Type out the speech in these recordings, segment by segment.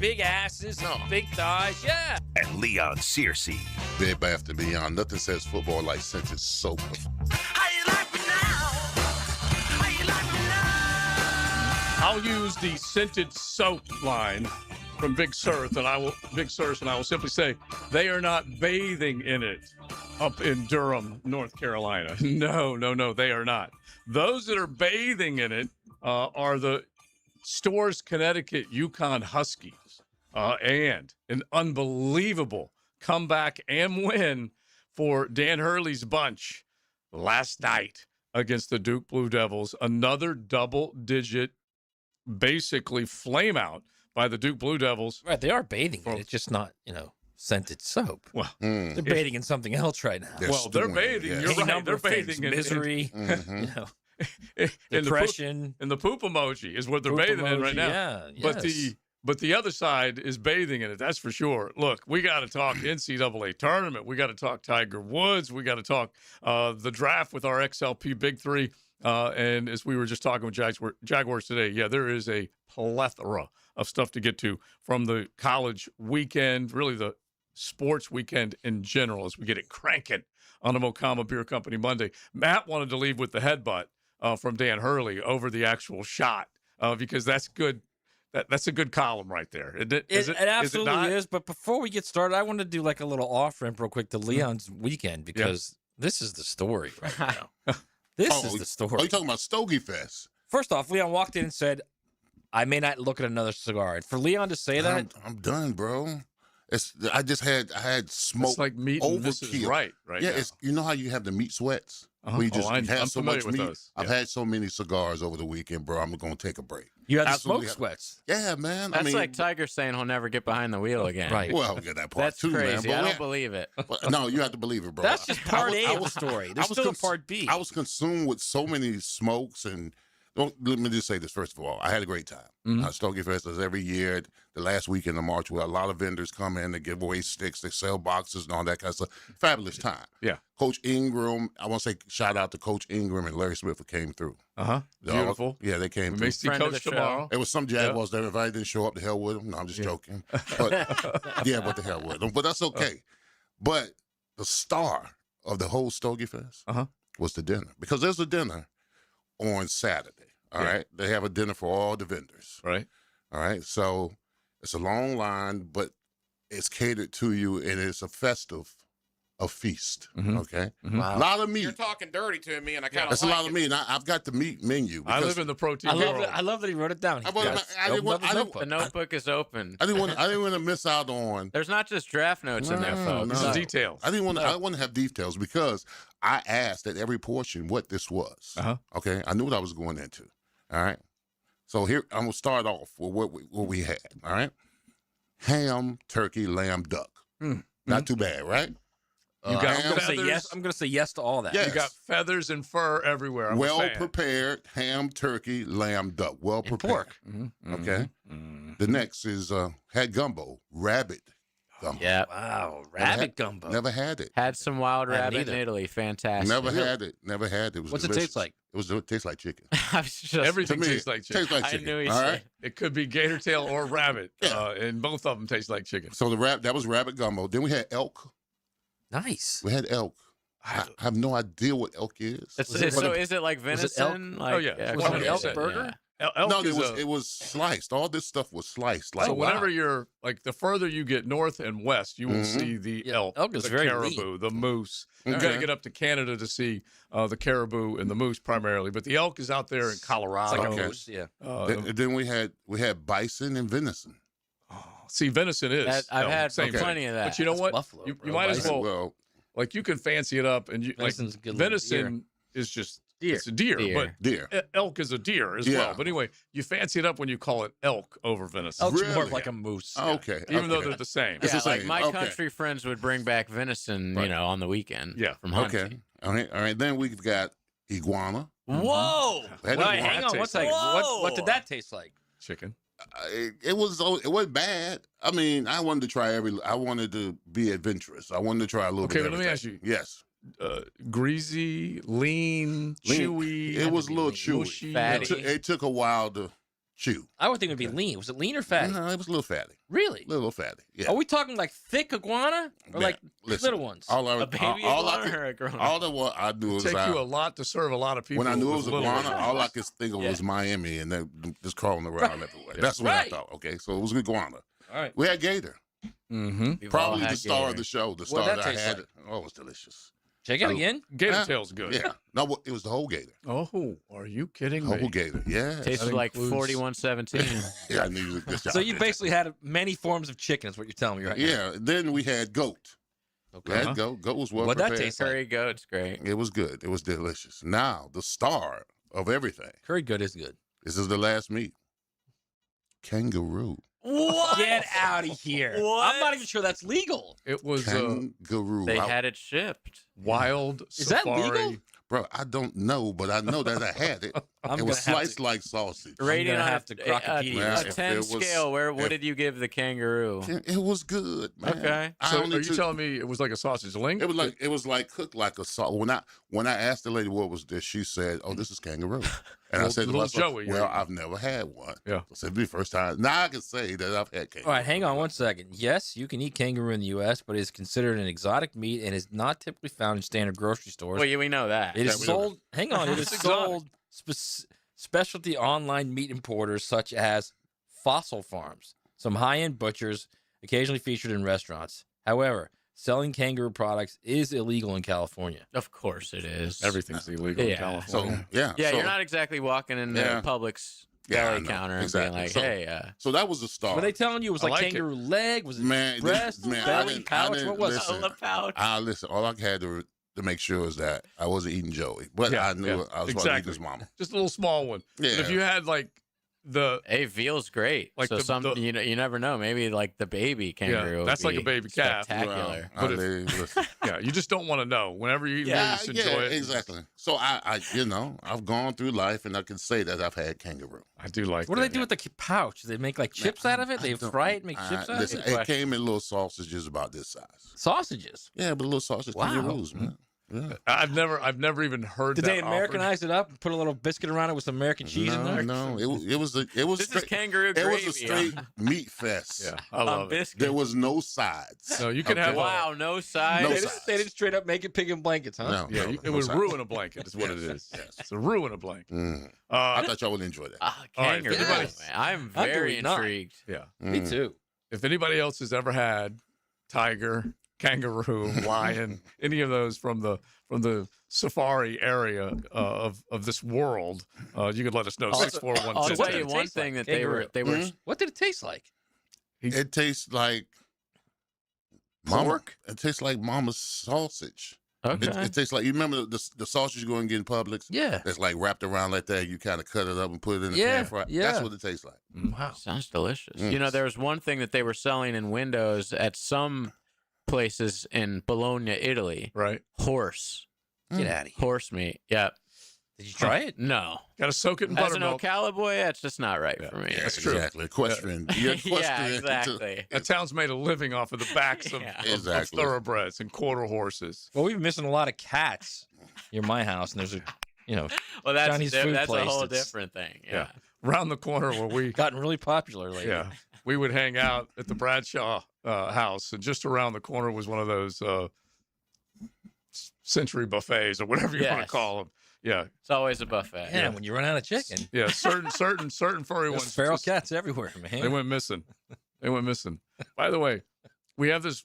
big asses, big thighs. Yeah. And Leon Searcy. Bed Bath & Beyond. Nothing says football like scented soap. How you like me now? How you like me now? I'll use the scented soap line from Big Surf, and I will simply say they are not bathing in it up in Durham, North Carolina. No, they are not. Those that are bathing in it are the Stores, Connecticut, UConn Huskies, and an unbelievable comeback and win for Dan Hurley's bunch last night against the Duke Blue Devils. Another double-digit, basically flame out by the Duke Blue Devils. Right, they are bathing in it. It's just not, scented soap. Well, they're bathing in something else right now. They're bathing. Yes. You're right. They're bathing in misery, depression, and the poop emoji is what they're bathing in right now. Yeah, But the other side is bathing in it. That's for sure. Look, we got to talk NCAA tournament. We got to talk Tiger Woods. We got to talk the draft with our XLP Big Three. And as we were just talking with Jaguars today, yeah, there is a plethora of stuff to get to from the college weekend, really the sports weekend in general, as we get it cranking on the Mokama Beer Company Monday. Matt wanted to leave with the headbutt from Dan Hurley over the actual shot because that's good. That's a good column right there. It absolutely is. But before we get started, I want to do like a little off-ramp real quick to Leon's weekend because this is the story right now. This is the story. Oh, you talking about Stogie Fest? First off, Leon walked in and said, I may not look at another cigar. And for Leon to say that. I'm done, bro. I had smoke. It's like meat and Mrs. Right yeah, now. You know how you have the meat sweats? Uh-huh. I'm so much meat. Those. I've had so many cigars over the weekend, bro. I'm going to take a break. You had the smoke sweats. Yeah, man. That's like Tiger saying he'll never get behind the wheel again. Right. Well, get that part That's too, crazy. man. I don't believe it. No, you have to believe it, bro. That's just part A of the story. There's still a part B. I was consumed with so many smokes and let me just say this first of all. I had a great time. Stogie Fest is every year, the last weekend of March, where a lot of vendors come in, they give away sticks, they sell boxes and all that kind of stuff. Fabulous time. Yeah. Coach Ingram, I want to say shout out to Coach Ingram and Larry Smith who came through. Beautiful. Yeah, they came We through. may see Coach tomorrow. There was some Jaguars that if I didn't show up, the hell with them. No, I'm just joking. But what the hell with them. But that's okay. But the star of the whole Stogie Fest was the dinner. Because there's a dinner on Saturday. All right. They have a dinner for all the vendors. Right. All right. So it's a long line, but it's catered to you, and it's a feast. Okay. Wow. A lot of meat. You're talking dirty to me, and I kind of That's a lot of meat. And I've got the meat menu. I live in the protein world. I love that he wrote it down. The notebook is open. I didn't want to miss out on. There's not just draft notes in there, folks. No. Details. I didn't want to have details because I asked at every portion what this was. Okay. I knew what I was going into. All right. So here I'm gonna start off with what we had. All right. Ham, turkey, lamb, duck. Not too bad, right? You got I'm gonna say yes to all that. Yes. You got feathers and fur everywhere. Well prepared ham, turkey, lamb, duck. Well prepared. And pork. Okay. The next is had gumbo, rabbit gumbo. Yeah. Wow, rabbit gumbo. Never had it. Had some wild rabbit in either. Italy. Fantastic. Never had it. Never had it. It was What's delicious. it taste like? It tastes like chicken. I was just, Everything To me, tastes like chicken. Tastes like I chicken. knew he'd all say- right. It could be gator tail or rabbit, and both of them taste like chicken. So that was rabbit gumbo. Then we had elk. Nice. We had elk. I have no idea what elk is. Is it like venison? Oh, yeah. Was it an elk 100%. burger? Elk No, is it was sliced. All this stuff was sliced. Like, so whenever you're like the further you get north and west, you will see the elk, is the very caribou, the moose. You got Okay. to get up to Canada to see the caribou and the moose primarily, but the elk is out there in Colorado. It's like Okay. a moose, yeah. Then we had bison and venison. See, venison is. I've had same plenty thing. of that. But you know That's what? buffalo, you bro. might as Bison. well. Like you can fancy it up, and Venison's a good little venison is just Deer. It's a deer, Deer. Deer. but elk is a deer as Yeah. well. But anyway, you fancy it up when you call it elk over venison. Elk's more Really? like a moose. Okay. Even though okay. they're the same. It's Yeah, the like same. my Okay. country friends would bring back venison, Right. on the weekend. Yeah. From hunting. Okay. All right. Then we've got iguana. Whoa! Had Wait, iguana. hang on one taste second. like- What did that taste like? Chicken. It wasn't bad. I mean, I wanted to be adventurous. I wanted to try a little bit. Okay, of but let me everything. ask you. Yes. Greasy, lean, chewy. It was a little lean, chewy. mushy, fatty. It took a while to chew. I would think it would be lean. Was it lean or fatty? No, it was a little fatty. Really? Little fatty. Yeah. Are we talking like thick iguana or Man, like listen, little ones? A baby iguana or a grown all that what I knew It was take you a lot to serve a lot of people. when I knew it was with little iguana, ones. all I could think of was Miami and then just crawling around everywhere. That's what I Right. thought. Okay, so it was iguana. All right. We had gator. Mm-hmm. We've all Probably had the star gator. of the show. The What'd star that that I taste had. like? Oh, it was delicious. Check it out again. Gator Yeah. tail's good. Yeah. No, it was the whole gator. Oh, are you kidding Whole me? gator. Yeah. Tastes That like includes- 4117. Yeah, I knew it. Good job. So you basically had many forms of chicken, is what you're telling me right now. Yeah. Then we had goat. We Okay. had goat. Goat was well What'd that prepared. taste like? Curry goat's great. It was good. It was delicious. Now the star of everything. Curry good is good. This is the last meat. Kangaroo. What? Get out of here. What? I'm not even sure that's legal. It was Kangaroo. They had it shipped. wild Is that safari. legal? Bro, I don't know, but I know that I had it. I'm It was gonna have sliced to- like sausage. Rating gonna on have to Crocodilia a this. 10 If it was- scale. What if- did you give the kangaroo? It was good, man. Okay. I So only are you took- telling me it was like a sausage link? it was like cooked like a sauce. When I asked the lady what was this, she said, "Oh, this is kangaroo." And I said, to Little myself, Joey, "Well, yeah. I've never had one." Yeah. So it'd be the first time. Now I can say that I've had kangaroo. All right, hang on one second. Yes, you can eat kangaroo in the U.S., but it is considered an exotic meat and is not typically found in standard grocery stores. Well, yeah, we know that. It is we know sold. Hang on, it is It's exotic. sold specialty online meat importers such as Fossil Farms, some high-end butchers, occasionally featured in restaurants. However, selling kangaroo products is illegal in California. Of course it is. Everything's illegal in Yeah. California. So yeah, Yeah, so, you're not exactly walking in the Yeah. Publix Yeah, I deli know. counter and Exactly. being like, So- hey, So that was the star. Were they telling you it was I like like it. kangaroo leg? Was it Man, breast, man, I belly, didn't- I pouch? didn't What was listen. it? a pouch. Listen. All I had to make sure is that I wasn't eating Joey, but Yeah, I knew yeah, I was about to eat exactly. his mama. Just a little small one. Yeah. But if you had like the Hey, veal's great. Like so the- you never know. Maybe like the baby kangaroo. would that's like a be baby calf. Spectacular. Well, But listen. yeah, you just don't want to know. Whenever you eat meat, Yeah, just enjoy it. exactly. So I've gone through life and I can say that I've had kangaroo. I do like What do that. they do with the pouch? Do they make like chips out of it? They fry it and make chips out of Listen, it? Good it came in little sausages about this size. Sausages. Yeah, but little sausage Wow. kangaroos, man. Yeah. I've never even heard Did that they Americanize it up and put a little biscuit around it with some American cheese in there? No, it was This is straight. kangaroo It gravy. was a straight meat fest. Yeah, I love it. biscuit. There was no sides. No, you can Okay. have Wow, no sides. No They, sides. just, they didn't straight up make it pig in blankets, huh? No, Yeah, no, it no would sides. ruin a blanket. Is what it Yes, is. yes. It's a ruin a blanket. Mm. I Uh, thought y'all would enjoy that. Ah, All right, kangaroo. everybody- man. I'm I'm very doing not. intrigued. yeah. Me Mm. too. If anybody else has ever had tiger, kangaroo, lion, any of those from the safari area of this world, you could let us know. Also- 641. I'll So what tell you did it one taste thing like? that they were Kangaroo. Hmm? What did it taste like? It tastes like mama. Pork? It tastes like mama's sausage. Okay. It tastes like, you remember the sausage you go and get in Publix? Yeah. That's like wrapped around like that. You kind of cut it up and put it in the Yeah, pan fry. yeah. That's what it tastes like. Wow. Sounds delicious. Mm. You know, there was one thing that they were selling in windows at some places in Bologna, Italy. Right. Horse. Get out of here. Horse meat. Yeah. Did you try it? No. Got to soak it in As an buttermilk. Ocala boy, that's just not right for me. Yeah, That's true. exactly. Equestrian. You're equestrian. yeah, exactly. That town's made a living off of the backs of, Yeah. of Exactly. thoroughbreds and quarter horses. Well, we've been missing a lot of cats near my house, and there's a, Well, that's Chinese food that's place a whole that's- different thing. Yeah. Yeah. Round the corner where we gotten really popular lately. Yeah, we would hang out at the Bradshaw house, and just around the corner was one of those century buffets or whatever you want to Yes. call them. Yeah, It's always a buffet. Yeah, when you run out of chicken, yeah. Certain furry there's ones. feral just- cats everywhere, man. They went missing. They went missing. By the way, we have this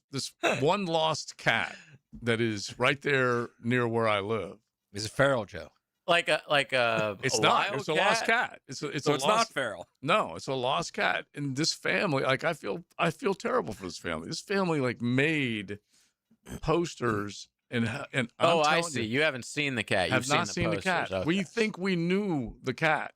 one lost cat that is right there near where I live. Is it feral, Joe? Like a It's a not. wild It's a lost cat. It's So a it's lost, not feral. No, it's a lost cat. And this family, like I feel terrible for this family. This family like made posters and I'm Oh, I telling see. you, You haven't seen the cat. have You've not seen seen the posters. cat. Okay. We think we knew the cat,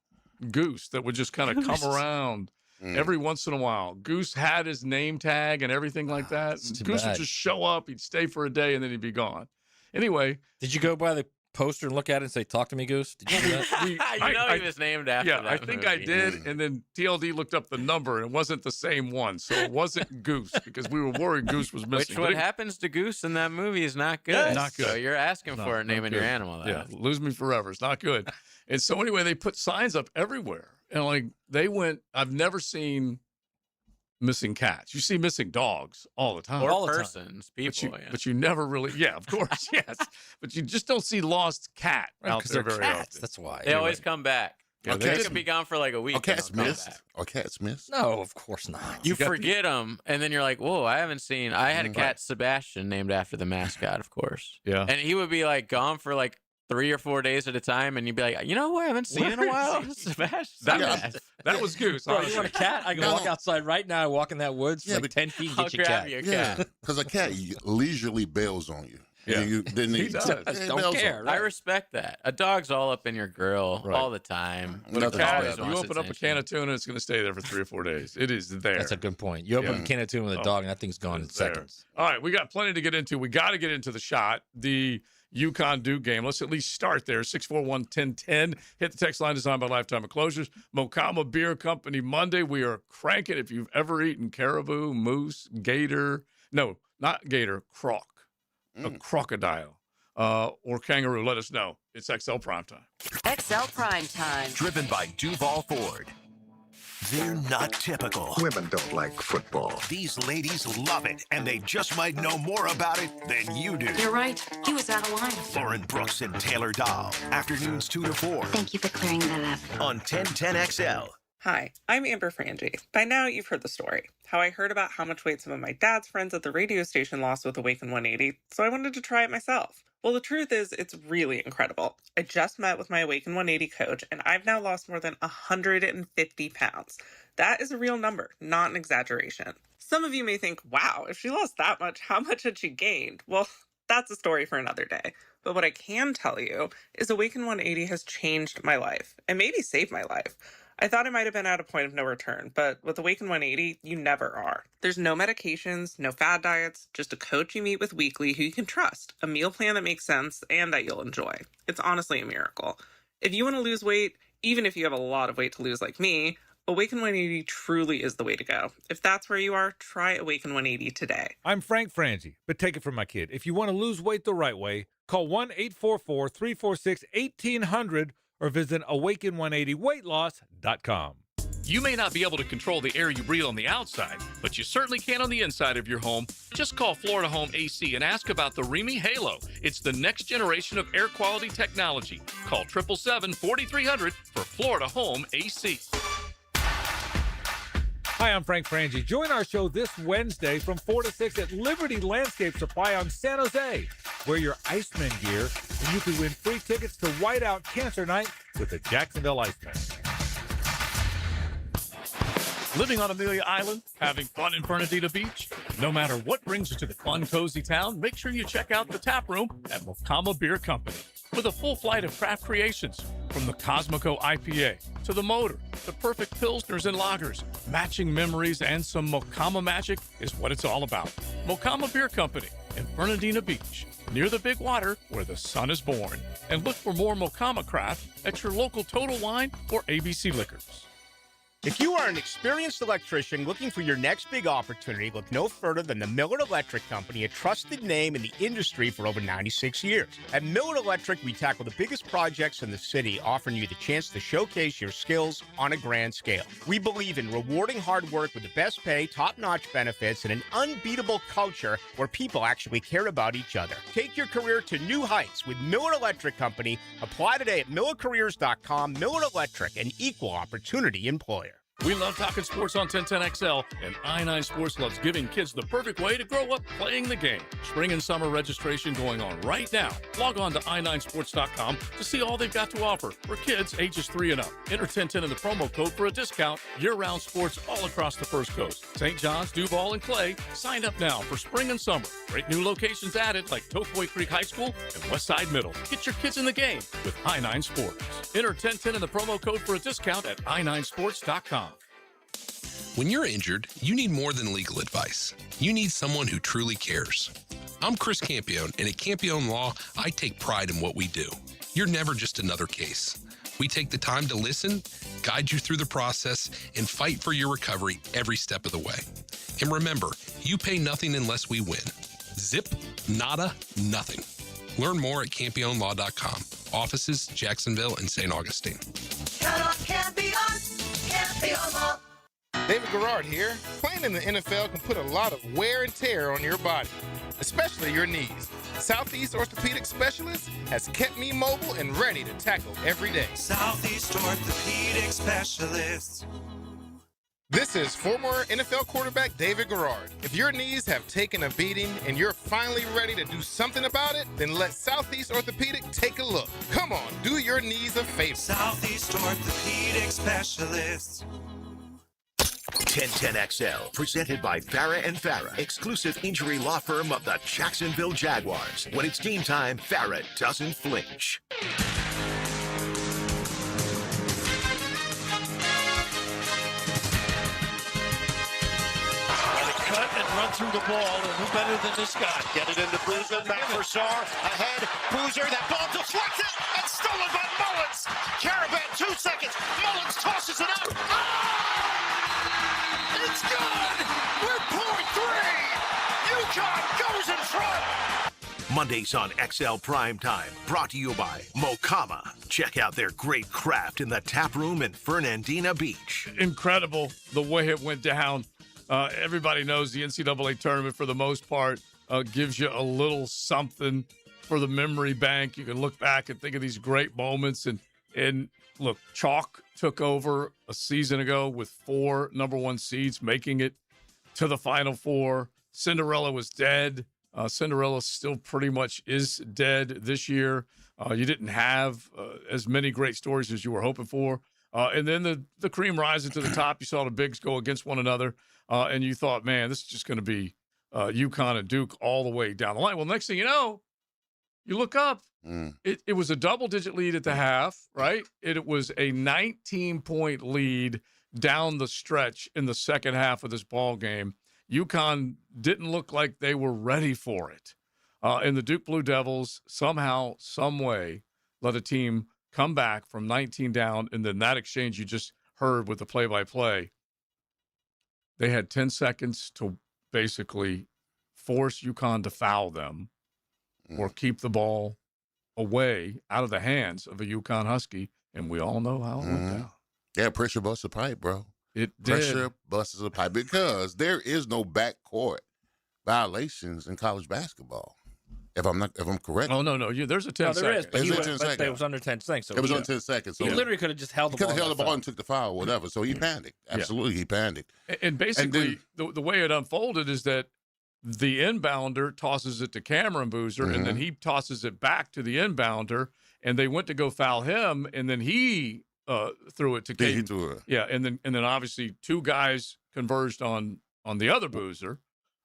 Goose, that would just kind of come Goose. around Mm. every once in a while. Goose had his name tag and everything like that. It's too Goose bad. would just show up. He'd stay for a day and then he'd be gone. Anyway, Did you go by the poster and look at it and say, "Talk to me, Goose"? Did you do that? you I- know I- he was named after yeah, that I think I movie. did. And then TLD looked up the number and it wasn't the same one. So it wasn't Goose because we were worried Goose was missing. Which But what it- happens to Goose in that movie is not good. Yes. Not good. So you're asking No, for it, not naming your good. animal Yeah, that. lose me forever. It's not good. And so anyway, they put signs up everywhere. And like they went, I've never seen missing cats. You see missing dogs all the time. Or all the time. persons, people. But you never really, yeah, of course, yes. But you just don't see lost cat out Because there they're very cats. often. That's why. They always come back. Yeah, They cats- could be gone for like a week. Or and they'll cats come missed. back. Or cats missed. No, of course not. You got the- forget them, and then you're like, "Whoa, I haven't seen." I had a cat, Sebastian, named after the mascot, of course. Yeah. And he would be like gone for like 3 or 4 days at a time, and you'd be like, "You know who I haven't seen in a Where while? is he?" Sebastian." Yeah. That was Goose. Bro, honestly. you want a cat? I can No. walk outside right now, walk in that woods for Yeah, like but 10 feet and I'll get your grab cat. you a Yeah, cat. because a cat leisurely bails on you. Yeah. Then He does. yeah, Don't bails on care, you. I respect that. A dog's all up in your grill Right. all the time. But a Nothing cat, bad. if you wants open up a attention. can of tuna, it's going to stay there for 3 or 4 days. It is there. That's a good point. You open Yeah. a can of tuna with a Oh. dog, and that thing's gone in It's there. seconds. All right, we got plenty to get into. We got to get into the shot, the UConn Duke game. Let's at least start there. 641-1010. Hit the text line designed by Lifetime Enclosures. Mocama Beer Company Monday. We are cranking. If you've ever eaten caribou, moose, gator, no, not gator, croc, a crocodile, or kangaroo, let us know. It's XL Primetime. XL Prime Time. Driven by Duval Ford. They're not typical. Women don't like football. These ladies love it, and they just might know more about it than you do. You're right. He was out of line. Lauren Brooks and Taylor Dahl. Afternoons 2 to 4 Thank you for clearing that up. on 1010XL. Hi, I'm Amber Frangie. By now, you've heard the story. How I heard about how much weight some of my dad's friends at the radio station lost with Awaken 180, so I wanted to try it myself. Well, the truth is, it's really incredible. I just met with my Awaken 180 coach, and I've now lost more than 150 pounds. That is a real number, not an exaggeration. Some of you may think, wow, if she lost that much, how much had she gained? Well, that's a story for another day. But what I can tell you is Awaken 180 has changed my life, and maybe saved my life. I thought I might have been at a point of no return, but with Awaken 180, you never are. There's no medications, no fad diets, just a coach you meet with weekly who you can trust, a meal plan that makes sense and that you'll enjoy. It's honestly a miracle. If you want to lose weight, even if you have a lot of weight to lose like me, Awaken 180 truly is the way to go. If that's where you are, try Awaken 180 today. I'm Frank Frangie, but take it from my kid. If you want to lose weight the right way, call 1-844-346-1800 or visit awaken180weightloss.com. You may not be able to control the air you breathe on the outside, but you certainly can on the inside of your home. Just call Florida Home AC and ask about the Remy Halo. It's the next generation of air quality technology. Call 777-4300 for Florida Home AC. Hi, I'm Frank Frangie. Join our show this Wednesday from 4 to 6 at Liberty Landscape Supply on San Jose. Wear your Iceman gear, and you can win free tickets to Whiteout Cancer Night with the Jacksonville Iceman. Living on Amelia Island, having fun in Fernandina Beach? No matter what brings you to the fun, cozy town, make sure you check out the tap room at Mocama Beer Company. With a full flight of craft creations, from the Cosmico IPA to the Motor, the perfect Pilsners and Lagers, matching memories and some Mocama magic is what it's all about. Mocama Beer Company in Fernandina Beach, near the big water where the sun is born. And look for more Mocama craft at your local Total Wine or ABC Liquors. If you are an experienced electrician looking for your next big opportunity, look no further than the Miller Electric Company, a trusted name in the industry for over 96 years. At Miller Electric, we tackle the biggest projects in the city, offering you the chance to showcase your skills on a grand scale. We believe in rewarding hard work with the best pay, top-notch benefits, and an unbeatable culture where people actually care about each other. Take your career to new heights with Miller Electric Company. Apply today at millercareers.com. Miller Electric, an equal opportunity employer. We love talking sports on 1010XL, and I9 Sports loves giving kids the perfect way to grow up playing the game. Spring and summer registration going on right now. Log on to i9sports.com to see all they've got to offer for kids ages 3 and up. Enter 1010 in the promo code for a discount. Year-round sports all across the First Coast. St. John's, Duval, and Clay. Sign up now for spring and summer. Great new locations added like Tofoy Creek High School and Westside Middle. Get your kids in the game with i9 Sports. Enter 1010 in the promo code for a discount at i9sports.com. When you're injured, you need more than legal advice. You need someone who truly cares. I'm Chris Campione, and at Campione Law, I take pride in what we do. You're never just another case. We take the time to listen, guide you through the process, and fight for your recovery every step of the way. And remember, you pay nothing unless we win. Zip, nada, nothing. Learn more at CampioneLaw.com. Offices, Jacksonville and St. Augustine. Count on Campion, Campion Law. David Garrard here. Playing in the NFL can put a lot of wear and tear on your body, especially your knees. Southeast Orthopedic Specialist has kept me mobile and ready to tackle every day. Southeast Orthopedic Specialists. This is former NFL quarterback David Garrard. If your knees have taken a beating and you're finally ready to do something about it, then let Southeast Orthopedic take a look. Come on, do your knees a favor. Southeast Orthopedic Specialists. 1010XL, presented by Farah and Farah, exclusive injury law firm of the Jacksonville Jaguars. When it's game time, Farah doesn't flinch. Cut and run through the ball, and who better than this guy? Get it into Boozer, back for Sarr, ahead, Boozer, that ball deflected and stolen by Mullins. Caravan, 2 seconds, Mullins tosses it out. Oh! It's good! We're point three! UConn goes in front! Mondays on XL Prime Time, brought to you by Mokama. Check out their great craft in the tap room in Fernandina Beach. Incredible the way it went down. Everybody knows the NCAA tournament, for the most part, gives you a little something for the memory bank. You can look back and think of these great moments. And look, Chalk took over a season ago with 4 number 1 seeds, making it to the Final Four. Cinderella was dead. Cinderella still pretty much is dead this year. You didn't have as many great stories as you were hoping for. And then the cream rising to the top. You saw the bigs go against one another. And you thought, man, this is just going to be UConn and Duke all the way down the line. Well, next thing you know, you look up. It was a double-digit lead at the half, right? It was a 19-point lead down the stretch in the second half of this ball game. UConn didn't look like they were ready for it. And the Duke Blue Devils somehow, some way, let a team come back from 19 down, and then that exchange you just heard with the play-by-play. They had 10 seconds to basically force UConn to foul them or keep the ball away out of the hands of a UConn Husky, and we all know how it went down. Yeah, pressure busts a pipe, bro. It Pressure did. busts a pipe because there is no backcourt violations in college basketball. If I'm correct. Oh, no. There's a 10 No, there is, seconds. but, Is it 10 but seconds? it was under 10 seconds. So It was on 10 seconds. So he literally could have just held the He ball. could have held the ball and and took the foul or whatever. So he panicked. Absolutely, he panicked. And basically, the way it unfolded is that the inbounder tosses it to Cameron Boozer, and then he tosses it back to the inbounder, and they went to go foul him, and then he threw it to Yeah, he Caden. threw it. Yeah, and then obviously 2 guys converged on the other Boozer.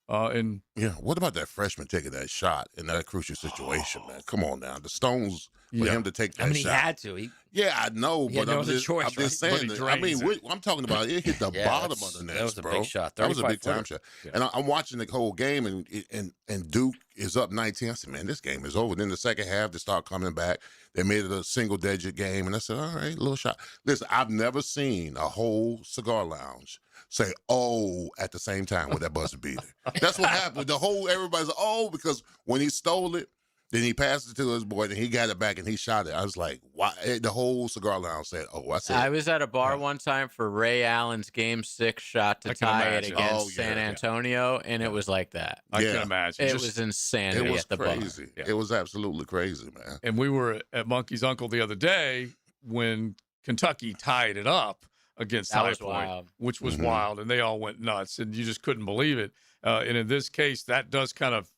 And yeah, what about that freshman taking that shot in that crucial situation, man? Come on now, the Stones for him to take that I mean, shot. he had to. Yeah, I know, He had but no I'm other just, choice, I'm just right? saying. But he That, I mean, drains I'm talking about it hit the Yeah, bottom that's- of the net, that was a bro. big shot, That was a big 35 time shot. footer. And I'm watching the whole game, and Duke is up 19. I said, man, this game is over. Then the second half, they start coming back. They made it a single-digit game, and I said, all right, little shot. Listen, I've never seen a whole cigar lounge say "oh" at the same time with that buzzer beater. That's what happened. Everybody's like, "oh," because when he stole it, then he passed it to his boy, and he got it back and he shot it. I was like, why? The whole cigar lounge said, "oh." I was at a bar one time for Ray Allen's Game 6 shot to tie it against San Antonio, and it was like that. I can imagine. It was insanity It was at the crazy. bar. It was absolutely crazy, man. And we were at Monkey's Uncle the other day when Kentucky tied it up against That High was Point, wild. which was Mm-hmm. wild, and they all went nuts, and you just couldn't believe it. And in this case, that does kind of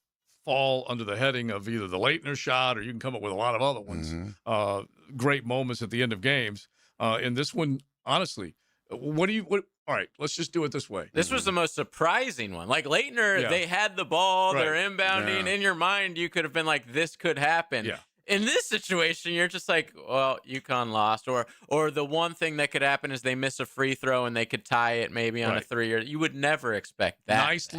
fall under the heading of either the Leitner shot, or you can come up with a lot of other ones. Mm-hmm. Great moments at the end of games. And this one, honestly, what? All right, let's just do it this way. This was the most surprising one. Like Leitner, Yeah. they had the ball, Right. they're inbounding. Yeah. In your mind, you could have been like, this could happen. Yeah. In this situation, you're just like, well, UConn lost. Or the one thing that could happen is they miss a free throw and they could tie it maybe on a Right. 3. Or you would never expect that. Nice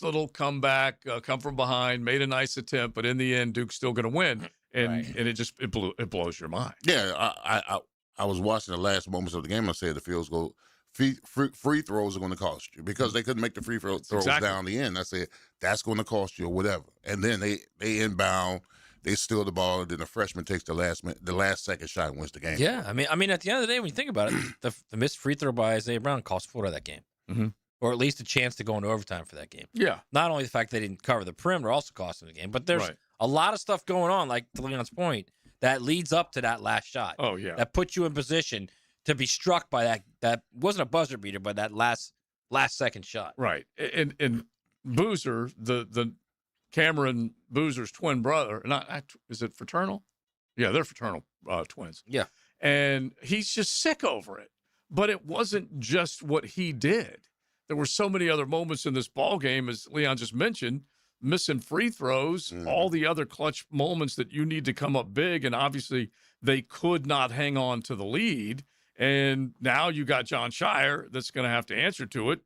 little comeback, come from behind, made a nice attempt, but in the end, Duke's still going to win, and it blows your mind. Yeah, I was watching the last moments of the game. I said the field goal free throws are going to cost you because they couldn't make the free throws Exactly. down the end. I said that's going to cost you or whatever. And then they inbound. they steal the ball, and then the freshman takes the last second shot and wins the game. Yeah, I mean, at the end of the day, when you think about it, the missed free throw by Isaiah Brown cost Florida that game, or at least a chance to go into overtime for that game. Yeah. Not only the fact they didn't cover the perimeter also cost them the game, but there's a lot of stuff going on, like to Leon's point, that leads up to that last shot. Oh yeah. That puts you in position to be struck by that. That wasn't a buzzer beater, but that last second shot. Right. And Boozer, the Cameron Boozer's twin brother, is it fraternal? Yeah, they're fraternal twins. Yeah. And he's just sick over it. But it wasn't just what he did. There were so many other moments in this ball game, as Leon just mentioned, missing free throws, all the other clutch moments that you need to come up big. And obviously they could not hang on to the lead. And now you got John Shire that's going to have to answer to it,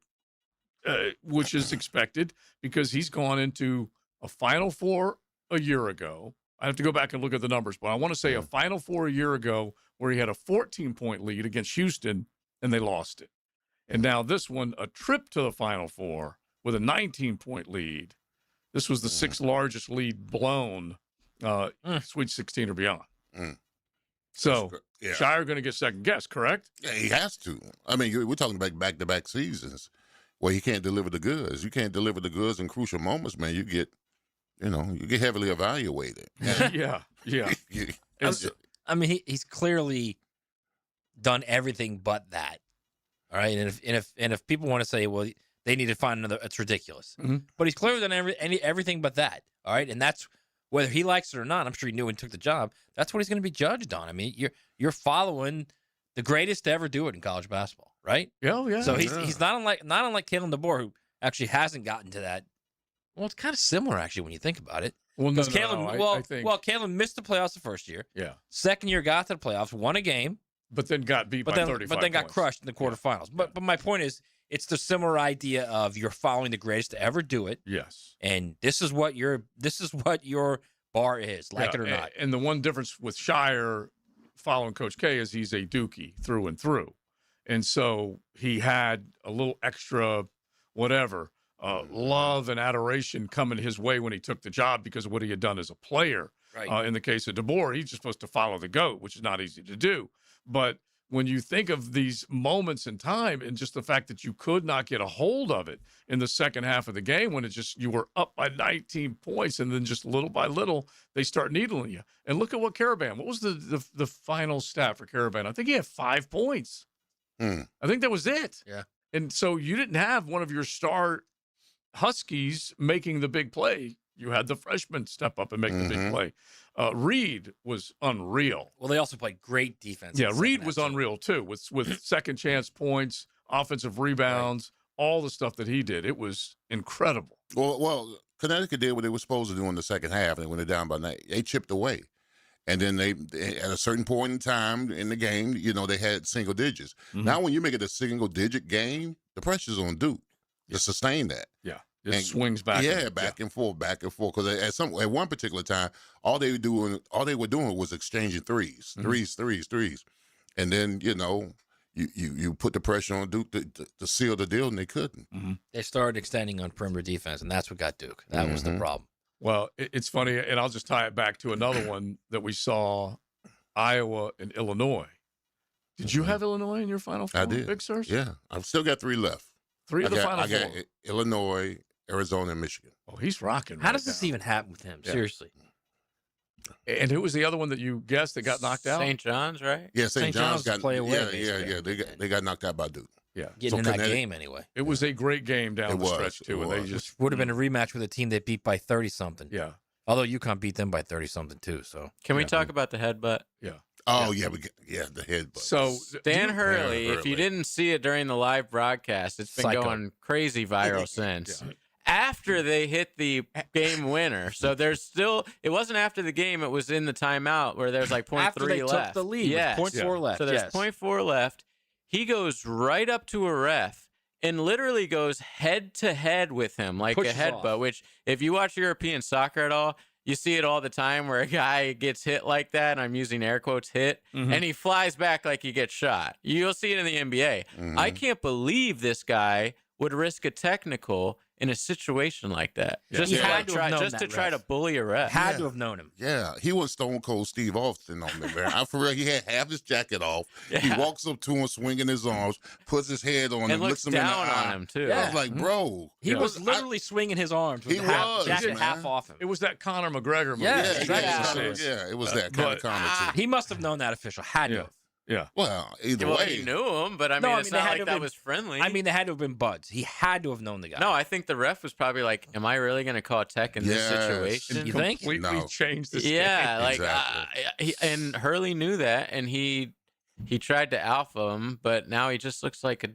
which is expected because he's gone into a Final Four a year ago. I have to go back and look at the numbers, but I want to say a Final Four a year ago where he had a 14-point lead against Houston and they lost it. And now this one, a trip to the Final Four with a 19-point lead. This was the sixth largest lead blown, Sweet 16 or beyond. So Shire going to get second guess, correct? Yeah, he has to. I mean, we're talking about back-to-back seasons where he can't deliver the goods. You can't deliver the goods in crucial moments, man. You get heavily evaluated. Yeah. I mean, he's clearly done everything but that. All right, and if people want to say, well, they need to find another, it's ridiculous. But he's clearly done everything but that. All right, and that's whether he likes it or not. I'm sure he knew when he took the job. That's what he's going to be judged on. I mean, you're following the greatest to ever do it in college basketball, right? Oh yeah. So he's not unlike Kalen DeBoer, who actually hasn't gotten to that. Well, it's kind of similar actually when you think about it. Well, no, Kalen missed the playoffs the first year. Yeah. Second year got to the playoffs, won a game, but then got beat by 35 But then got points. crushed in the quarterfinals. But my point is, it's the similar idea of you're following the greatest to ever do it. Yes. And this is what your bar is, like it or not. And the one difference with Shire following Coach K is he's a Dookie through and through. And so he had a little extra whatever, love and adoration coming his way when he took the job because of what he had done as a player. Right. In the case of DeBoer, he's just supposed to follow the GOAT, which is not easy to do. But when you think of these moments in time and just the fact that you could not get a hold of it in the second half of the game when you were up by 19 points and then just little by little they start needling you. And look at what Caravan, what was the final stat for Caravan? I think he had 5 points. I think that was it. Yeah. And so you didn't have one of your star Huskies making the big play. You had the freshman step up and make the big play. Reed was unreal. Well, they also played great defense. Yeah, Reed was unreal too, with second chance points, offensive rebounds, all the stuff that he did. It was incredible. Well, Connecticut did what they were supposed to do in the second half, and when they're down by 9, they chipped away. And then they at a certain point in time in the game, they had single digits. Now, when you make it a single-digit game, the pressure's on Duke to sustain that. Yeah. It swings back. Yeah, back and forth. Because at one particular time, all they were doing was exchanging threes, and then you put the pressure on Duke to seal the deal, and they couldn't. They started extending on perimeter defense, and that's what got Duke. That was the problem. Well, it's funny, and I'll just tie it back to another one that we saw, Iowa and Illinois. Did you have Illinois in your Final Four? I did. Big Sirs? Yeah, I've still got 3 left. 3 of the Final Four. I got Illinois, Arizona, and Michigan. Oh, he's rocking. How does this even happen with him? Yeah. Seriously. And who was the other one that you guessed that got knocked out? St. John's, right? Yeah, St. John's got play away. Yeah. They got knocked out by Duke. Yeah, getting in that game anyway. It was a great game down the stretch too, and they just would have been a rematch with a team they beat by 30 something. Yeah. Although UConn beat them by 30 something too. So can we talk about the headbutt? Yeah. Oh yeah, the headbutt. So Dan Hurley, if you didn't see it during the live broadcast, it's been going crazy viral since. Yeah. After they hit the game winner, so there's still. It wasn't after the game; it was in the timeout where there's like 0.3 after they left. took the lead, yes. with 0.4 left. So there's 0.4 left. He goes right up to a ref and literally goes head to head with him like Pushes a headbutt. off. Which, if you watch European soccer at all, you see it all the time where a guy gets hit like that, and I'm using air quotes hit, and he flies back like he gets shot. You'll see it in the NBA. I can't believe this guy would risk a technical in a situation like that? Yeah. Just He to, had like, to have known just that to try ref. to bully a ref. Had to have known him. Yeah, he was Stone Cold Steve Austin on me, man. I for real, he had half his jacket off. He Yeah. walks up to him, swinging his arms, puts his head on And him, looks looks him in the down eye. on him, too. I Yeah. was like, bro, He was literally swinging his arms with He the was, jacket man. half off him. It was that Conor McGregor movie. Yeah, yeah, exactly. it was that kind of comment too. He must have known that official. Had to Yeah. have. Yeah. Well, either Well, way, he knew him, but I mean, it's they not had like to have that been- was friendly. I mean, they had to have been buds. He had to have known the guy. no, I think the ref was probably like, "Am I really going to call tech in this Yes. situation?" You think? Completely No. changed the Yeah, game. like, Exactly. and Hurley knew that, and he tried to alpha him, but now he just looks like a.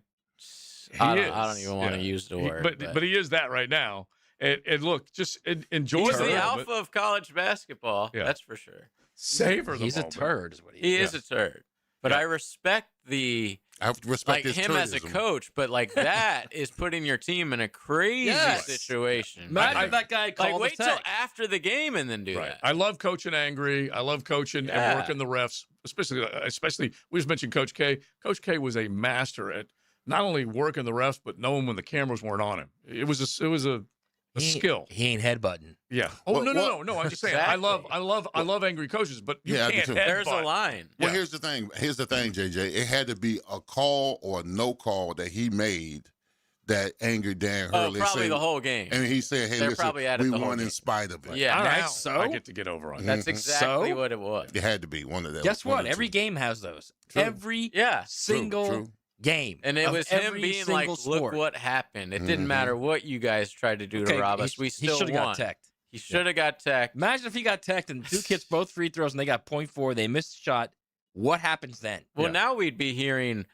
I don't even want to use the word, but he is that right now. And look, just enjoy he's the the moment. alpha of college basketball. Yeah. That's for sure. Savor the He's a moment. turd, is what he is. He is a turd, but Yeah. I respect the. I have to respect Like his him as a turdism. coach, but like that is putting your team in a crazy Yes. situation. Imagine if that guy Like called wait the till tech. after the game and then do Right. that. I love coaching angry. I love coaching Yeah. and working the refs, especially we just mentioned Coach K. Coach K was a master at not only working the refs but knowing when the cameras weren't on him. It was a skill. He ain't headbutting. Yeah. Oh Well, no. I'm just saying. Exactly. I love angry coaches, but you Yeah, I do can't too. headbutt. There's a line. Well, Yeah. here's the thing. JJ. It had to be a call or a no call that he made that angered Dan Oh, Hurley. probably Say- the whole game. And he said, "Hey, They're listen, probably at it we the whole won in game. spite of it." Yeah. All right, Now so I get to get over on that. That's exactly So? what it was. It had to be one of them. Guess one what? or Every two. game has those. True. Every Yeah. single True. game. And it of was him every being like, single look sport. what happened. It Mhm. didn't matter what you guys tried to do to Okay, rob he- us. We he still should won. have got teched. He should have got teched. Imagine if he got teched and Duke hits both free throws and they got 0.4. They missed the shot. What happens then? Well, Yeah. now we'd be hearing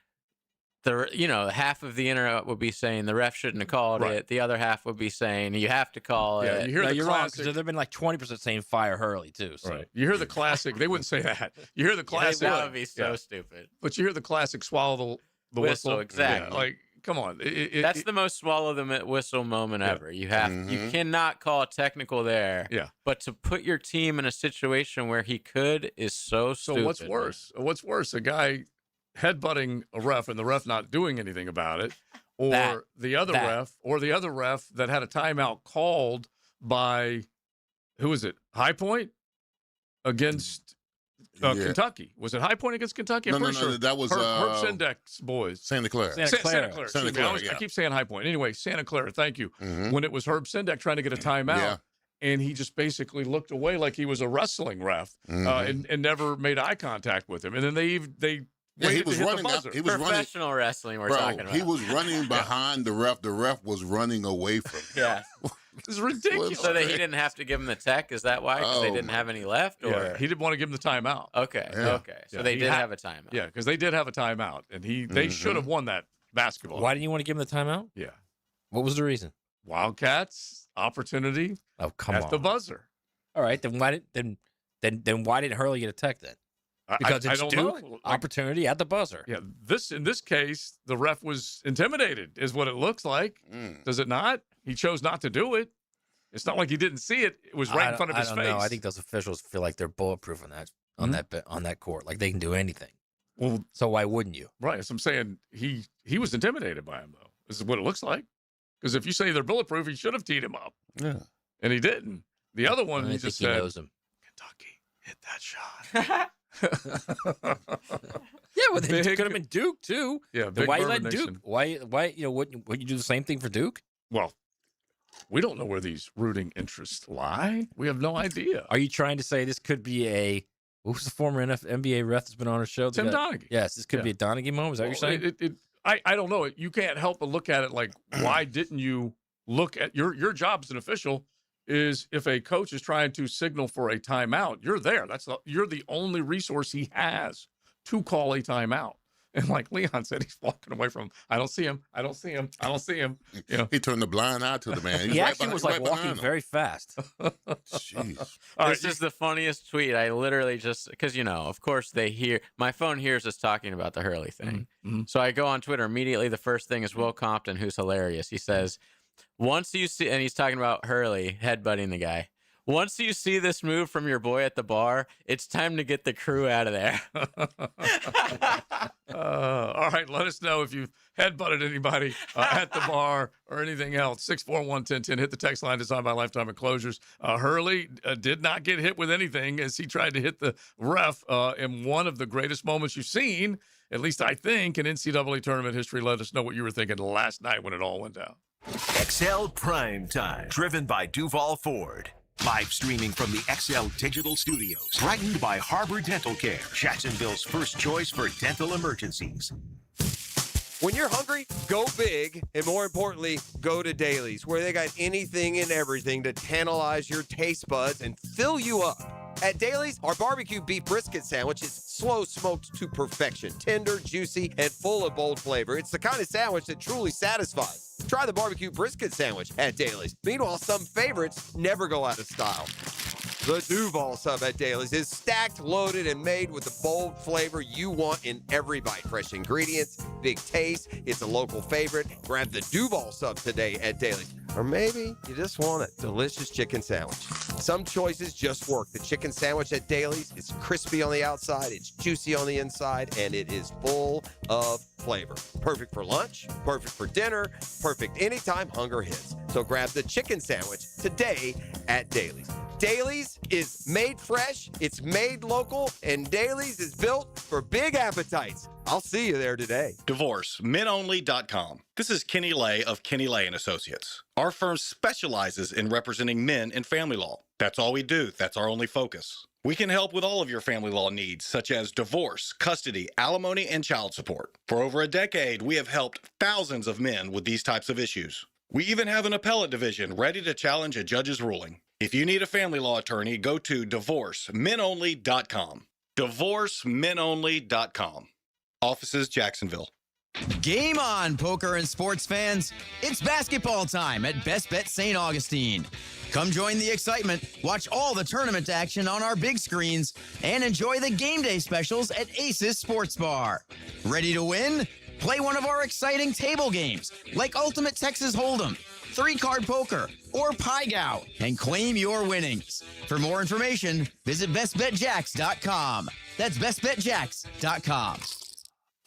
half of the internet would be saying the ref shouldn't have called Right. it. The other half would be saying you have to call Yeah, it. you hear No, the you're wrong classic. because there've been like 20% saying fire Hurley too. So. Right. You hear the classic. They wouldn't say that. You hear the Yeah, classic. that would be so Yeah. stupid. But you hear the classic swallow the Whistle, whistle. exactly. Yeah, like, come on. That's the most swallow the whistle moment Yeah. ever. You have you Mhm. cannot call a technical there. Yeah. But to put your team in a situation where he could is so So stupid. what's worse? What's worse? A guy headbutting a ref and the ref not doing anything about it, or That. the other ref that had a timeout called by who was it? High Point against Yeah. Kentucky. Was it High Point against Kentucky? I'm No, pretty no, sure that was Herb Sendek's boys. Santa Clara. Santa Santa Clara. Clara. Santa excuse me. Clara, I yeah. keep saying High Point. Anyway, Santa Clara. Thank you. Mhm. When it was Herb Sendek trying to get a timeout, Yeah. and he just basically looked away like he was a wrestling ref, Mhm. and never made eye contact with him. And then they Yeah, he waited was to hit running. the Up, buzzer. he was running. Professional wrestling we're talking Bro, about. he was running behind the ref. The ref was running away from him. Yeah. This is ridiculous. So that he didn't have to give him the tech. Is that why? Because they Oh, didn't my have any left? Or Yeah, he didn't want to give him the timeout. okay, Yeah. okay. So Yeah, they he did had- have a timeout. Yeah, because they did have a timeout, and they should have won that basketball. Why didn't you want to give him the timeout? Yeah, What was the reason? Wildcats opportunity Oh, come at on. the buzzer. All right, then why didn't why didn't Hurley get a tech then? Because I it's don't Duke, know. Like, opportunity at the buzzer. yeah, in this case, the ref was intimidated, is what it looks like. Does it not? He chose not to do it. It's not like he didn't see it. It was right in front of his I face. don't know. I think those officials feel like they're bulletproof on that court. Like they can do anything. Well, So why wouldn't you? right. So I'm saying he was intimidated by him, though. This is what it looks like. Because if you say they're bulletproof, he should have teed him up, Yeah. and he didn't. The other one, I he think just he said, knows him. Kentucky, hit that shot. Yeah, well, then it Big- could have been Duke too. Yeah, Then big why you Bourbon let Duke? Nation. Why wouldn't you do the same thing for Duke? Well, we don't know where these rooting interests lie. We have no idea. Are you trying to say this could be a who's the former NBA ref that's been on our show? Tim Donaghy. Yes, this could Yeah. be a Donaghy moment. Is that what Well, you're saying? I don't know. You can't help but look at it like, why didn't you look at your job as an official? Is if a coach is trying to signal for a timeout, you're there. You're the only resource he has to call a timeout. And like Leon said, he's walking away from him. I don't see him. I don't see him. I don't see him. You know, He turned the blind eye to the man. He actually was like walking behind him. very fast. Jeez. all This right, is the funniest tweet. I literally just because of course they hear my phone hears us talking about the Hurley thing. Mhm. So I go on Twitter immediately. The first thing is Will Compton, who's hilarious. He says, "Once you see," and he's talking about Hurley headbutting the guy. Once you see this move from your boy at the bar, it's time to get the crew out of there. All right, let us know if you've headbutted anybody at the bar or anything else. 641-1010. Hit the text line designed by Lifetime Enclosures. Hurley did not get hit with anything as he tried to hit the ref in one of the greatest moments you've seen, at least I think, in NCAA tournament history. Let us know what you were thinking last night when it all went down. XL Prime Time, driven by Duval Ford. Live streaming from the XL Digital Studios. Brightened by Harbor Dental Care, Jacksonville's first choice for dental emergencies. When you're hungry, go big, and more importantly, go to Dailies, where they got anything and everything to tantalize your taste buds and fill you up. At Dailies, our barbecue beef brisket sandwich is slow smoked to perfection, tender, juicy, and full of bold flavor. It's the kind of sandwich that truly satisfies. Try the barbecue brisket sandwich at Dailies. Meanwhile, some favorites never go out of style. The Duval sub at Dailies is stacked, loaded, and made with the bold flavor you want in every bite. Fresh ingredients, big taste. It's a local favorite. Grab the Duval sub today at Dailies. Or maybe you just want a delicious chicken sandwich. Some choices just work. The chicken sandwich at Dailies is crispy on the outside, it's juicy on the inside, and it is full of flavor. Perfect for lunch, perfect for dinner, perfect anytime hunger hits. So grab the chicken sandwich today at Dailies. Dailies is made fresh, it's made local, and Dailies is built for big appetites. I'll see you there today. DivorceMenOnly.com. This is Kenny Lay of Kenny Lay & Associates. Our firm specializes in representing men in family law. That's all we do. That's our only focus. We can help with all of your family law needs, such as divorce, custody, alimony, and child support. For over a decade, we have helped thousands of men with these types of issues. We even have an appellate division ready to challenge a judge's ruling. If you need a family law attorney, go to DivorceMenOnly.com. DivorceMenOnly.com. Offices, Jacksonville. Game on, poker and sports fans. It's basketball time at Best Bet St. Augustine. Come join the excitement, watch all the tournament action on our big screens, and enjoy the game day specials at Aces Sports Bar. Ready to win? Play one of our exciting table games like Ultimate Texas Hold'em, 3-card poker, or Pie Gow, and claim your winnings. For more information, visit bestbetjacks.com. That's bestbetjacks.com.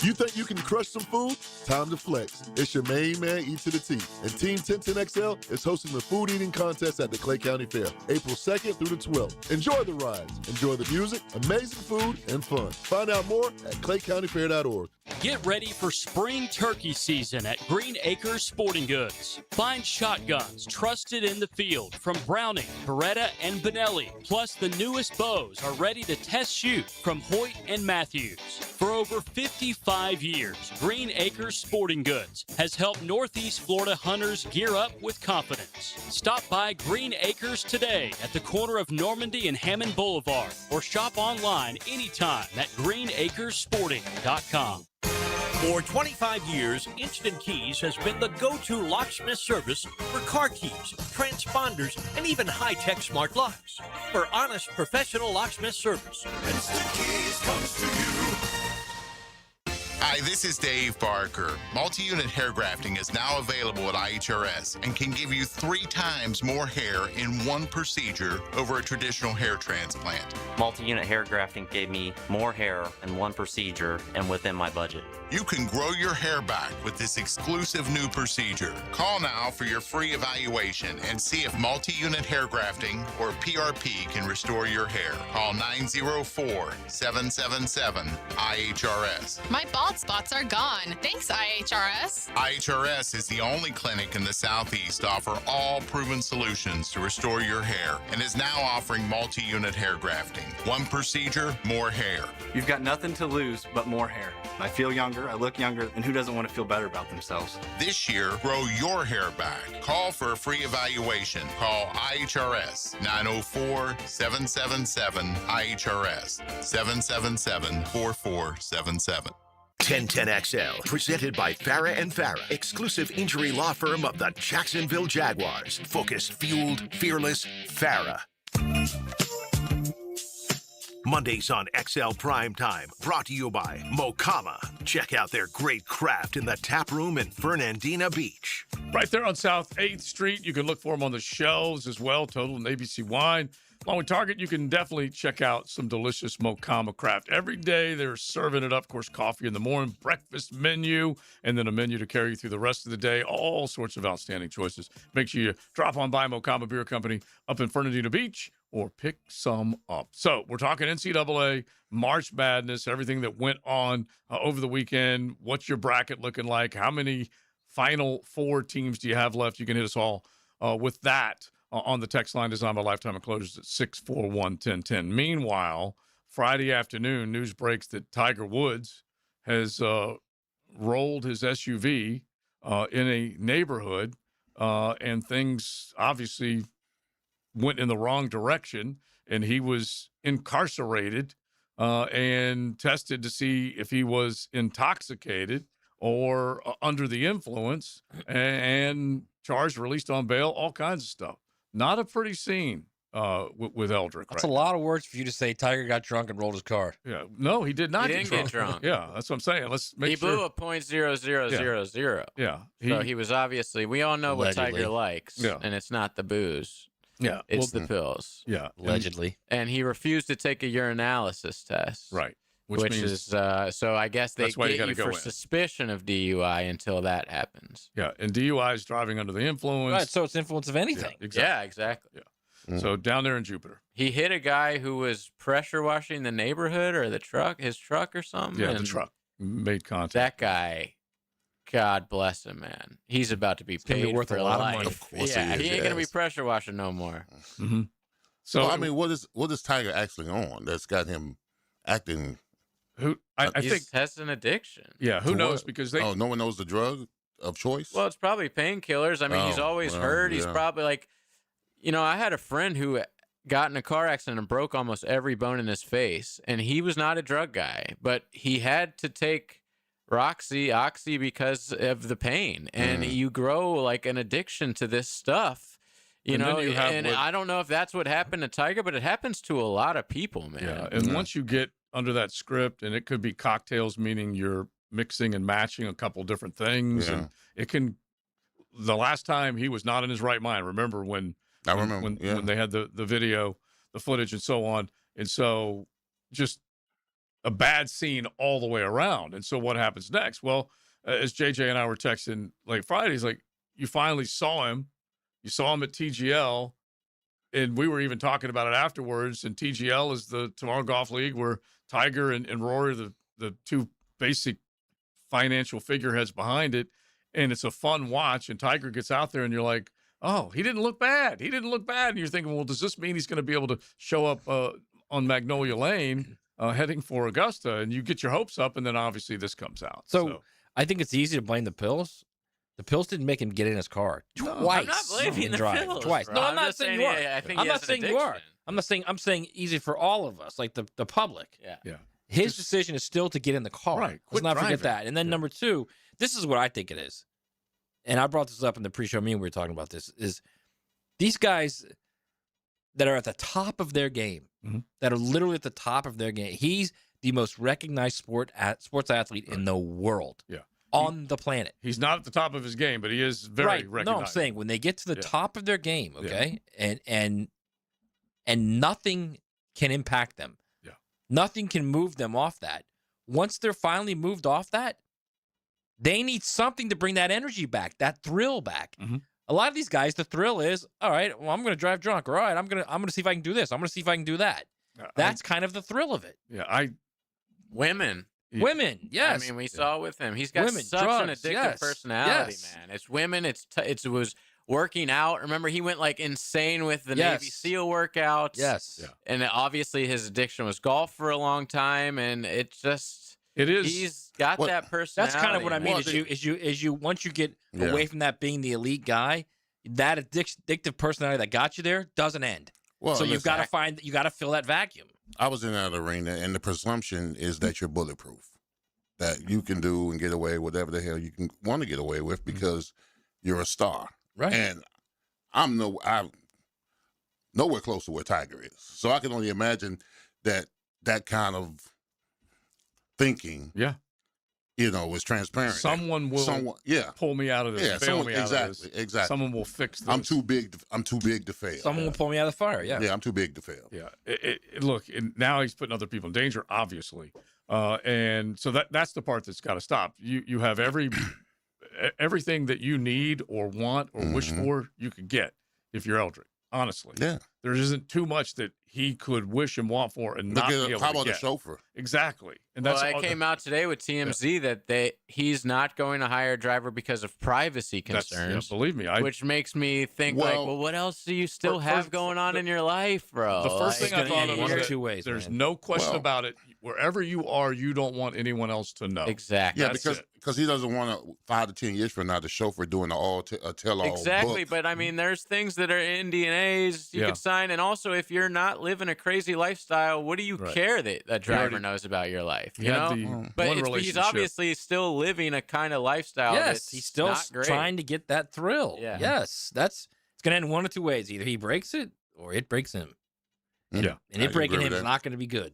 You think you can crush some food? Time to flex. It's your main man, E to the T. And Team 1010XL is hosting the food eating contest at the Clay County Fair, April 2nd through the 12th. Enjoy the rides, enjoy the music, amazing food, and fun. Find out more at claycountyfair.org. Get ready for spring turkey season at Green Acres Sporting Goods. Find shotguns trusted in the field from Browning, Beretta, and Benelli. Plus, the newest bows are ready to test shoot from Hoyt and Matthews. For over 55 years, Green Acres Sporting Goods has helped Northeast Florida hunters gear up with confidence. Stop by Green Acres today at the corner of Normandy and Hammond Boulevard or shop online anytime at greenacresporting.com. For 25 years, Instant Keys has been the go-to locksmith service for car keys, transponders, and even high-tech smart locks. For honest, professional locksmith service, Instant Keys comes to you. Hi, this is Dave Barker. Multi-unit hair grafting is now available at IHRS and can give you 3 times more hair in one procedure over a traditional hair transplant. Multi-unit hair grafting gave me more hair in one procedure and within my budget. You can grow your hair back with this exclusive new procedure. Call now for your free evaluation and see if multi-unit hair grafting or PRP can restore your hair. Call 904-777-IHRS. My bald spots are gone. Thanks, IHRS. IHRS is the only clinic in the Southeast to offer all proven solutions to restore your hair and is now offering multi-unit hair grafting. One procedure, more hair. You've got nothing to lose but more hair. I feel younger, I look younger, and who doesn't want to feel better about themselves? This year, grow your hair back. Call for a free evaluation. Call IHRS 904-777-IHRS 777-4477. 1010XL, presented by Farah and Farah, exclusive injury law firm of the Jacksonville Jaguars. Focused, fueled, fearless, Farah. Mondays on XL Primetime, brought to you by Mokama. Check out their great craft in the tap room in Fernandina Beach. Right there on South 8th Street. You can look for them on the shelves as well, Total and ABC Wine. Along with Target, you can definitely check out some delicious Mokama craft. Every day they're serving it up. Of course, coffee in the morning, breakfast menu, and then a menu to carry you through the rest of the day. All sorts of outstanding choices. Make sure you drop on by Mokama Beer Company up in Fernandina Beach or pick some up. So we're talking NCAA, March Madness, everything that went on over the weekend. What's your bracket looking like? How many Final Four teams do you have left? You can hit us all with that on the text line designed by Lifetime Enclosures at 641-1010. Meanwhile, Friday afternoon, news breaks that Tiger Woods has rolled his SUV in a neighborhood, and things obviously went in the wrong direction, and he was incarcerated and tested to see if he was intoxicated or under the influence, and charged, released on bail, all kinds of stuff. Not a pretty scene with Eldrick. That's right a lot of words for you to say. Tiger got drunk and rolled his car. Yeah, no, he did not. He didn't get drunk. Yeah, that's what I'm saying. Let's make he sure. blew a .0000. Yeah. So he was obviously. We all know what Allegedly. Tiger likes, Yeah. and it's not the booze. Yeah, It's the pills. Yeah, Allegedly. And he refused to take a urinalysis test. Right. Which means, is so I guess they that's why you get gotta you go for in. suspicion of DUI until that happens. Yeah, and DUI is driving under the influence. Right, so it's influence of anything. Yeah, exactly. Yeah, exactly. Yeah. So down there in Jupiter. He hit a guy who was pressure washing the neighborhood or his truck or something. Yeah, the and truck made contact. That guy, God bless him, man. He's about to be gonna be paid worth for a lot of life. money. Of course Yeah, he he ain't gonna be is. pressure washing no more. Mm-hmm. So Well, I mean, what is Tiger actually on that's got him acting? I He's think has an addiction. Yeah, who to knows? what? Because they Oh, no one knows the drug of choice. Well, it's probably painkillers. I mean, he's Oh, always well, hurt. He's yeah. probably like, I had a friend who got in a car accident and broke almost every bone in his face, and he was not a drug guy, but he had to take Oxy because of the pain, and you grow like an addiction to this stuff. And then you have and what- I don't know if that's what happened to Tiger, but it happens to a lot of people, man. Yeah, and once you get under that script, and it could be cocktails, meaning you're mixing and matching a couple different things, and it can. The last time he was not in his right mind. Remember when? I remember when they had the video, the footage, and so on, and so just a bad scene all the way around. And so what happens next? Well, as JJ and I were texting like Friday, he's like, you finally saw him. You saw him at TGL. And we were even talking about it afterwards. And TGL is the Tomorrow Golf League where Tiger and Rory are the two basic financial figureheads behind it. And it's a fun watch. And Tiger gets out there and you're like, oh, he didn't look bad. He didn't look bad. And you're thinking, well, does this mean he's going to be able to show up on Magnolia Lane heading for Augusta? And you get your hopes up. And then obviously this comes out. So I think it's easy to blame the pills. The pills didn't make him get in his car twice. I'm not blaming and the drive pills, twice. bro. No, I'm I'm not just saying saying you are. I think I'm he not has an saying you are. addiction. I'm saying easy for all of us, like the public. Yeah. His decision is still to get in the car. Right. Let's Quit not driving. forget that. And then number two, this is what I think it is. And I brought this up in the pre-show. Me and we were talking about this. Is these guys that are at the top of their game, that are literally at the top of their game. He's the most recognized sports athlete in the world. Yeah. On the planet. He's not at the top of his game, but he is very right. recognized. No, I'm saying when they get to the Yeah. top of their game, okay, and nothing can impact them. Yeah. Nothing can move them off that. Once they're finally moved off that, they need something to bring that energy back, that thrill back. A lot of these guys, the thrill is, all right, well, I'm going to drive drunk. All right, I'm going to see if I can do this. I'm going to see if I can do that. That's kind of the thrill of it. Yeah, Women. Women, yes. I mean, we saw with him. He's got Women, such an drugs, addictive yes, personality, yes. man. It's women. It was working out. Remember, he went like insane with the Yes. Navy SEAL workouts. Yes. Yeah. And obviously, his addiction was golf for a long time, and it is. He's got that personality. That's kind of what I mean. man. Is you once you get Yeah. away from that being the elite guy, that addictive personality that got you there doesn't end. Well, so you've listen, got to you got to fill that vacuum. I was in that arena, and the presumption is that you're bulletproof, that you can do and get away whatever the hell you can want to get away with because you're a star. Right. And I'm nowhere close to where Tiger is. So I can only imagine that that kind of thinking, is transparent. Someone will pull me out of this. Bail me out of this. Exactly. Someone will fix this. I'm too big to fail. Someone will pull me out of the fire. Yeah. Yeah, I'm too big to fail. Yeah. Look, now he's putting other people in danger, obviously. And so that's the part that's got to stop. You have everything that you need or want or wish for, you can get if you're Eldrick. Honestly. Yeah. There isn't too much that he could wish and want for and not be able to get. How about the chauffeur? Exactly. And that's it came out today with TMZ that he's not going to hire a driver because of privacy concerns. Believe me, which makes me think what else do you still have going on in your life, bro? The first thing I thought of was one of two ways. There's no question about it. Wherever you are, you don't want anyone else to know. Exactly. Yeah, because he doesn't want 5 to 10 years from now the chauffeur doing a tell-all. Exactly, book. but I mean, there's things that are NDAs you could sign, and also if you're not living a crazy lifestyle, what do you care that that driver knows about your life? You know, but he's obviously still living a kind of lifestyle. Yes, he's still not great. trying to get that thrill. Yeah. Yes, it's going to end one of two ways: either he breaks it or it breaks him. Yeah, and it breaking him is not going to be good.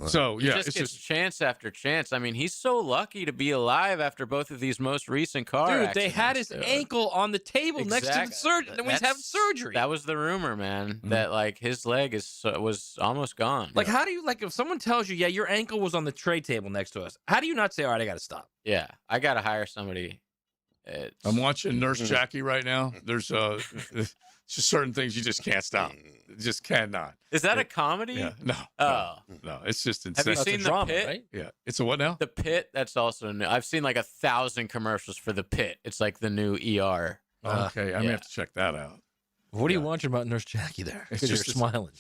So he just gets chance after chance. I mean, he's so lucky to be alive after both of these most recent car accidents. They had his ankle on the table next to the surgery. Then he's having surgery. That was the rumor, man. That like his leg was almost gone. Like, how do you if someone tells you, your ankle was on the tray table next to us? How do you not say, all right, I got to stop? Yeah, I got to hire somebody. I'm watching Nurse Jackie right now. There's just certain things you just can't stop. Just cannot. Is that a comedy? Yeah. No. Oh. No. It's just insane. Have you seen The Pit? Right? Yeah. It's a what now? The Pit. That's also new. I've seen like 1,000 commercials for The Pit. It's like the new ER. Okay. I may have to check that out. What are you watching about Nurse Jackie there? It's Because just you're smiling.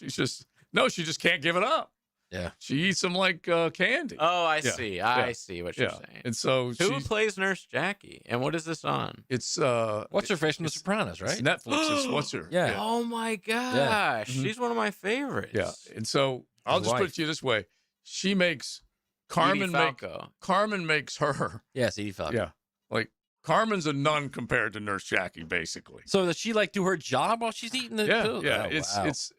She just can't give it up. Yeah. She eats them like candy. Oh, I see. I see what you're saying. And so who plays Nurse Jackie? And what is this on? It's what's her face from The Sopranos, right? It's Netflix. It's what's her? Yeah. Oh my gosh, Mhm. she's one of my favorites. Yeah. And so I'll just put it to you this way: she makes Carmen makes her. Yes, Edie Falco. Yeah. Like Carmen's a nun compared to Nurse Jackie, basically. So does she do her job while she's eating the food? Yeah. Oh, It's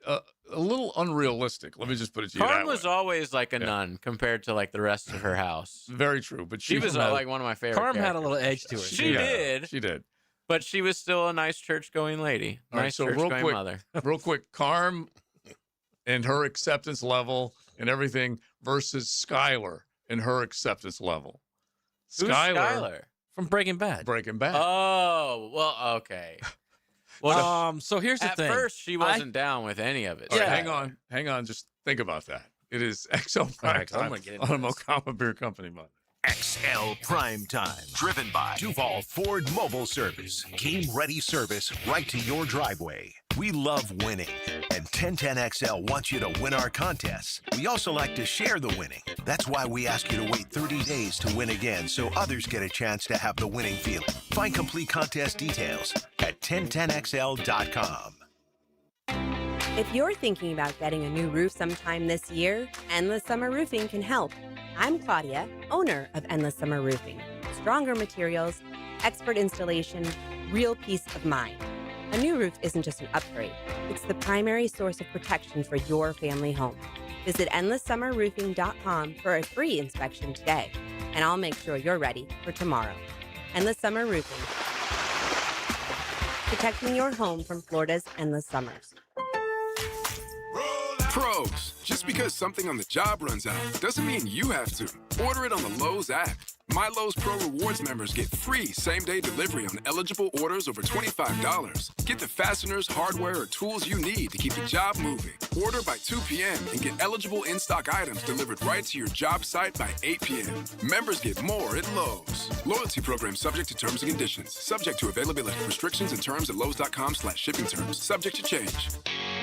a little unrealistic. Let me just put it to you Carmen that was way. always like a nun compared to like the rest of her house. Very true, but She was like one of my favorite. Carmen had a little edge to her. She did. She did. But she was still a nice church-going lady. All right, Nice so church-going mother. real quick, Carm and her acceptance level and everything versus Skylar and her acceptance level. Who's Skylar? From Breaking Bad. Breaking Bad. Oh, well, okay. Well, so here's the thing. At first, she wasn't down with any of it. All right, hang on. Just think about that. It is XL Prime Time on a Mocama Beer Company month. XL Prime Time, driven by Duval Ford Mobile Service. Game ready service right to your driveway. We love winning, and 1010XL wants you to win our contests. We also like to share the winning. That's why we ask you to wait 30 days to win again so others get a chance to have the winning feeling. Find complete contest details at 1010XL.com. If you're thinking about getting a new roof sometime this year, Endless Summer Roofing can help. I'm Claudia, owner of Endless Summer Roofing. Stronger materials, expert installation, real peace of mind. A new roof isn't just an upgrade. It's the primary source of protection for your family home. Visit EndlessSummerRoofing.com for a free inspection today, and I'll make sure you're ready for tomorrow. Endless Summer Roofing. Protecting your home from Florida's endless summers. Pros, just because something on the job runs out doesn't mean you have to. Order it on the Lowe's app. My Lowe's Pro Rewards members get free same-day delivery on eligible orders over $25. Get the fasteners, hardware, or tools you need to keep the job moving. Order by 2 p.m. and get eligible in-stock items delivered right to your job site by 8 p.m. Members get more at Lowe's. Loyalty program subject to terms and conditions. Subject to availability. Restrictions and terms at lowes.com/shipping terms. Subject to change.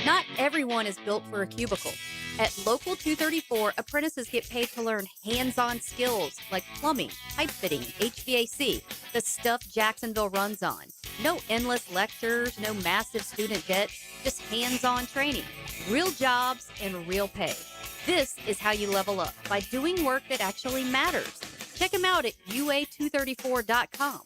Not everyone is built for a cubicle. At Local 234, apprentices get paid to learn hands-on skills like plumbing, pipe fitting, HVAC, the stuff Jacksonville runs on. No endless lectures, no massive student debt, just hands-on training, real jobs, and real pay. This is how you level up, by doing work that actually matters. Check them out at UA234.com.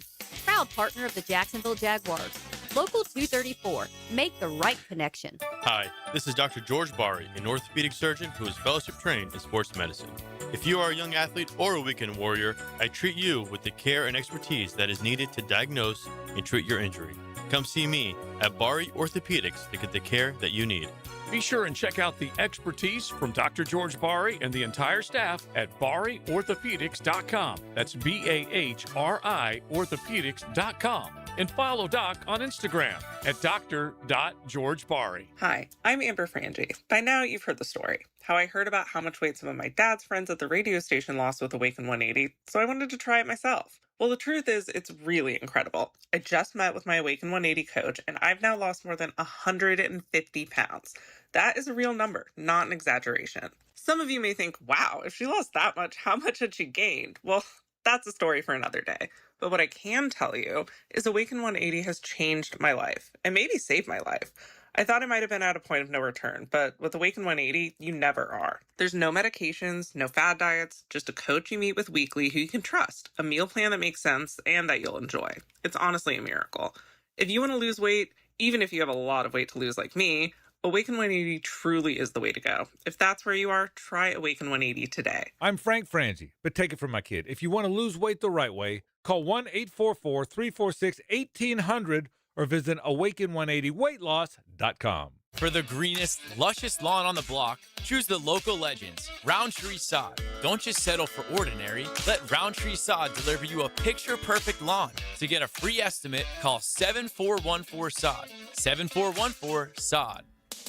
Proud partner of the Jacksonville Jaguars. Local 234. Make the right connection. Hi, this is Dr. George Bari, an orthopedic surgeon who is fellowship trained in sports medicine. If you are a young athlete or a weekend warrior, I treat you with the care and expertise that is needed to diagnose and treat your injury. Come see me at Bari Orthopedics to get the care that you need. Be sure and check out the expertise from Dr. George Bari and the entire staff at BariOrthopedics.com. That's BAHRI Orthopedics.com. And follow Doc on Instagram at Dr.GeorgeBari. Hi, I'm Amber Frangie. By now, you've heard the story. How I heard about how much weight some of my dad's friends at the radio station lost with Awaken 180, so I wanted to try it myself. Well, the truth is, it's really incredible. I just met with my Awaken 180 coach, and I've now lost more than 150 pounds. That is a real number, not an exaggeration. Some of you may think, wow, if she lost that much, how much had she gained? Well, that's a story for another day. But what I can tell you is Awaken 180 has changed my life, and maybe saved my life. I thought I might have been at a point of no return, but with Awaken 180, you never are. There's no medications, no fad diets, just a coach you meet with weekly who you can trust, a meal plan that makes sense, and that you'll enjoy. It's honestly a miracle. If you want to lose weight, even if you have a lot of weight to lose like me, Awaken 180 truly is the way to go. If that's where you are, try Awaken 180 today. I'm Frank Frangie, but take it from my kid. If you want to lose weight the right way, call 1-844-346-1800 or visit awaken180weightloss.com. For the greenest, luscious lawn on the block, choose the local legends, Roundtree Sod. Don't just settle for ordinary. Let Roundtree Sod deliver you a picture-perfect lawn. To get a free estimate, call 7414-SOD. 7414-SOD.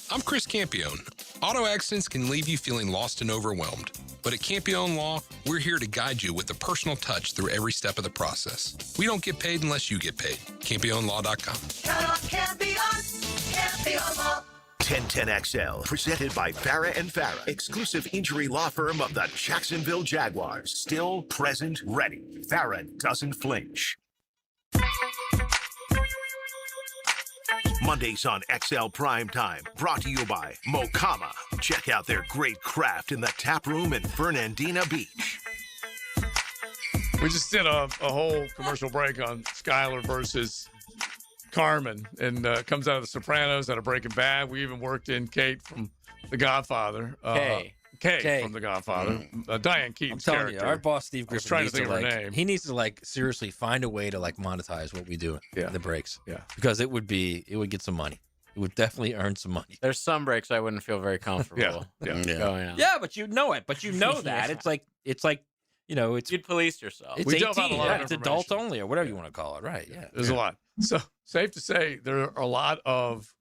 I'm Chris Campione. Auto accidents can leave you feeling lost and overwhelmed. But at Campione Law, we're here to guide you with a personal touch through every step of the process. We don't get paid unless you get paid. CampioneLaw.com. Count on Campion, Campion Law. 1010XL, presented by Farah & Farah, exclusive injury law firm of the Jacksonville Jaguars. Still, present, ready. Farah doesn't flinch. Mondays on XL Prime Time, brought to you by Mokama. Check out their great craft in the tap room in Fernandina Beach. We just did a whole commercial break on Skylar versus Carmen, and comes out of The Sopranos, out of Breaking Bad. We even worked in Kate from The Godfather. Kay from The Godfather. Diane Keaton's I'm telling character. you, our boss Steve I was Griffin trying to needs think of her like, name. He needs to like seriously find a way to like monetize what we do in the breaks. Yeah. Because it would get some money. It would definitely earn some money. There's some breaks I wouldn't feel very comfortable going on. Yeah, but you know it. But you know that. It's like you know, it's you'd police yourself. It's We 18. delve out a lot of It's adult only or whatever you want to call it. Right. Yeah. There's a lot. So safe to say there are a lot of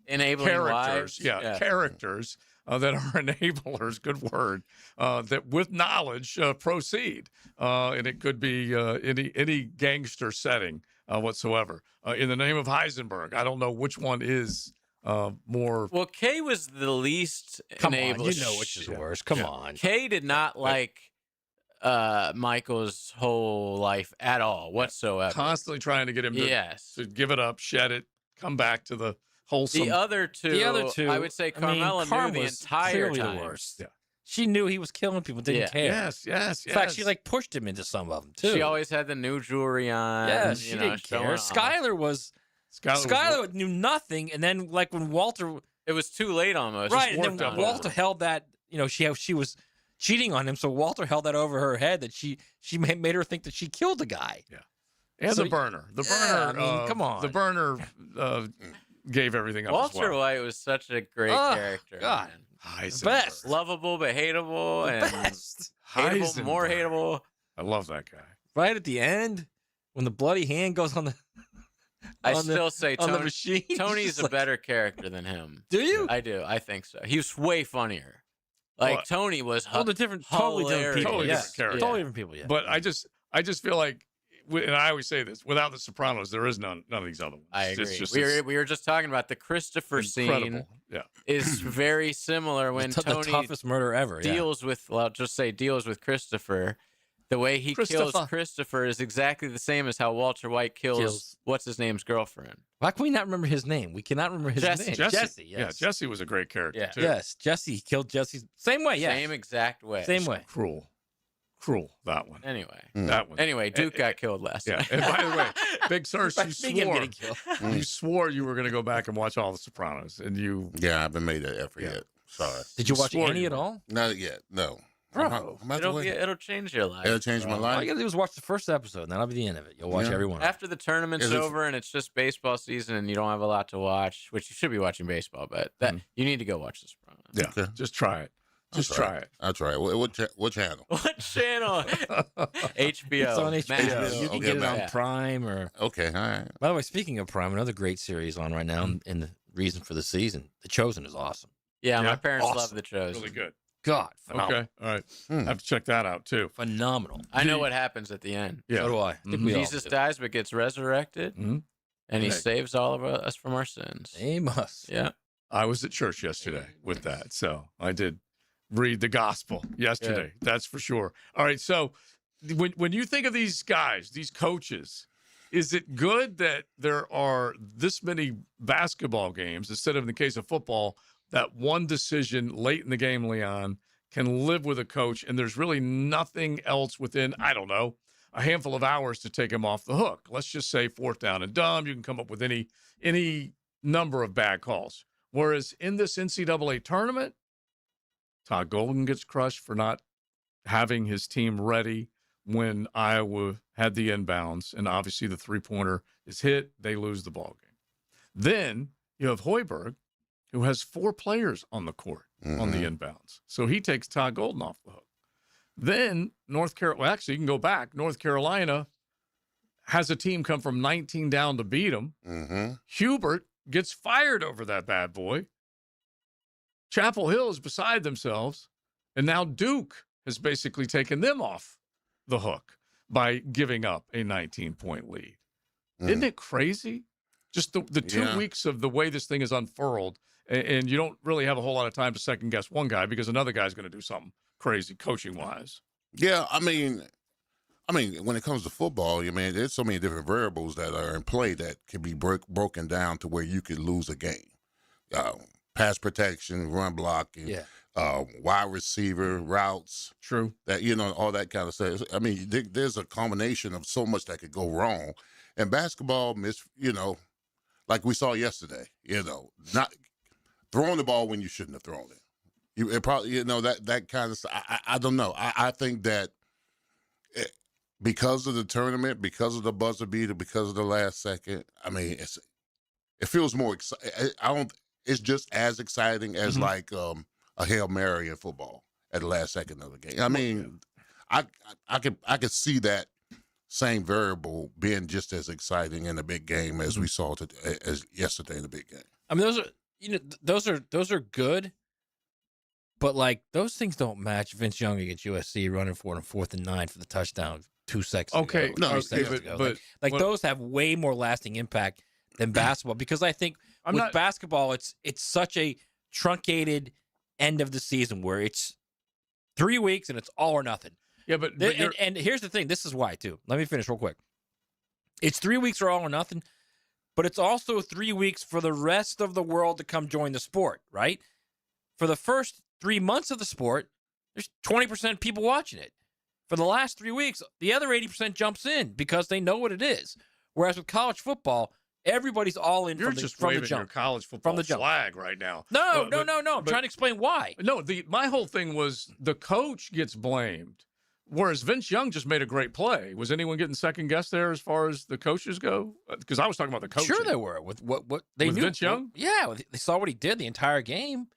enabling characters. lives. Characters that are enablers. Good word. That with knowledge proceed, and it could be any gangster setting whatsoever. In the name of Heisenberg, I don't know which one is more. Well, Kay was the least Come on, enabled. you know which is worse. Come on. Kay did not like Michael's whole life at all whatsoever. Constantly trying to get him to give it up, shed it, come back to the wholesome. The other two, I would say Carmela knew the entire clearly time. the worst. Yeah. She knew he was killing people, didn't care. Yes. In fact, she like pushed him into some of them too. She always had the new jewelry on. Yeah, she didn't care. Skylar knew nothing, and then like when Walter, it was too late almost. Right, and then Walter held that. You know, she was cheating on him, so Walter held that over her head that she made her think that she killed the guy. Yeah, and So- the burner. Yeah, I mean, come on. The burner gave everything up. Walter as well. White was such a great Oh, character. God. man. Heisenberg. Best. Lovable but hateable, and Best. hateable, more hateable. I love that guy. Right at the end, when the bloody hand goes on the. I on the- still say on the Tony, machine. Tony's Just a like- better character than him. Do you? I do. I think so. He was way funnier. Like Well, Tony was totally different people. hilarious. Totally Yeah. different character. Totally different people. Yeah. But I just feel like, and I always say this: without the Sopranos, there is none of these other ones. I It's agree. just We were just talking about the Christopher scene. incredible. Yeah. Is very similar when the Tony toughest murder ever. Yeah. deals with. Well, I'll just say deals with Christopher. The way he kills Christopher. Christopher is exactly the same as how Walter White kills what's his name's girlfriend. Why can we not remember his name? We cannot remember his Jesse. name. Jesse. Yes. Yeah, Jesse was a great character Yeah. too. Yes. Jesse killed Jesse. Same way. Yeah. Same exact way. Same way. Cruel. cruel, that one. Anyway. That one. Anyway, Duke got killed last night. And by the way, Big Sur, Speaking of getting you swore you were going to go back and watch all The Sopranos, and you. Yeah, I haven't made that effort yet. Sorry. Did you watch swore any you at were. all? Not yet. No. Bro, I'm about to wait. it'll change your life. It'll change my All life. you gotta do is watch the first episode, and that'll be the end of it. You'll watch Yeah. every one. After the tournament's Is it- over and it's just baseball season and you don't have a lot to watch, which you should be watching baseball, but that you need to go watch The Sopranos. Yeah, Okay. just try it. Just try it. I'll try it. What channel? What channel? HBO. It's on HBO. Max. You can Okay, get it on Max. Prime or. Okay, all right. By the way, speaking of Prime, another great series on right now, and the reason for the season, The Chosen is awesome. Yeah, my parents Awesome. love The Chosen. Really good. God, phenomenal. Okay, all right. I have to check that out too. Phenomenal. I know what happens at the end. Yeah. So do I. think we all Jesus do. dies but gets resurrected, and he Okay. saves all of us from our sins. They must. Yeah. I was at church yesterday with that, so I did read the gospel yesterday. That's for sure. All right, so when you think of these guys, these coaches, is it good that there are this many basketball games instead of in the case of football, that one decision late in the game, Leon, can live with a coach and there's really nothing else within, I don't know, a handful of hours to take him off the hook? Let's just say 4th down and dumb. You can come up with any number of bad calls. Whereas in this NCAA tournament, Todd Golden gets crushed for not having his team ready when Iowa had the inbounds, and obviously the three-pointer is hit. They lose the ball game. Then you have Hoiberg, who has 4 players on the court on the inbounds. So he takes Todd Golden off the hook. Then North Carolina, well, actually, you can go back. North Carolina has a team come from 19 down to beat them. Hubert gets fired over that bad boy. Chapel Hill is beside themselves. And now Duke has basically taken them off the hook by giving up a 19-point lead. Isn't it crazy? Just the 2 weeks of the way this thing is unfurled, and you don't really have a whole lot of time to second guess one guy because another guy's going to do something crazy coaching wise. Yeah, I mean, when it comes to football, there's so many different variables that are in play that can be broken down to where you could lose a game. Pass protection, run blocking, wide receiver routes. True. That, all that kind of stuff. I mean, there's a combination of so much that could go wrong. And basketball, like we saw yesterday, not throwing the ball when you shouldn't have thrown it. It probably, that kind of stuff. I don't know. I think that because of the tournament, because of the buzzer beater, because of the last second, it feels more exciting. It's just as exciting as like a Hail Mary in football at the last second of the game. I mean, I could see that same variable being just as exciting in a big game as we saw as yesterday in the big game. I mean, those are good, but like those things don't match Vince Young against USC running for it on 4th and 9 for the touchdown 2 seconds Okay, ago. no, 3 seconds ago. but those have way more lasting impact than basketball because I think with basketball it's such a truncated end of the season where it's 3 weeks and it's all or nothing. Yeah, but and here's the thing. This is why, too. Let me finish real quick. It's 3 weeks or all or nothing, but it's also 3 weeks for the rest of the world to come join the sport, right? For the first 3 months of the sport, there's 20% people watching it. For the last 3 weeks, the other 80% jumps in because they know what it is. Whereas with college football, everybody's all in You're from the, just from waving the jump. your college football From the jump. flag right now. No. I'm trying to explain why. No, my whole thing was the coach gets blamed, whereas Vince Young just made a great play. Was anyone getting second guessed there as far as the coaches go? Because I was talking about the coaching. Sure, they were with what they With knew. Vince Young? Yeah, they saw what he did the entire game.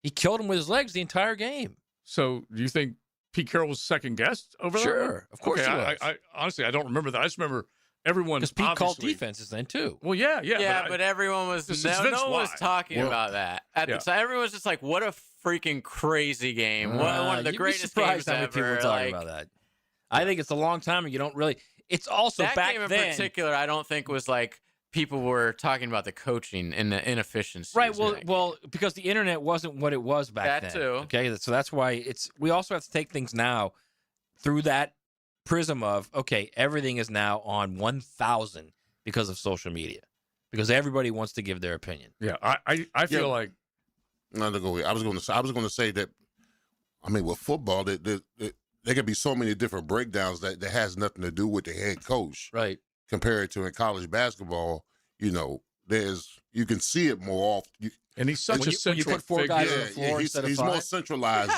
He killed him with his legs the entire game. So, do you think Pete Carroll was second guessed over there? Sure, of course he was. I honestly, I don't remember that. I just remember everyone Because Pete called obviously- defenses then too. Well, yeah. But everyone was This is no Vince one was Why. talking Well, about that at the yeah. time. Everyone was just like, "What a freaking crazy game! One of the you'd be greatest surprised games how many ever!" people are talking about that. I think it's a long time, and you don't really. It's also that back game in then. particular, I don't think was like people were talking about the coaching and the inefficiencies. Right. in Well, that game. well, because the internet wasn't what it was back That then. too. Okay. So that's why it's. We also have to take things now through that prism of everything is now on 1,000 because of social media, because everybody wants to give their opinion. Yeah, I feel like. Not to go. I was going to say that. I mean, with football, there can be so many different breakdowns that has nothing to do with the head coach. Right. Compared to in college basketball, you can see it more often. And he's such a central you put four guys figure. on the floor instead of he's five. more centralized.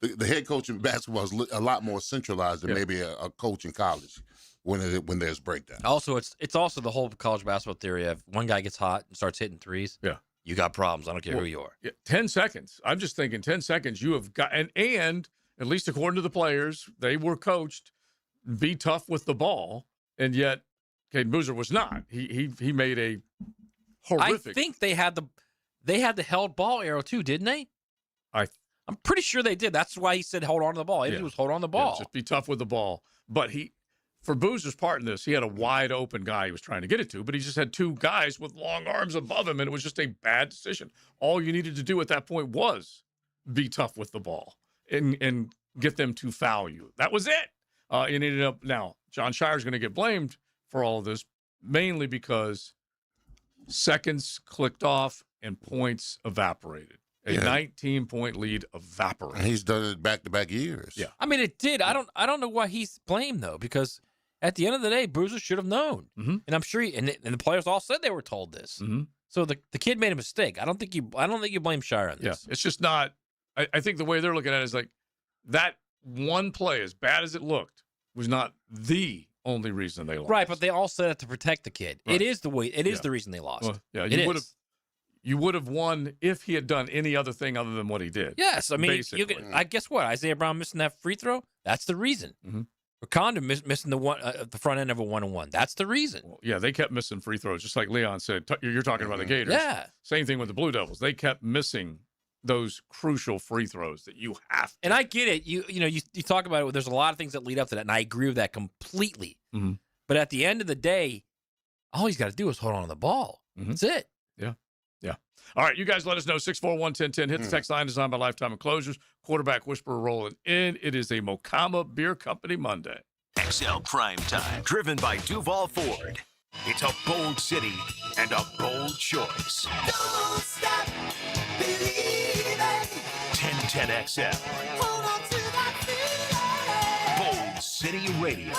The head coach in basketball is a lot more centralized than maybe a coach in college when there's breakdown. Also, it's also the whole college basketball theory of one guy gets hot and starts hitting threes. Yeah. You got problems. I don't care who you are. 10 seconds. I'm just thinking 10 seconds you have got, and at least according to the players, they were coached, be tough with the ball, and yet Caden Boozer was not. He made a horrific. I think they had the held ball arrow too, didn't they? I'm pretty sure they did. That's why he said hold on to the ball. He was hold on the ball. Just be tough with the ball. But for Boozer's part in this, he had a wide open guy he was trying to get it to, but he just had two guys with long arms above him, and it was just a bad decision. All you needed to do at that point was be tough with the ball and get them to foul you. That was it. It ended up now. John Shire's going to get blamed for all of this, mainly because seconds clicked off and points evaporated. A 19-point lead evaporated. And he's done it back-to-back years. Yeah. I mean, it did. I don't know why he's blamed though, because at the end of the day, Boozer should have known, and I'm sure and the players all said they were told this. So the kid made a mistake. I don't think you blame Shire on this. Yeah, it's just not. I think the way they're looking at it is like that one play, as bad as it looked, was not the only reason they lost. Right, but they all said it to protect the kid. Right. It is the reason they lost. Well, yeah, you would have won if he had done any other thing other than what he did. Yes, I mean, basically. guess what? Isaiah Brown missing that free throw. That's the reason. Wakanda missing the front end of a 1-on-1. That's the reason. Well, yeah, they kept missing free throws, just like Leon said. You're talking about the Gators. Yeah. Same thing with the Blue Devils. They kept missing those crucial free throws that you have to. And I get it. You talk about it. There's a lot of things that lead up to that, and I agree with that completely. But at the end of the day, all he's got to do is hold on to the ball. That's it. Yeah. All right, you guys let us know. 641-1010. Hit the text line designed by Lifetime Enclosures. Quarterback whisperer rolling in. It is a Mokama Beer Company Monday. XL Prime Time, driven by Duval Ford. It's a bold city and a bold choice. Don't stop believing. 1010 XL. Hold on to that feeling. Bold City Radio.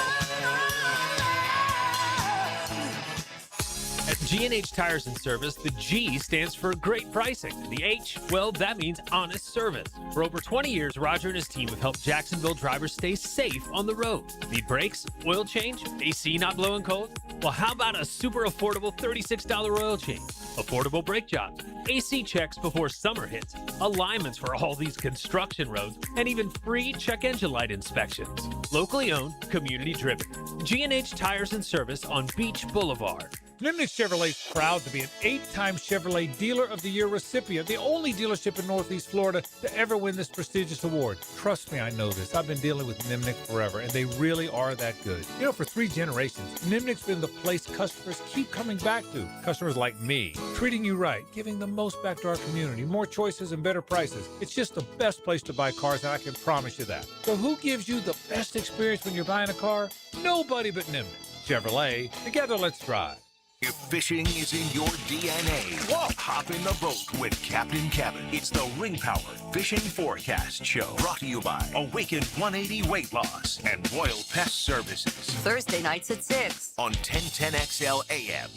At G&H Tires and Service, the G stands for great pricing. The H, well, that means honest service. For over 20 years, Roger and his team have helped Jacksonville drivers stay safe on the road. Need brakes, oil change, AC not blowing cold? Well, how about a super affordable $36 oil change? Affordable brake jobs, AC checks before summer hits, alignments for all these construction roads, and even free check engine light inspections. Locally owned, community driven. G&H Tires and Service on Beach Boulevard. Nimnick Chevrolet is proud to be an 8-time Chevrolet Dealer of the Year recipient, the only dealership in Northeast Florida to ever win this prestigious award. Trust me, I know this. I've been dealing with Nimnick forever, and they really are that good. You know, for 3 generations, Nimnick's been the place customers keep coming back to. Customers like me, treating you right, giving the most back to our community, more choices and better prices. It's just the best place to buy cars, and I can promise you that. So who gives you the best experience when you're buying a car? Nobody but Nimnick. Chevrolet, together let's drive. If fishing is in your DNA, hop in the boat with Captain Kevin. It's the Ring Power Fishing Forecast Show, brought to you by Awaken 180 Weight Loss and Royal Pest Services. Thursday nights at 6 on 1010XL AM.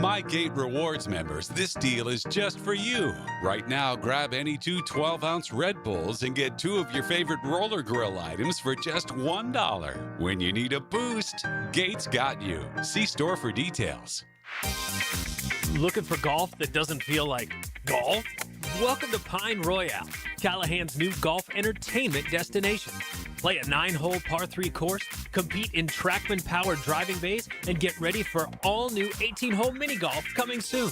My Gate Rewards members, this deal is just for you. Right now, grab any 2 12-ounce Red Bulls and get 2 of your favorite roller grill items for just $1. When you need a boost, Gates got you. See store for details. Looking for golf that doesn't feel like golf? Welcome to Pine Royale, Callahan's new golf entertainment destination. Play a 9-hole par 3 course, compete in TrackMan-powered driving bays, and get ready for all-new 18-hole mini golf coming soon.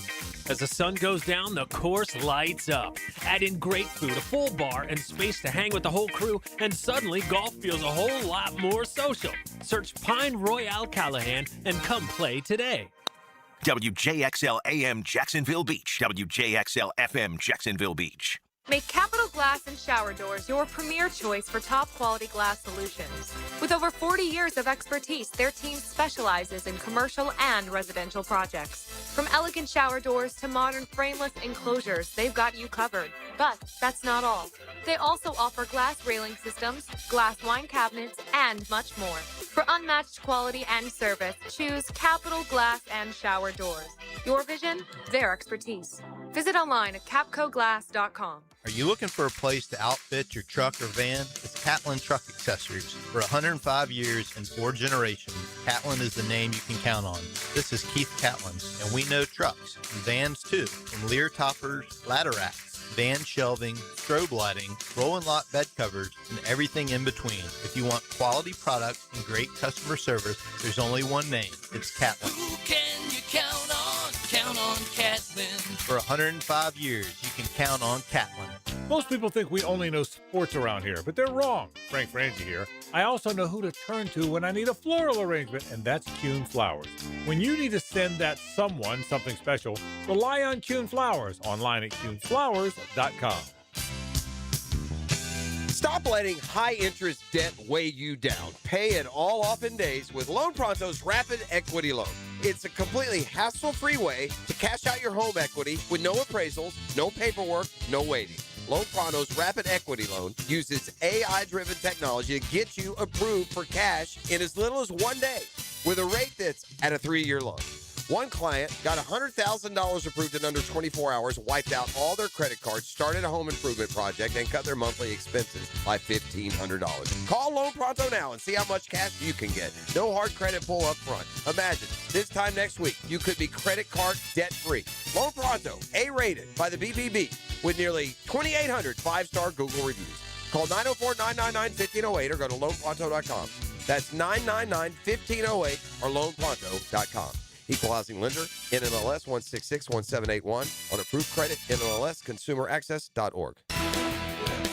As the sun goes down, the course lights up. Add in great food, a full bar, and space to hang with the whole crew, and suddenly golf feels a whole lot more social. Search Pine Royale Callahan and come play today. WJXL AM Jacksonville Beach, WJXL FM Jacksonville Beach. Make Capital Glass and Shower Doors your premier choice for top-quality glass solutions. With over 40 years of expertise, their team specializes in commercial and residential projects. From elegant shower doors to modern frameless enclosures, they've got you covered. But that's not all. They also offer glass railing systems, glass wine cabinets, and much more. For unmatched quality and service, choose Capital Glass and Shower Doors. Your vision, their expertise. Visit online at capcoglass.com. Are you looking for a place to outfit your truck or van? It's Catlin Truck Accessories. For 105 years and 4 generations, Catlin is the name you can count on. This is Keith Catlin, and we know trucks and vans too, from Lear toppers, ladder racks, van shelving, strobe lighting, roll and lock bed covers, and everything in between. If you want quality products and great customer service, there's only one name. It's Catlin. Who can you count on? Count on Catlin. For 105 years, you can count on Catlin. Most people think we only know sports around here, but they're wrong. Frank Frangie here. I also know who to turn to when I need a floral arrangement, and that's Kuhn Flowers. When you need to send that someone something special, rely on Kuhn Flowers, online at kuhnflowers.com. Stop letting high-interest debt weigh you down. Pay it all off in days with Loan Pronto's Rapid Equity Loan. It's a completely hassle-free way to cash out your home equity with no appraisals, no paperwork, no waiting. Loan Pronto's Rapid Equity Loan uses AI-driven technology to get you approved for cash in as little as 1 day with a rate that's at a 3-year loan. One client got $100,000 approved in under 24 hours, wiped out all their credit cards, started a home improvement project, and cut their monthly expenses by $1,500. Call Loan Pronto now and see how much cash you can get. No hard credit pull up front. Imagine, this time next week, you could be credit card debt-free. Loan Pronto, A-rated by the BBB, with nearly 2,800 five-star Google reviews. Call 904-999-1508 or go to loanpronto.com. That's 999-1508 or loanpronto.com. Equal housing lender, NMLS 1661781 on approved credit, NMLS consumeraccess.org.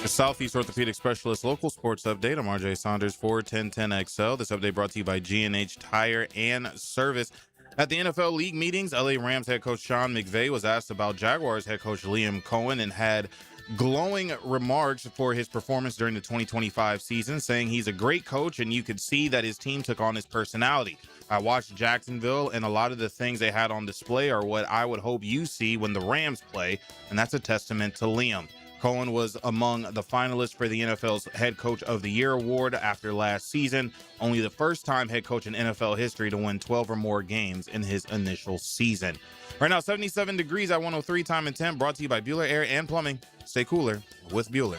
The Southeast Orthopedic Specialist Local Sports Update. I'm RJ Saunders for 1010XL. This update brought to you by G&H Tire and Service. At the NFL League meetings, LA Rams head coach Sean McVay was asked about Jaguars head coach Liam Cohen and had glowing remarks for his performance during the 2025 season, saying he's a great coach and you could see that his team took on his personality. I watched Jacksonville, and a lot of the things they had on display are what I would hope you see when the Rams play, and that's a testament to Liam. Cohen was among the finalists for the NFL's Head Coach of the Year award after last season, only the first time head coach in NFL history to win 12 or more games in his initial season. Right now, 77 degrees at 103 time and temp, brought to you by Bueller Air and Plumbing. Stay cooler with Bueller.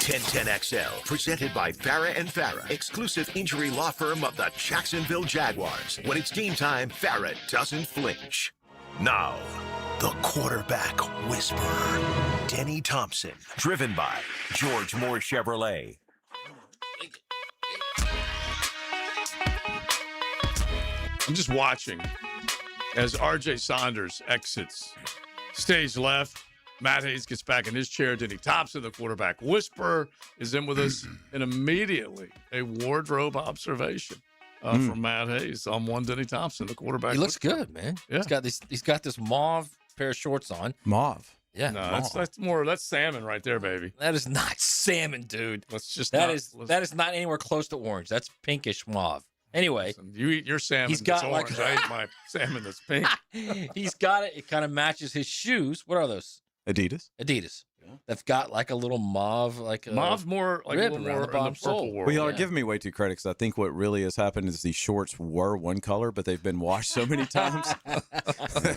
1010XL, presented by Farah and Farah, exclusive injury law firm of the Jacksonville Jaguars. When it's game time, Farah doesn't flinch. Now, the quarterback whisperer, Denny Thompson, driven by George Moore Chevrolet. I'm just watching as RJ Saunders exits stage left. Matt Hayes gets back in his chair. Denny Thompson, the quarterback whisperer, is in with us. And immediately, a wardrobe observation from Matt Hayes on one Denny Thompson, the quarterback. He looks good, man. Yeah. He's got this mauve pair of shorts on. Mauve. Yeah. No, that's salmon right there, baby. That is not salmon, dude. Let's just that is not anywhere close to orange. That's pinkish mauve. Anyway, listen, you eat your salmon. He's got that's orange. I eat my salmon that's pink. He's got it. It kind of matches his shoes. What are those? Adidas. They've got like a little mauve, mauve more like a little more the bottom in the purple sole. world. Well, y'all are giving me way too credit because I think what really has happened is these shorts were one color, but they've been washed so many times.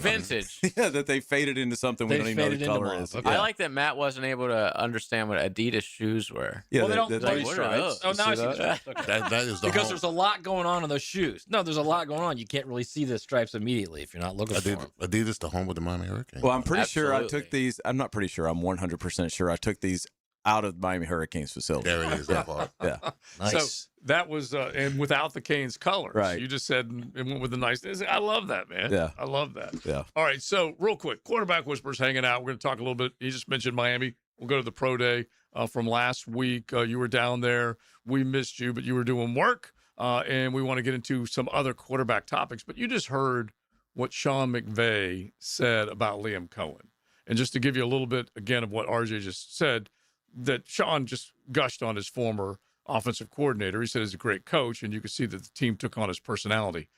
Vintage. Yeah, that they faded into something we don't even know what the color is. I like that Matt wasn't able to understand what Adidas shoes were. Yeah, well, they don't play what are stripes. those? Oh, now I see that? stripes. Okay. That is the because whole- there's a lot going on in those shoes. No, there's a lot going on. You can't really see the stripes immediately if you're not looking for them. Adidas, the home of the Miami Hurricanes. Well, I'm pretty sure I Absolutely. took these. I'm not pretty sure. I'm 100% sure I took these out of Miami Hurricanes facility. There it is. That part. Yeah. Nice. So that was and without the Canes colors. Right. You just said it went with the nice. I love that, man. Yeah. I love that. Yeah. All right. So real quick, quarterback whispers hanging out. We're going to talk a little bit. You just mentioned Miami. We'll go to the pro day from last week. You were down there. We missed you, but you were doing work. And we want to get into some other quarterback topics. But you just heard what Sean McVay said about Liam Cohen. And just to give you a little bit, again, of what RJ just said, that Sean just gushed on his former offensive coordinator. He said he's a great coach, and you could see that the team took on his personality.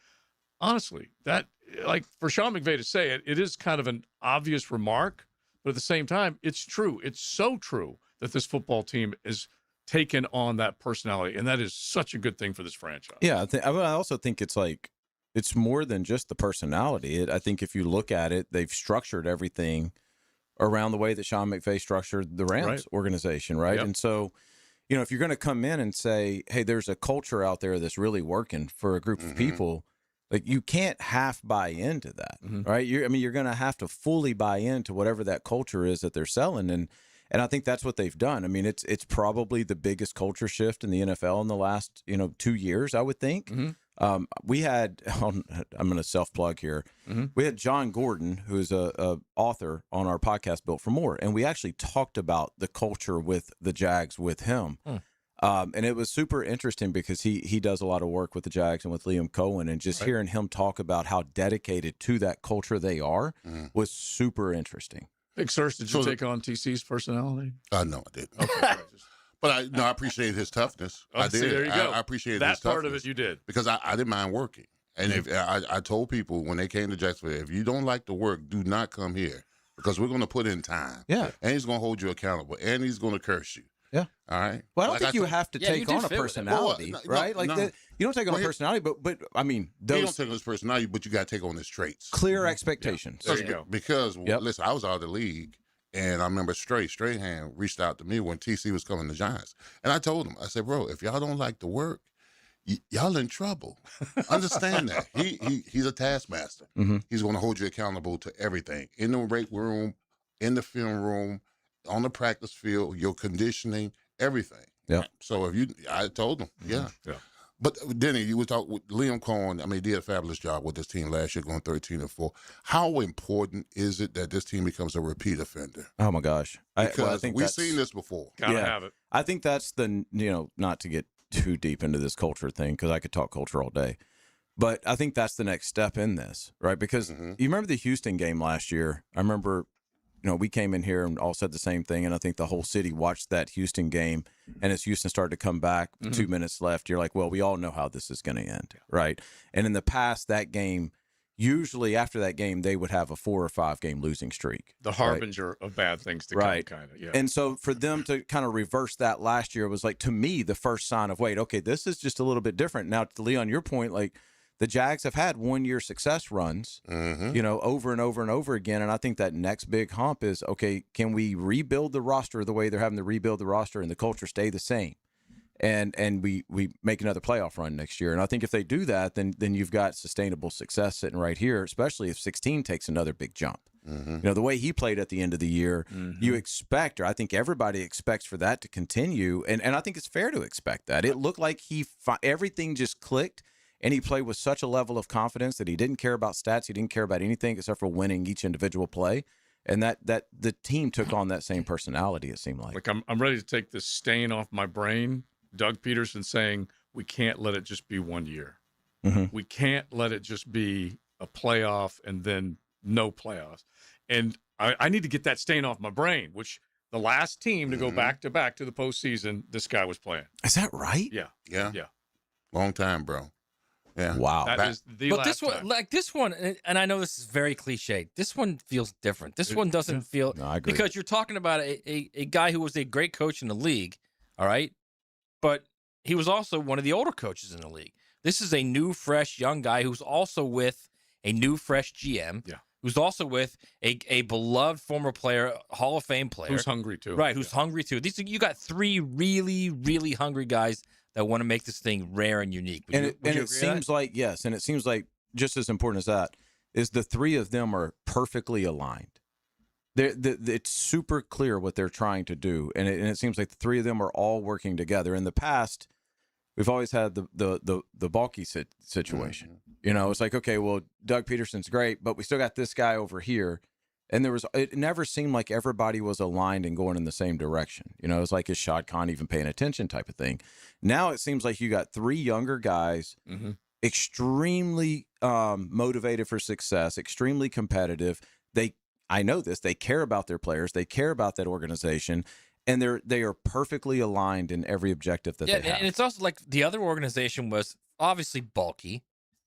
Honestly, that, like, for Sean McVay to say it, it is kind of an obvious remark, but at the same time, it's true. It's so true that this football team is taken on that personality, and that is such a good thing for this franchise. Yeah, I also think it's like it's more than just the personality. I think if you look at it, they've structured everything around the way that Sean McVay structured the Rams organization, right? Yep. And so, you know, if you're going to come in and say, hey, there's a culture out there that's really working for a group of people, like, you can't half buy into that, right? You're going to have to fully buy into whatever that culture is that they're selling. And I think that's what they've done. I mean, it's probably the biggest culture shift in the NFL in the last, 2 years, I would think. We had, I'm going to self-plug here. We had John Gordon, who's a author, on our podcast, Built for More, and we actually talked about the culture with the Jags with him. And it was super interesting because he does a lot of work with the Jags and with Liam Cohen, and just hearing him talk about how dedicated to that culture they are was super interesting. Big Sirs, did you take on TC's personality? No, I didn't. Okay. But I appreciate his toughness. I did. See, there you go. I appreciate that his toughness. part of it. You did, because I didn't mind working. And if I told people when they came to Jacksonville, if you don't like the work, do not come here, because we're going to put in time. Yeah, and he's going to hold you accountable, and he's going to curse you. Yeah. All right. Well, I don't think you have to take on a personality, right? Like, you don't take on a personality, but I mean, you don't take on his personality, but you got to take on his traits. Clear expectations. There you go. Because listen, I was out of the league. And I remember Strahan reached out to me when TC was coming to Giants. And I told him, I said, bro, if y'all don't like the work, y'all in trouble. Understand that. He's a taskmaster. He's going to hold you accountable to everything. In the weight room, in the film room, on the practice field, your conditioning, everything. Yeah. So I told him, yeah. But Denny, you were talking with Liam Cohen. I mean, he did a fabulous job with this team last year, going 13-4. How important is it that this team becomes a repeat offender? Oh my gosh! Because I think we've seen this before. Gotta have it. I think that's the not to get too deep into this culture thing, because I could talk culture all day, but I think that's the next step in this, right? Because you remember the Houston game last year. I remember, we came in here and all said the same thing, and I think the whole city watched that Houston game. And as Houston started to come back, 2 minutes left, you're like, well, we all know how this is going to end, right? And in the past, that game, usually after that game, they would have a 4 or 5 game losing streak. The harbinger of bad things to come, kind of. Yeah. And so for them to kind of reverse that last year was, like, to me, the first sign of, wait, okay, this is just a little bit different. Now, to Leon, your point, like, the Jags have had 1-year success runs, over and over and over again. And I think that next big hump is, okay, can we rebuild the roster the way they're having to rebuild the roster and the culture stay the same? And we make another playoff run next year. And I think if they do that, then you've got sustainable success sitting right here, especially if 16 takes another big jump. The way he played at the end of the year, you expect, or I think everybody expects for that to continue. And I think it's fair to expect that. It looked like everything just clicked. And he played with such a level of confidence that he didn't care about stats. He didn't care about anything except for winning each individual play. And that the team took on that same personality, it seemed like. Like, I'm ready to take this stain off my brain. Doug Peterson saying, we can't let it just be 1 year. We can't let it just be a playoff and then no playoffs. And I need to get that stain off my brain, which the last team to go back-to-back to the postseason, this guy was playing. Is that right? Yeah. Long time, bro. Yeah. Wow. That is the last this one, time. like this one, and I know this is very cliched. This one feels different. This one doesn't feel, No, I agree. because you're talking about a guy who was a great coach in the league, all right? But he was also one of the older coaches in the league. This is a new, fresh, young guy who's also with a new, fresh GM. Yeah. Who's also with a beloved former player, Hall of Fame player. Who's hungry, too. Right, who's hungry, too. You got 3 really, really hungry guys that want to make this thing rare and unique. It seems like, yes, and it seems like just as important as that is the 3 of them are perfectly aligned. It's super clear what they're trying to do, and it seems like the 3 of them are all working together. In the past, we've always had the bulky situation. It's like, okay, well, Doug Peterson's great, but we still got this guy over here. And it never seemed like everybody was aligned and going in the same direction. It was like, is Shad Khan even paying attention type of thing. Now it seems like you got 3 younger guys, extremely motivated for success, extremely competitive. I know this, they care about their players, they care about that organization, and they are perfectly aligned in every objective that they have. And it's also like the other organization was obviously bulky,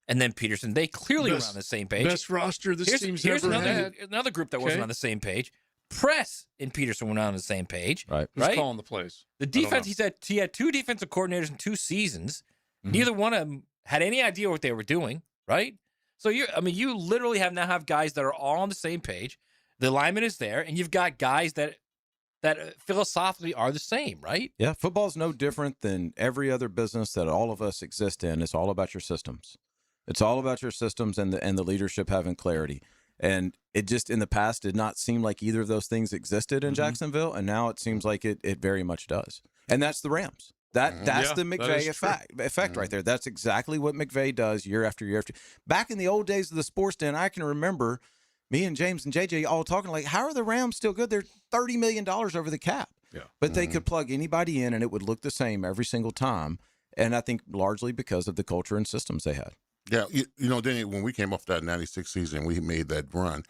and then Peterson. They clearly were on the same page. Best roster this team's here's ever another, had. Another group that wasn't on the same page. Press and Peterson were not on the same page. Right. Who's calling the plays? The defense, he had 2 defensive coordinators in 2 seasons. Mm-hmm. Neither one of them had any idea what they were doing, right? So you literally now have guys that are all on the same page. The alignment is there, and you've got guys that philosophically are the same, right? Yeah, football's no different than every other business that all of us exist in. It's all about your systems. It's all about your systems and the leadership having clarity. And it just in the past did not seem like either of those things existed in Jacksonville, and now it seems like it very much does. And that's the Rams. That's the McVay effect right there. That's exactly what McVay does year after year after. Back in the old days of the Sports Den, I can remember me and James and JJ all talking like, how are the Rams still good? They're $30 million over the cap. Yeah. But they could plug anybody in and it would look the same every single time. And I think largely because of the culture and systems they had. Yeah, then when we came off that 96 season, we made that run.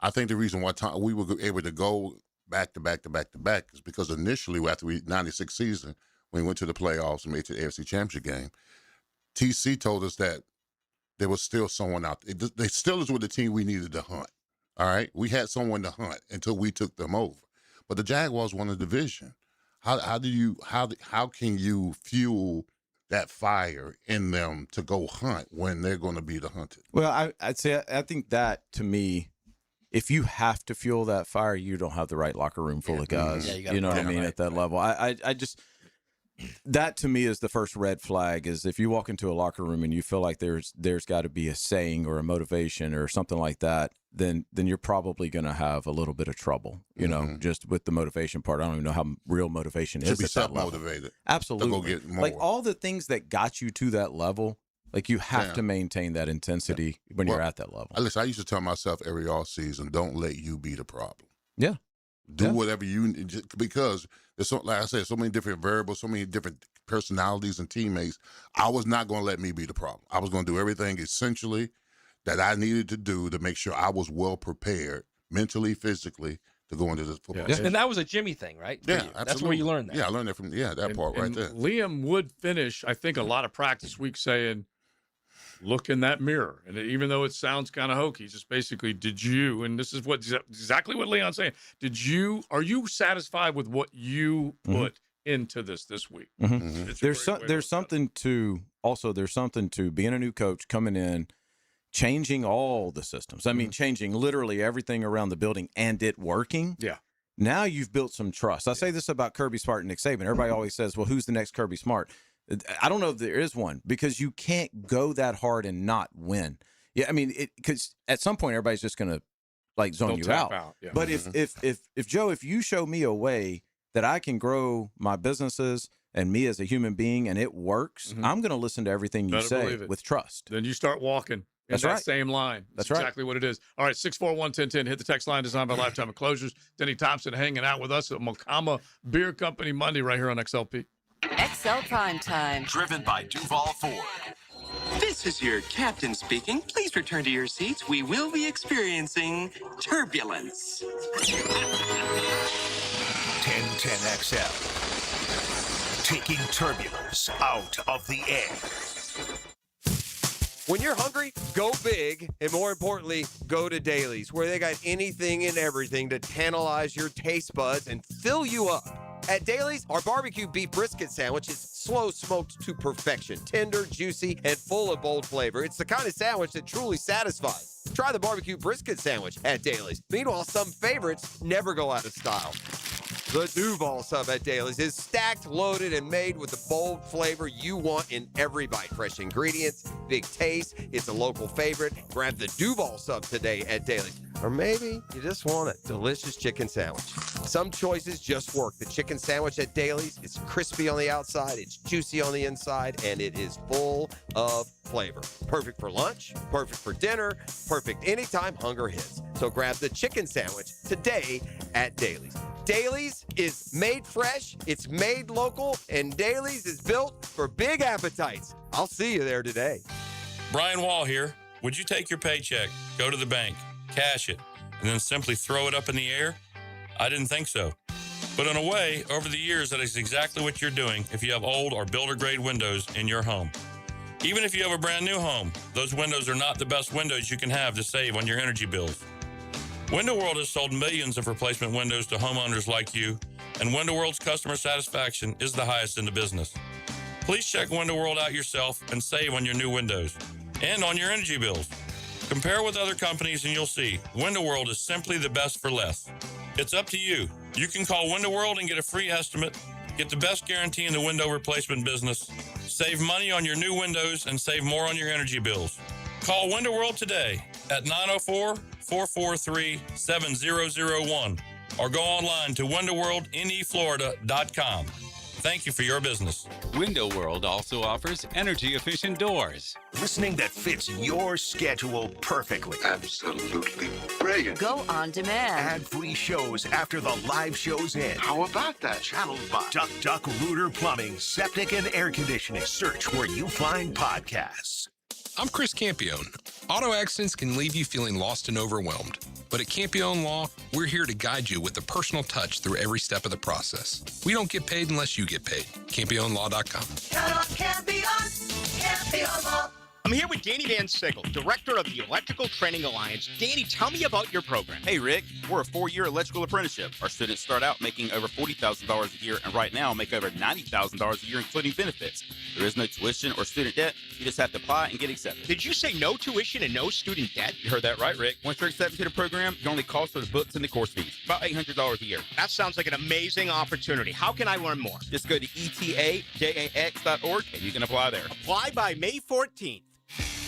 I think the reason why we were able to go back to back to back to back is because initially after 96 season, when we went to the playoffs and made it to the AFC Championship game, TC told us that there was still someone out there. They still is with the team we needed to hunt. All right, we had someone to hunt until we took them over. But the Jaguars won the division. How can you fuel that fire in them to go hunt when they're going to be the hunted? Well, I'd say I think that to me, if you have to fuel that fire, you don't have the right locker room full of guys. Yeah, you know what I mean? At that level, I just that to me is the first red flag. Is if you walk into a locker room and you feel like there's got to be a saying or a motivation or something like that, then you're probably going to have a little bit of trouble. You know, just with the motivation part. I don't even know how real motivation Should is be at that level. self-motivated. Absolutely. To go get more. Like all the things that got you to that level, like you have to maintain that intensity when you're at that level. Listen, I used to tell myself every off season, don't let you be the problem. Yeah. Do whatever you because there's so, like I said, so many different variables, so many different personalities and teammates. I was not going to let me be the problem. I was going to do everything essentially that I needed to do to make sure I was well prepared mentally, physically to go into this football season. And that was a Jimmy thing, right? Yeah, absolutely. That's where you learned that. Yeah, I learned that from that part right there. Liam would finish, I think, a lot of practice weeks saying, look in that mirror. And even though it sounds kind of hokey, just basically, did you, and this is exactly what Leon's saying, are you satisfied with what you put into this week? There's something to being a new coach coming in, changing all the systems. I mean, changing literally everything around the building and it working. Yeah. Now you've built some trust. I say this about Kirby Smart and Nick Saban. Everybody always says, well, who's the next Kirby Smart? I don't know if there is one because you can't go that hard and not win. Yeah, I mean, because at some point everybody's just going to like zone you out. Yeah. But if Joe, if you show me a way that I can grow my businesses and me as a human being and it works, I'm going to listen to everything you say with trust. Then you start walking. That's in right. that same line. That's exactly what it is. All right, 641-1010. Hit the text line designed by Lifetime Enclosures. Denny Thompson hanging out with us at Mokama Beer Company Monday right here on XLP. XL Prime Time. Driven by Duval Ford. This is your captain speaking. Please return to your seats. We will be experiencing turbulence. 1010XL. Taking turbulence out of the air. When you're hungry, go big, and more importantly, go to Dailies, where they got anything and everything to tantalize your taste buds and fill you up. At Dailies, our barbecue beef brisket sandwich is slow smoked to perfection, tender, juicy, and full of bold flavor. It's the kind of sandwich that truly satisfies. Try the barbecue brisket sandwich at Dailies. Meanwhile, some favorites never go out of style. The Duval sub at Dailies is stacked, loaded, and made with the bold flavor you want in every bite. Fresh ingredients, big taste. It's a local favorite. Grab the Duval sub today at Dailies. Or maybe you just want a delicious chicken sandwich. Some choices just work. The chicken sandwich at Dailies is crispy on the outside, it's juicy on the inside, and it is full of flavor. Perfect for lunch, perfect for dinner, perfect anytime hunger hits. So grab the chicken sandwich today at Dailies. Dailies is made fresh, it's made local, and Dailies is built for big appetites. I'll see you there today. Brian Wall here. Would you take your paycheck, go to the bank, cash it, and then simply throw it up in the air? I didn't think so. But in a way, over the years, that is exactly what you're doing if you have old or builder-grade windows in your home. Even if you have a brand new home, those windows are not the best windows you can have to save on your energy bills. Window World has sold millions of replacement windows to homeowners like you, and Window World's customer satisfaction is the highest in the business. Please check Window World out yourself and save on your new windows and on your energy bills. Compare with other companies and you'll see Window World is simply the best for less. It's up to you. You can call Window World and get a free estimate, get the best guarantee in the window replacement business, save money on your new windows, and save more on your energy bills. Call Window World today at 904-443-7001 or go online to windowworldneflorida.com. Thank you for your business. Window World also offers energy-efficient doors. Listening that fits your schedule perfectly. Absolutely brilliant. Go on demand. Ad-free shows after the live shows end. How about that? Channeled by Duck Rooter Plumbing, Septic and Air Conditioning. Search where you find podcasts. I'm Chris Campione. Auto accidents can leave you feeling lost and overwhelmed. But at Campione Law, we're here to guide you with a personal touch through every step of the process. We don't get paid unless you get paid. CampioneLaw.com. Count on Campion, Campion Law. I'm here with Danny Van Sickle, Director of the Electrical Training Alliance. Danny, tell me about your program. Hey, Rick. We're a 4-year electrical apprenticeship. Our students start out making over $40,000 a year and right now make over $90,000 a year, including benefits. There is no tuition or student debt. You just have to apply and get accepted. Did you say no tuition and no student debt? You heard that right, Rick. Once you're accepted to the program, your only cost for the books and the course fees. About $800 a year. That sounds like an amazing opportunity. How can I learn more? Just go to etajax.org and you can apply there. Apply by May 14th.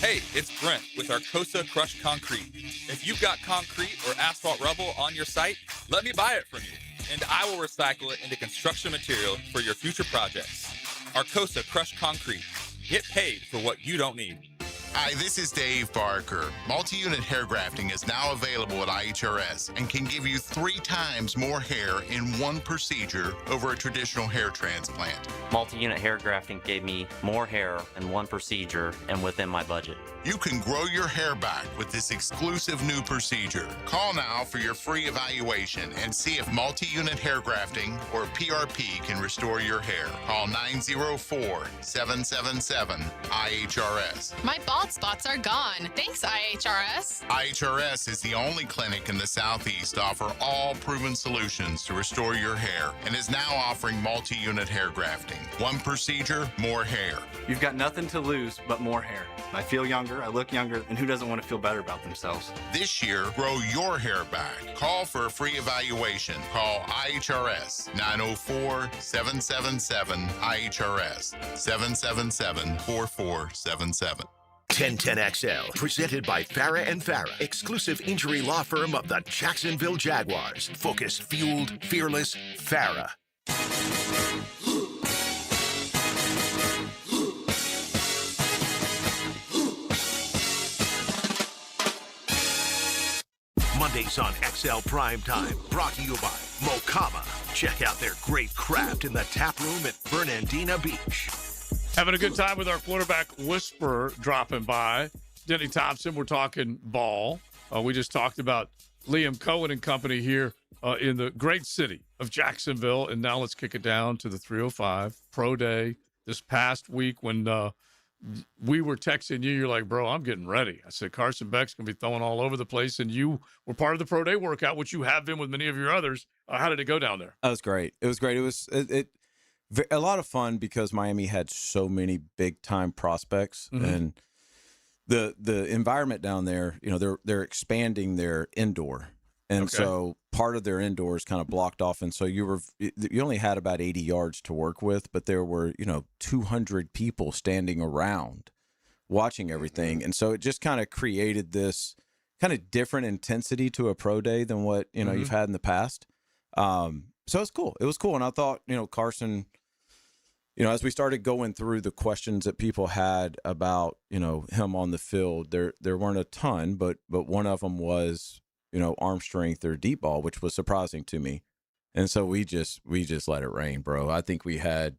Hey, it's Brent with our Cosa Crushed Concrete. If you've got concrete or asphalt rubble on your site, let me buy it from you, and I will recycle it into construction material for your future projects. Our Cosa Crushed Concrete. Get paid for what you don't need. Hi, this is Dave Barker. Multi-unit hair grafting is now available at IHRS and can give you 3 times more hair in one procedure over a traditional hair transplant. Multi-unit hair grafting gave me more hair in one procedure and within my budget. You can grow your hair back with this exclusive new procedure. Call now for your free evaluation and see if multi-unit hair grafting or PRP can restore your hair. Call 904-777-IHRS. My bald spots are gone. Thanks, IHRS. IHRS is the only clinic in the Southeast to offer all proven solutions to restore your hair and is now offering multi-unit hair grafting. One procedure, more hair. You've got nothing to lose but more hair. I feel younger, I look younger, and who doesn't want to feel better about themselves? This year, grow your hair back. Call for a free evaluation. Call IHRS 904-777-IHRS 777-4477. 1010XL, presented by Farah and Farah, exclusive injury law firm of the Jacksonville Jaguars. Focused, fueled, fearless, Farah. Mondays on XL Prime Time, brought to you by Mokama. Check out their great craft in the tap room at Fernandina Beach. Having a good time with our quarterback whisperer dropping by. Denny Thompson, we're talking ball. We just talked about Liam Cohen and company here in the great city of Jacksonville. And now let's kick it down to the 305 Pro Day this past week when we were texting you. You're like, bro, I'm getting ready. I said, Carson Beck's going to be throwing all over the place. And you were part of the Pro Day workout, which you have been with many of your others. How did it go down there? That was great. It was great. It was a lot of fun because Miami had so many big time prospects, and the environment down there, you know, they're expanding their indoor, and so part of their indoor is kind of blocked off, and so you only had about 80 yards to work with, but there were 200 people standing around watching everything, and so it just kind of created this kind of different intensity to a pro day than what you've had in the past. So it's cool. It was cool. And I thought, Carson, as we started going through the questions that people had about, him on the field, there weren't a ton, but one of them was, arm strength or deep ball, which was surprising to me. And so we just let it rain, bro. I think we had,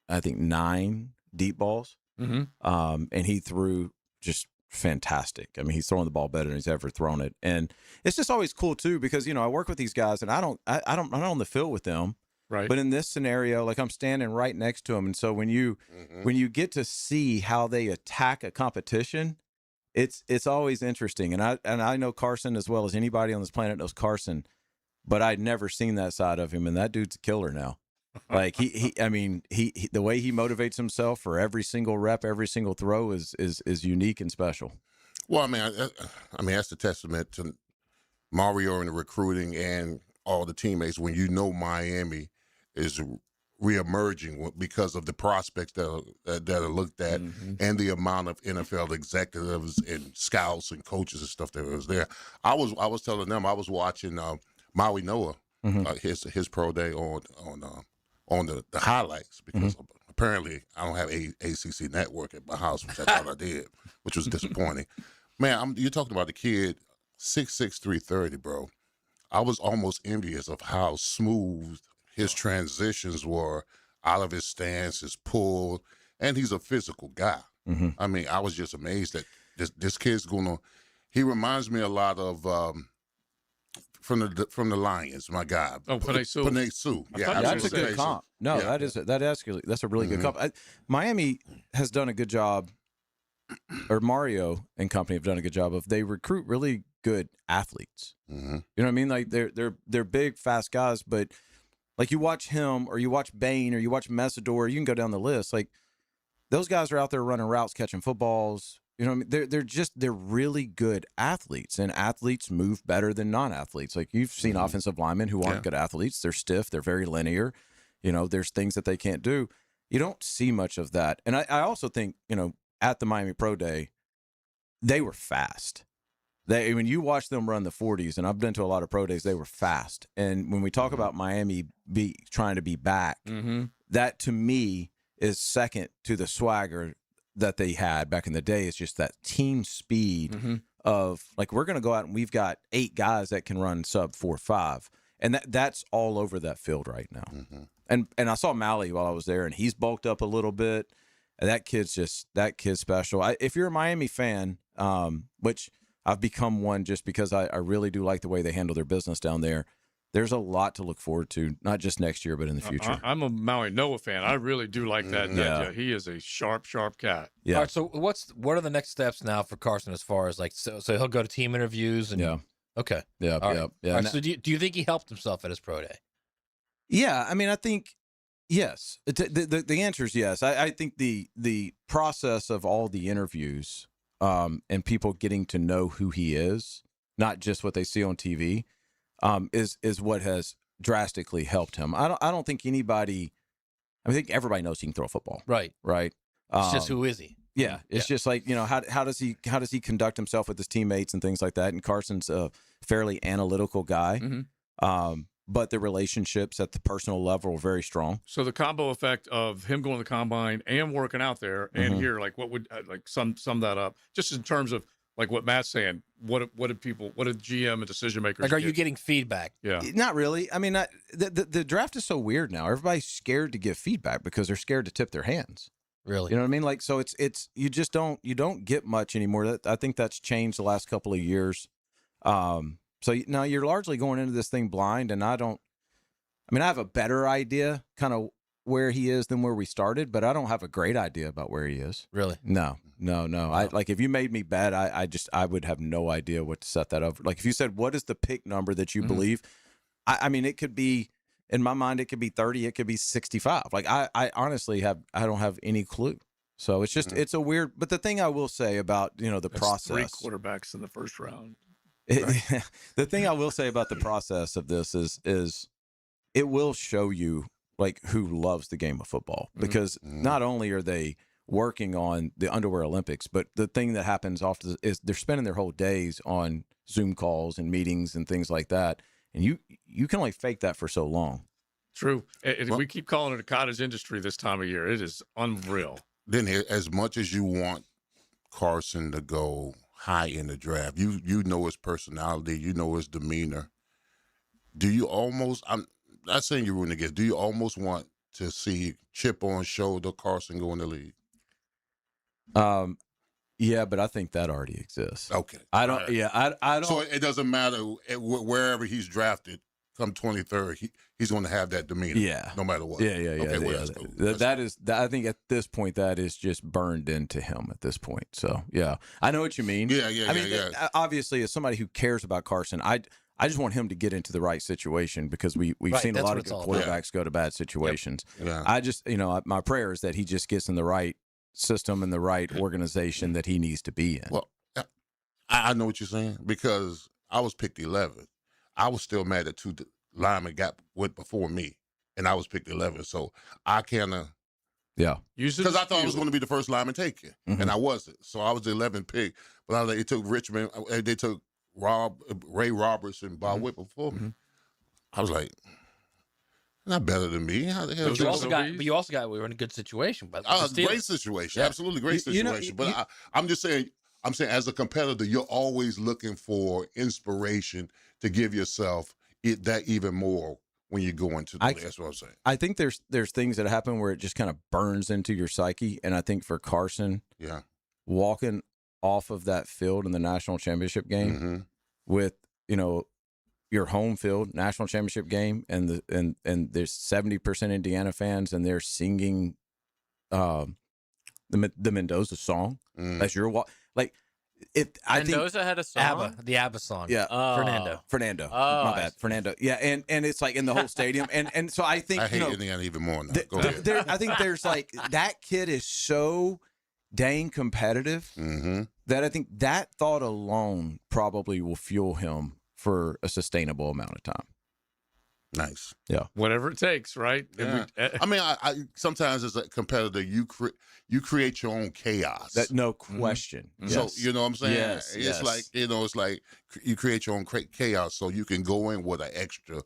9 deep balls. And he threw just fantastic. I mean, he's throwing the ball better than he's ever thrown it. And it's just always cool too, because, I work with these guys and I'm not on the field with them. Right. But in this scenario, like I'm standing right next to them. And so when you get to see how they attack a competition, it's always interesting. And I know Carson as well as anybody on this planet knows Carson, but I'd never seen that side of him. And that dude's a killer now. Like he the way he motivates himself for every single rep, every single throw is unique and special. Well, I mean that's the testament to Mario and the recruiting and all the teammates. When Miami is reemerging because of the prospects that are looked at and the amount of NFL executives and scouts and coaches and stuff that was there. I was telling them I was watching Maui Noah his pro day on the highlights because apparently I don't have a ACC network at my house, which I thought I did, which was disappointing. Man, you're talking about the kid 6'6", 330, bro. I was almost envious of how smooth his transitions were out of his stance, his pull, and he's a physical guy. I mean, I was just amazed that this kid's he reminds me a lot of from the Lions, my guy. Oh, Panay Sue. Panay Sue. Yeah, that's a good comp. No, yeah. that's a really good comp. Miami has done a good job, or Mario and company have done a good job of they recruit really good athletes. You know what I mean? Like they're big, fast guys, but like you watch him or you watch Bain or you watch Messidor, you can go down the list. Like those guys are out there running routes, catching footballs. You know what I mean? They're really good athletes, and athletes move better than non-athletes. Like you've seen offensive linemen who aren't good athletes. They're stiff. They're very linear. There's things that they can't do. You don't see much of that. And I also think, at the Miami Pro Day, they were fast. When you watch them run the 40s, and I've been to a lot of pro days, they were fast. And when we talk about Miami trying to be back, that to me is second to the swagger that they had back in the day. It's just that team speed of like, we're going to go out and we've got 8 guys that can run sub 4.5. And that's all over that field right now. And I saw Mally while I was there, and he's bulked up a little bit. And that kid's special. If you're a Miami fan, which I've become one just because I really do like the way they handle their business down there. There's a lot to look forward to, not just next year, but in the future. I'm a Maui Noah fan. I really do like that. Yeah, he is a sharp cat. Yeah. All right, so what are the next steps now for Carson as far as so he'll go to team interviews and okay. Yeah. All right, so do you think he helped himself at his pro day? Yeah, I mean, I think yes. The answer is yes. I think the process of all the interviews and people getting to know who he is, not just what they see on TV, is what has drastically helped him. I don't think anybody. I think everybody knows he can throw a football. Right. It's just who is he? Yeah, it's just like how does he conduct himself with his teammates and things like that. And Carson's a fairly analytical guy. But the relationships at the personal level are very strong. So the combo effect of him going to the combine and working out there and here, like what would sum that up? Just in terms of like what Matt's saying, what did GM and decision makers? Like, are you getting feedback? Yeah, not really. I mean, the draft is so weird now. Everybody's scared to give feedback because they're scared to tip their hands. Really? You know what I mean? Like, so it's you just don't get much anymore. I think that's changed the last couple of years. So now you're largely going into this thing blind, and I have a better idea kind of where he is than where we started, but I don't have a great idea about where he is. Really? No. If you made me bet, I would have no idea what to set that up. Like if you said, what is the pick number that you believe? I mean, it could be, in my mind, it could be 30, it could be 65. Like I honestly I don't have any clue. So it's just, it's a weird, but the thing I will say about, the process. 3 quarterbacks in the first round. The thing I will say about the process of this is it will show you like who loves the game of football, because not only are they working on the underwear Olympics, but the thing that happens often is they're spending their whole days on Zoom calls and meetings and things like that. And you can only fake that for so long. True. We keep calling it a cottage industry this time of year. It is unreal. Then as much as you want Carson to go high in the draft, you know his personality, you know his demeanor. Do you almost, I'm not saying you're rooting against, do you almost want to see chip on shoulder Carson go in the league? Yeah, but I think that already exists. Okay. I don't. Yeah, I don't. So it doesn't matter wherever he's drafted. Come 23rd, he's going to have that demeanor. Yeah. No matter what. Yeah. Okay, well, yeah. that's cool. That is. I think at this point, that is just burned into him at this point. So yeah, I know what you mean. Yeah. I mean, obviously, as somebody who cares about Carson, I just want him to get into the right situation because we've seen a lot of good quarterbacks go to bad situations. Yep. Yeah. I just, my prayer is that he just gets in the right system and the right organization that he needs to be in. Well, I know what you're saying because I was picked 11th. I was still mad that 2 linemen went before me, and I was picked 11th. So I kind of, because I thought I was going to be the first lineman taken, and I wasn't. So I was the 11th pick. But I was like, it took Richmond, they took Ray Roberts and Bob Whit before me. I was like, not better than me. How the hell? You also got we were in a good situation, but great situation, absolutely great situation. But I'm just saying. I'm saying as a competitor, you're always looking for inspiration to give yourself that even more when you go into the that's what I'm saying. I think there's things that happen where it just kind of burns into your psyche. And I think for Carson, walking off of that field in the national championship game with, your home field national championship game and there's 70% Indiana fans and they're singing the Mendoza song as you're Mendoza had a song. The ABBA song. Yeah, Fernando. Oh, my bad, Fernando. Yeah, and it's like in the whole stadium, and so I think I hate Indiana even more now. Go ahead. I think there's like that kid is so dang competitive that I think that thought alone probably will fuel him for a sustainable amount of time. Nice. Yeah. Whatever it takes, right? Yeah. I mean, I sometimes as a competitor, you create your own chaos. That no question. So you know what I'm saying? Yes. It's like it's like you create your own chaos, so you can go in with an extra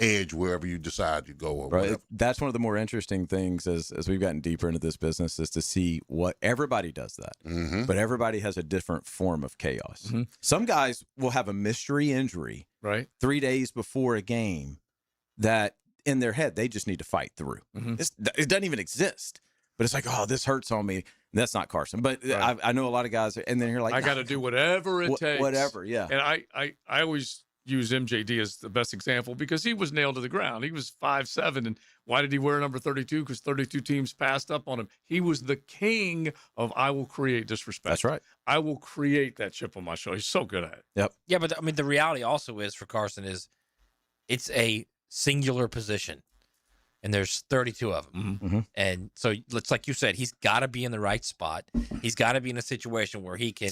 edge wherever you decide to go. Or whatever. That's one of the more interesting things as we've gotten deeper into this business is to see what everybody does that, but everybody has a different form of chaos. Some guys will have a mystery injury 3 days before a game that in their head they just need to fight through. It doesn't even exist, but it's like, oh, this hurts on me. And that's not Carson, but I know a lot of guys, and then you're like, I got to do whatever it takes. Whatever, yeah. And I always use MJD as the best example because he was nailed to the ground. He was 5'7", and why did he wear number 32? Because 32 teams passed up on him. He was the king of I will create disrespect. That's right. I will create that chip on my shoulder. He's so good at it. Yep. Yeah, but I mean, the reality also is for Carson is it's a singular position, and there's 32 of them. And so it's like you said, he's got to be in the right spot. He's got to be in a situation where he can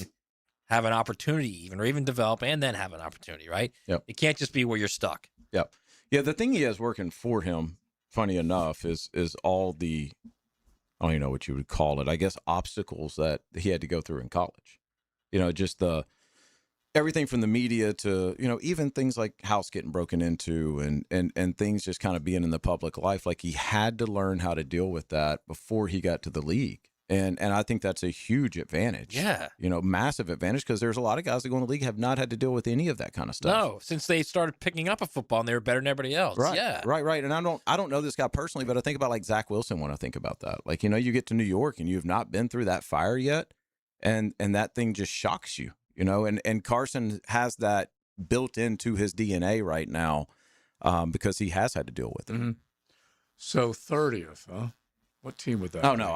have an opportunity or even develop and then have an opportunity, right? Yep. It can't just be where you're stuck. Yep. Yeah, the thing he has working for him, funny enough, is all the, I don't even know what you would call it, I guess obstacles that he had to go through in college. Just everything from the media to, even things like house getting broken into and things just kind of being in the public life. Like he had to learn how to deal with that before he got to the league. And I think that's a huge advantage. Yeah. Massive advantage because there's a lot of guys that go in the league have not had to deal with any of that kind of stuff. No, since they started picking up a football and they were better than everybody else. Right. Yeah. Right. And I don't know this guy personally, but I think about like Zach Wilson when I think about that. Like, you get to New York and you've not been through that fire yet. And that thing just shocks you. And Carson has that built into his DNA right now because he has had to deal with it. So 30th, huh? What team would that Oh, be? no,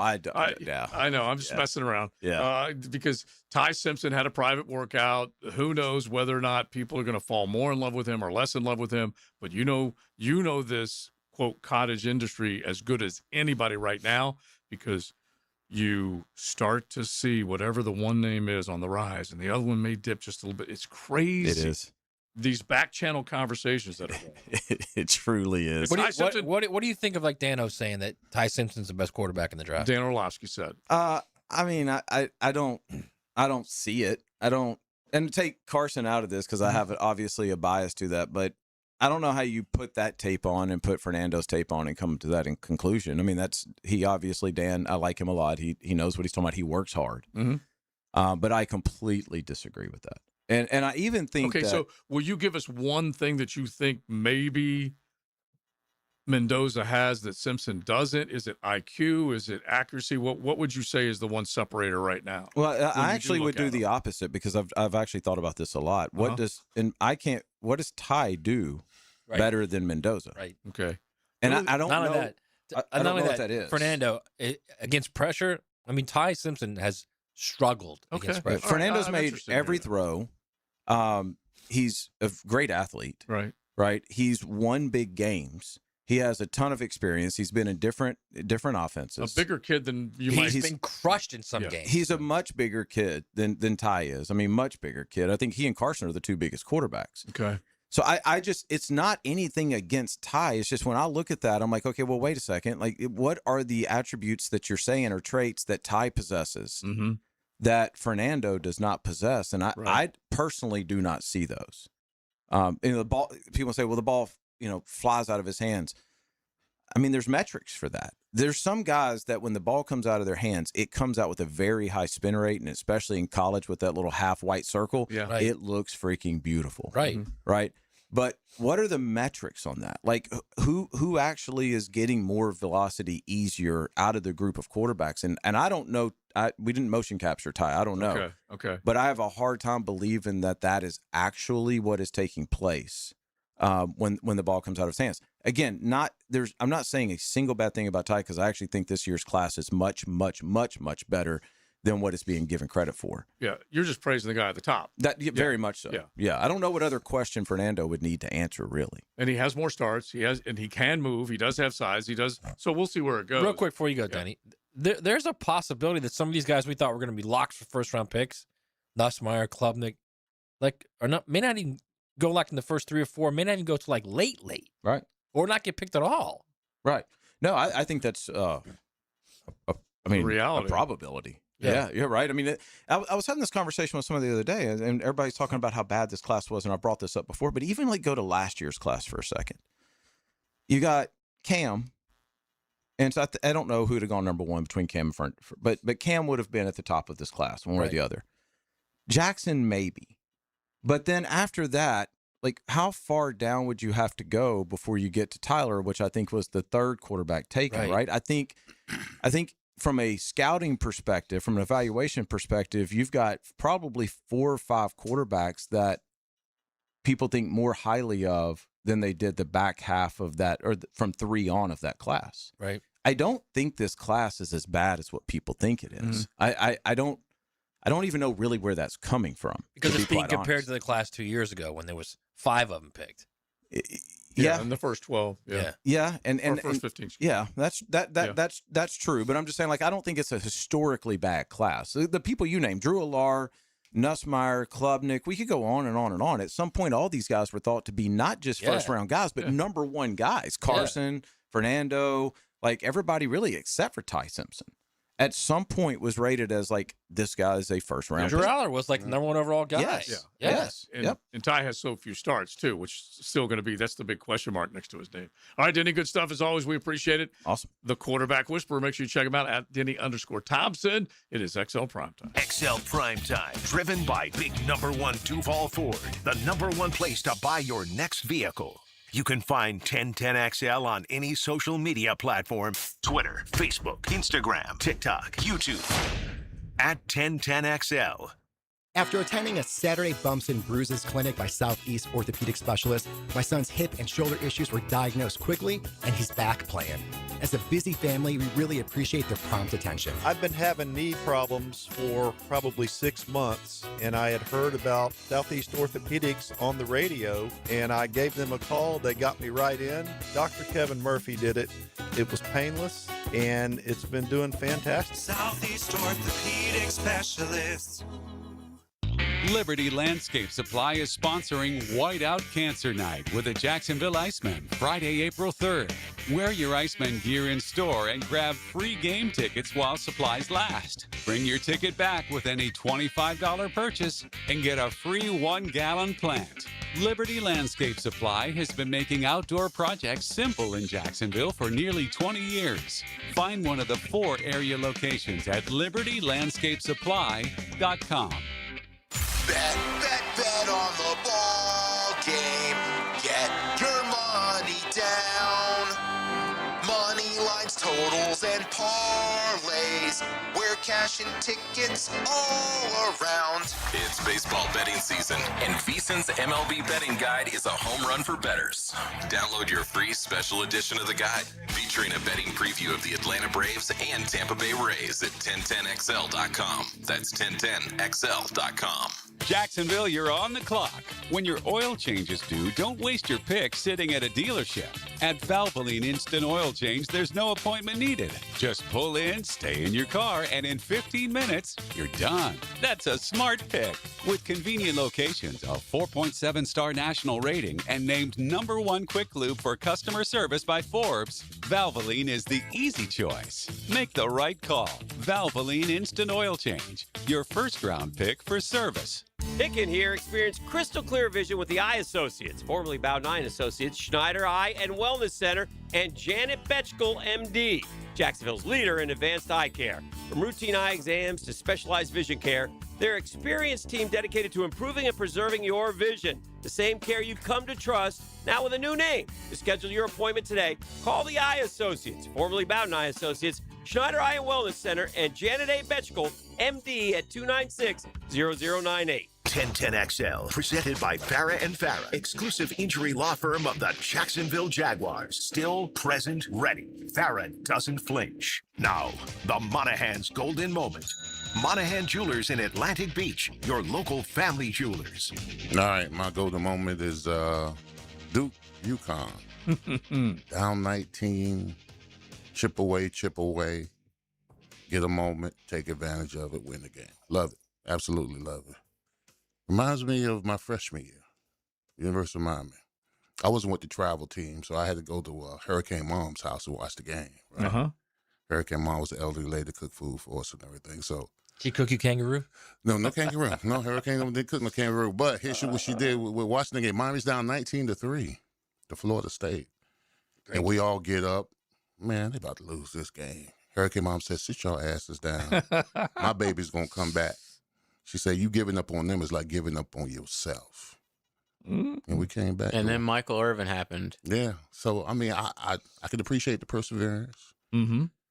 yeah. I know. I'm just messing around. Yeah. Because Ty Simpson had a private workout. Who knows whether or not people are going to fall more in love with him or less in love with him. But you know this, quote, cottage industry as good as anybody right now because you start to see whatever the one name is on the rise and the other one may dip just a little bit. It's crazy. It is. These back channel conversations that are going. It truly is. What do you think of like Dano saying that Ty Simpson's the best quarterback in the draft? Dan Orlovsky said. I mean, I don't see it. I don't, and take Carson out of this because I have obviously a bias to that, but I don't know how you put that tape on and put Fernando's tape on and come to that in conclusion. I mean, he obviously, Dan, I like him a lot. He knows what he's talking about. He works hard. But I completely disagree with that. And I even think okay, so will you give us one thing that you think maybe Mendoza has that Simpson doesn't? Is it IQ? Is it accuracy? What would you say is the one separator right now? Well, I actually would do the opposite because I've actually thought about this a lot. What does Ty do better than Mendoza? Right. Okay. And I don't know. That. I don't know that, what that is. Fernando, against pressure, I mean, Ty Simpson has struggled against pressure. Fernando's made every throw. He's a great athlete. Right. He's won big games. He has a ton of experience. He's been in different offenses. A bigger kid than you might. He's been crushed in some games. He's a much bigger kid than Ty is. I mean, much bigger kid. I think he and Carson are the two biggest quarterbacks. Okay. So I just, it's not anything against Ty. It's just when I look at that, I'm like, okay, well, wait a second. Like, what are the attributes that you're saying or traits that Ty possesses that Fernando does not possess? And I personally do not see those. The ball. People say, well, the ball, flies out of his hands. I mean, there's metrics for that. There's some guys that when the ball comes out of their hands, it comes out with a very high spin rate, and especially in college with that little half white circle, it looks freaking beautiful. Right. But what are the metrics on that? Like, who actually is getting more velocity easier out of the group of quarterbacks? And I don't know. We didn't motion capture Ty. I don't know. Okay. But I have a hard time believing that is actually what is taking place when the ball comes out of his hands. Again, I'm not saying a single bad thing about Ty because I actually think this year's class is much, much, much, much better than what it's being given credit for. Yeah, you're just praising the guy at the top. Very much so. Yeah. I don't know what other question Fernando would need to answer, really. And he has more starts. And he can move. He does have size. He does. So we'll see where it goes. Real quick before you go, Danny, there's a possibility that some of these guys we thought were going to be locks for first-round picks, Nussmeier, Klubnik, may not even go in the first 3 or 4, may not even go to late. Right. Or not get picked at all. Right. No, I think that's reality. A probability. Yeah, you're right. I mean, I was having this conversation with someone the other day, and everybody's talking about how bad this class was, and I brought this up before, but even go to last year's class for a second. You got Cam, and so I don't know who would have gone number one between Cam and Fern, but Cam would have been at the top of this class, one way or the other. Jackson, maybe. But then after that, how far down would you have to go before you get to Tyler, which I think was the third quarterback taken, right? I think from a scouting perspective, from an evaluation perspective, you've got probably 4 or 5 quarterbacks that people think more highly of than they did the back half of that, or from 3 on of that class. Right. I don't think this class is as bad as what people think it is. I don't even know really where that's coming from. Because it's being compared to the class 2 years ago when there was 5 of them picked. Yeah, in the first 12. and first 15. Yeah, that's true. But I'm just saying, I don't think it's a historically bad class. The people you named, Drew Allar, Nussmeier, Klubnik, we could go on and on and on. At some point, all these guys were thought to be not just first round guys, but number one guys. Carson, Fernando, everybody really except for Ty Simpson. At some point was rated as this guy is a first round. Drew Aller was the number 1 overall guy. Yes. And Ty has so few starts too, which is still going to be, that's the big question mark next to his name. All right, Denny, good stuff as always. We appreciate it. Awesome. The Quarterback Whisperer. Make sure you check him out at Denny_Thompson. It is XL Primetime. XL Primetime, driven by big number 1 Duval Ford, the number 1 place to buy your next vehicle. You can find 1010XL on any social media platform: Twitter, Facebook, Instagram, TikTok, YouTube. At 1010XL. After attending a Saturday Bumps and Bruises clinic by Southeast orthopedic specialists, my son's hip and shoulder issues were diagnosed quickly, and he's back playing. As a busy family, we really appreciate their prompt attention. I've been having knee problems for probably 6 months, and I had heard about Southeast Orthopedics on the radio, and I gave them a call. They got me right in. Dr. Kevin Murphy did it. It was painless, and it's been doing fantastic. Southeast Orthopedic Specialists. Liberty Landscape Supply is sponsoring Whiteout Cancer Night with the Jacksonville Icemen, Friday, April 3rd. Wear your Icemen gear in store and grab free game tickets while supplies last. Bring your ticket back with any $25 purchase and get a free 1-gallon plant. Liberty Landscape Supply has been making outdoor projects simple in Jacksonville for nearly 20 years. Find one of the 4 area locations at libertylandscapesupply.com. Bet on the ball game. Get your money down. games, totals, and parlays. We're cashing tickets all around. It's baseball betting season, and VSiN's MLB betting guide is a home run for bettors. Download your free special edition of the guide, featuring a betting preview of the Atlanta Braves and Tampa Bay Rays at 1010XL.com. That's 1010XL.com. Jacksonville, you're on the clock. When your oil change is due, don't waste your pick sitting at a dealership. At Valvoline Instant Oil Change, there's no appointment needed. Just pull in, stay in your car, and in 15 minutes, you're done. That's a smart pick. With convenient locations, a 4.7-star national rating, and named #1 quick lube for customer service by Forbes, Valvoline is the easy choice. Make the right call. Valvoline Instant Oil Change, your first-round pick for service. Hicken here. Experience crystal clear vision with the Eye Associates, formerly Bow 9 Associates, Schneider Eye and Wellness Center, and Janet Betchkel, MD, Jacksonville's leader in advanced eye care. From routine eye exams to specialized vision care, their experienced team dedicated to improving and preserving your vision. The same care you've come to trust, now with a new name. To schedule your appointment today, call the Eye Associates, formerly Bow 9 Associates, Schneider Eye and Wellness Center, and Janet A. Betchkel, MD, at 296-0098. 1010XL, presented by Farah and Farah, exclusive injury law firm of the Jacksonville Jaguars. Still present, ready. Farah doesn't flinch. Now, the Monahan's golden moment. Monahan Jewelers in Atlantic Beach, your local family jewelers. All right, my golden moment is Duke, UConn. Down 19, chip away, get a moment, take advantage of it, win the game. Love it. Absolutely love it. Reminds me of my freshman year, University of Miami. I wasn't with the travel team, so I had to go to Hurricane Mom's house to watch the game. Right? Uh-huh. Hurricane Mom was the elderly lady that cooked food for us and everything. So she cook you kangaroo? No kangaroo. No, Hurricane didn't cook no kangaroo. But here's what she did. We're watching the game. Miami's down 19-3 to Florida State. Great. And we all get up. Man, they about to lose this game. Hurricane Mom said, sit your asses down. My baby's going to come back. She said, you giving up on them is like giving up on yourself. And we came back. And then Michael Irvin happened. Yeah. So, I mean, I can appreciate the perseverance,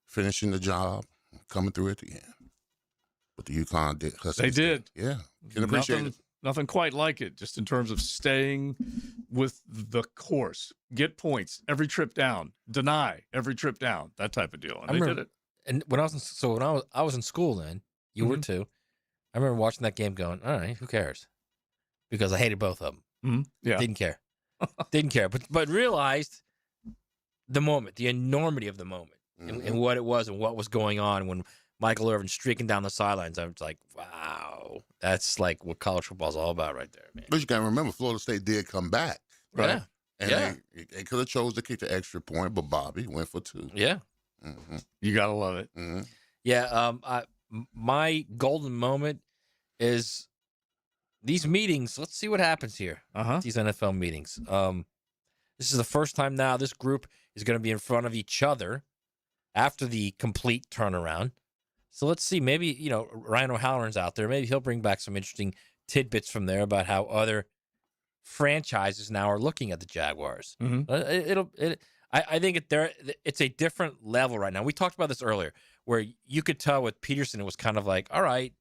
finishing the job, coming through at the end. But the UConn did. They did. Yeah. Can appreciate it. Nothing quite like it, just in terms of staying with the course. Get points every trip down. Deny every trip down. That type of deal. And they did it. And when I was in school then, you were too. I remember watching that game going, all right, who cares? Because I hated both of them. Yeah. Didn't care. Didn't care. But realized the moment, the enormity of the moment, and what it was and what was going on when Michael Irvin streaking down the sidelines. I was like, wow, that's like what college football is all about right there, man. But you got to remember, Florida State did come back. Right? Yeah. And they could have chose to kick the extra point, but Bobby went for 2. Yeah. You got to love it. Yeah. My golden moment is these meetings. Let's see what happens here. These NFL meetings. This is the first time now this group is going to be in front of each other after the complete turnaround. So let's see. Maybe, Ryan O'Halloran's out there. Maybe he'll bring back some interesting tidbits from there about how other franchises now are looking at the Jaguars. I think it's a different level right now. We talked about this earlier, where you could tell with Peterson, it was kind of like, all right,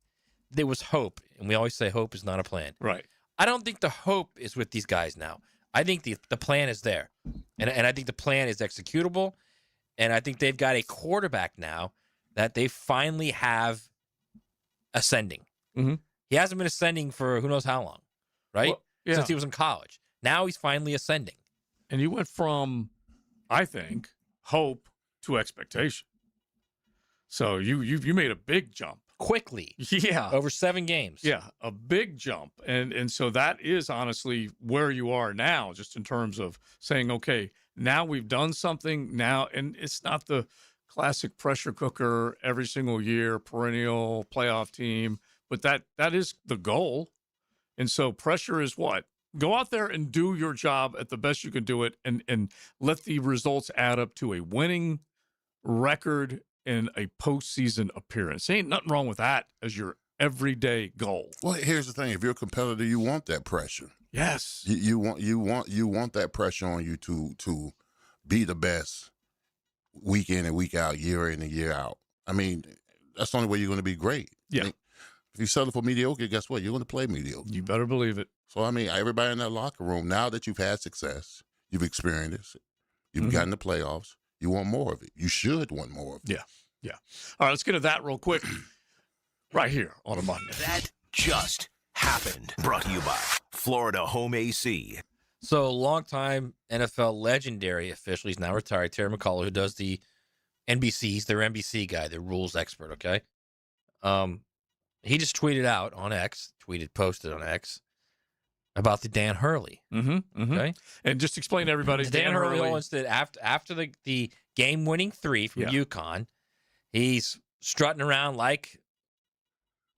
there was hope. And we always say hope is not a plan. Right. I don't think the hope is with these guys now. I think the plan is there. And I think the plan is executable. And I think they've got a quarterback now that they finally have ascending. He hasn't been ascending for who knows how long, right? Well, yeah. Since he was in college. Now he's finally ascending. And you went from, I think, hope to expectation. So you made a big jump. Quickly. Yeah. Over 7 games. Yeah, a big jump. And so that is honestly where you are now, just in terms of saying, okay, now we've done something now. And it's not the classic pressure cooker every single year, perennial playoff team, but that is the goal. And so pressure is what? Go out there and do your job at the best you can do it and let the results add up to a winning record in a postseason appearance. Ain't nothing wrong with that as your everyday goal. Well, here's the thing: if you're a competitor, you want that pressure. Yes, you want that pressure on you to be the best week in and week out, year in and year out. I mean, that's the only way you're going to be great. Yeah. I mean, if you settle for mediocre, guess what? You're going to play mediocre. You better believe it. So, I mean, everybody in that locker room, now that you've had success, you've experienced it, you've gotten the playoffs, you want more of it. You should want more of it. Yeah. Yeah. All right, let's get to that real quick. Right here on a Monday. That just happened. Brought to you by Florida Home AC. So, longtime NFL legendary official, he's now retired, Terry McCullough, who does the NBC's, their NBC guy, their rules expert, okay? He just tweeted out on X, posted on X, about the Dan Hurley. Okay? And just explain to everybody. Dan Hurley said after the game-winning 3 from UConn, he's strutting around like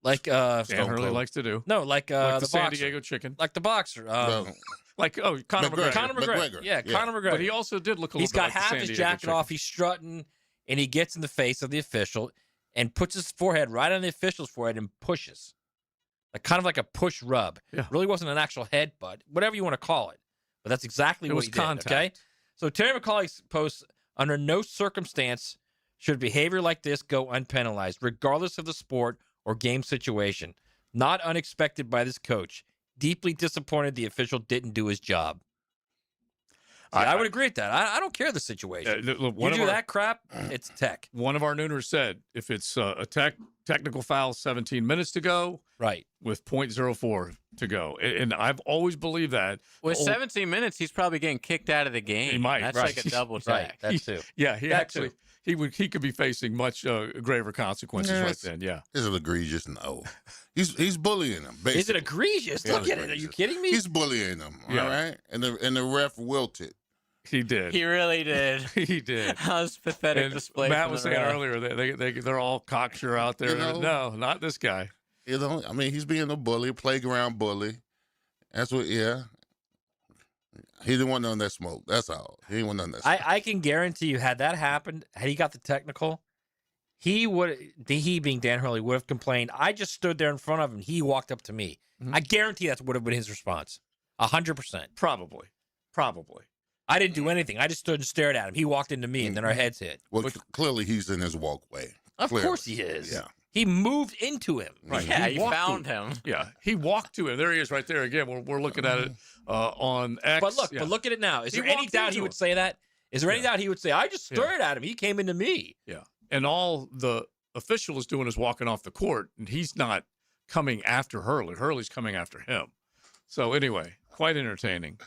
Dan Hurley likes to do. No, like the San boxer. Diego chicken. Like the boxer. Conor McGregor. Conor McGregor. Yeah, Yeah. Conor McGregor. But he also did look a little He's bit got like the half San his Diego jacket chicken. off. He's strutting, and he gets in the face of the official and puts his forehead right on the official's forehead and pushes. Kind of like a push rub. Yeah. Really wasn't an actual headbutt, whatever you want to call it. But that's exactly It what was he contact. did, okay? So Terry McCullough posts, under no circumstance should behavior like this go unpenalized, regardless of the sport or game situation. Not unexpected by this coach. Deeply disappointed the official didn't do his job. See, I would agree with that. I don't care the situation. Look, you do that crap, it's tech. One of our nooners said if it's a technical foul, 17 minutes to go, right, with .04 to go, and I've always believed that. With 17 minutes, he's probably getting kicked out of the game. He might. That's Right. like a double Right, tag. that too. Yeah, he That actually too. he could be facing much graver consequences right then. Yeah. Is it egregious? No. He's bullying them. Basically. Is it egregious? Look at it. Are you kidding me? He's bullying them. Yeah. All right, and the ref wilted. He did. He really did. He did. That was pathetic And display. Matt from was the saying ref. earlier they're all cocksure out there. You know? No, not this guy. You know, I mean, he's being a bully, playground bully. That's what. Yeah. He didn't want none of that smoke. That's all. He didn't want none of that smoke. I can guarantee you, had that happened, had he got the technical, he being Dan Hurley, would have complained. I just stood there in front of him. He walked up to me. I guarantee that would have been his response. 100%. Probably. I didn't do anything. I just stood and stared at him. He walked into me, and then our heads hit. Well, clearly he's in his walkway. Of Clearly. course he is. Yeah. He moved into him. Right. Yeah, He you walked found to- him. Yeah, he walked to him. There he is, right there again. We're looking at it on X. But look at it now. Is He there any walked doubt into he him. would say that? Is there any doubt he would say, I just stared at him. He came into me. Yeah, and all the official is doing is walking off the court, and he's not coming after Hurley. Hurley's coming after him. So anyway, quite entertaining.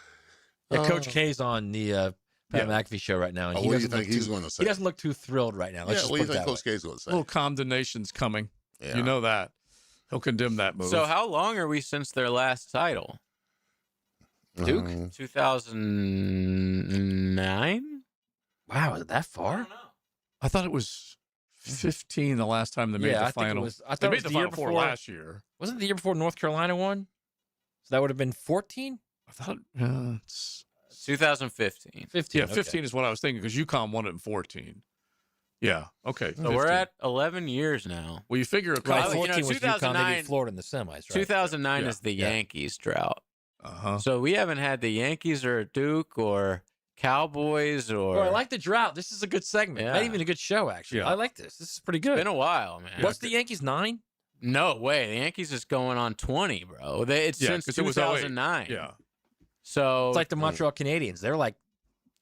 Yeah, Coach K's on the Pat Yeah. McAfee show right now. And Oh, he what do you doesn't think look he's too- going to say? He doesn't look too thrilled right now. Let's Yeah, just what do put you it think that Coach way. K's going to A say? little condemnation's coming. Yeah. You know that. He'll condemn that move. So how long are we since their last title? Duke? 2009? Wow, is it that far? I thought it was 15 the last time they made Yeah, the I think it final. was- I thought they it made was the the year final four before. last year. Wasn't it the year before North Carolina won? So that would have been 14? I thought it's 2015. 15. yeah, okay. 15 is what I was thinking because UConn won it in 14. Yeah. Okay. So we're 15. at 11 years now. Well, you figure a Right, couple. Well, you know, 14 was UConn. They 2009 beat Florida in the semis, right? 2009 Yeah. is the Yeah. Yankees drought. Uh-huh. So we haven't had the Yankees or Duke or Cowboys or. Well, I like the drought. This is a good segment. Yeah. Not even a good show, actually. Yeah. I like this. This is pretty It's good. been a while, man. What's the Yankees, 9? No way. The Yankees is going on 20, bro. It's Yeah, since 'cause it was 08. 2009. Yeah. So It's like the Montreal Canadiens. They're like,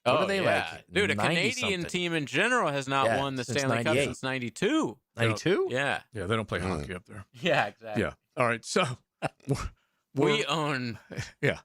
what are they like? Dude, a 90 Canadian something. team in general has not Yeah, won the since Stanley Cup 98. since 92. 92? Yeah. Yeah, they don't play hockey up there. Yeah, exactly. Yeah. All right. So We own yeah.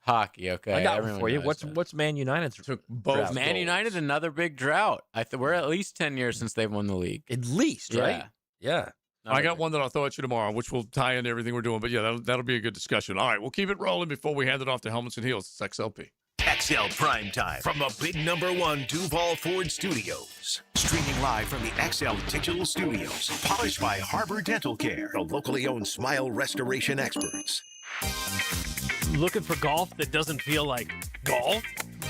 hockey, okay? I got one Everyone for you. knows that. What's Man United's Took both drought? Man goals. United, another big drought. We're at least 10 years since they've won the league. At least, right? Yeah. I got one that I'll throw at you tomorrow, which will tie into everything we're doing. But yeah, that'll be a good discussion. All right, we'll keep it rolling before we hand it off to Helmets and Heels. It's XLP. XL Prime Time from the big #1 Duval Ford Studios. Streaming live from the XL Digital Studios. Polished by Harbor Dental Care, the locally owned smile restoration experts. Looking for golf that doesn't feel like golf?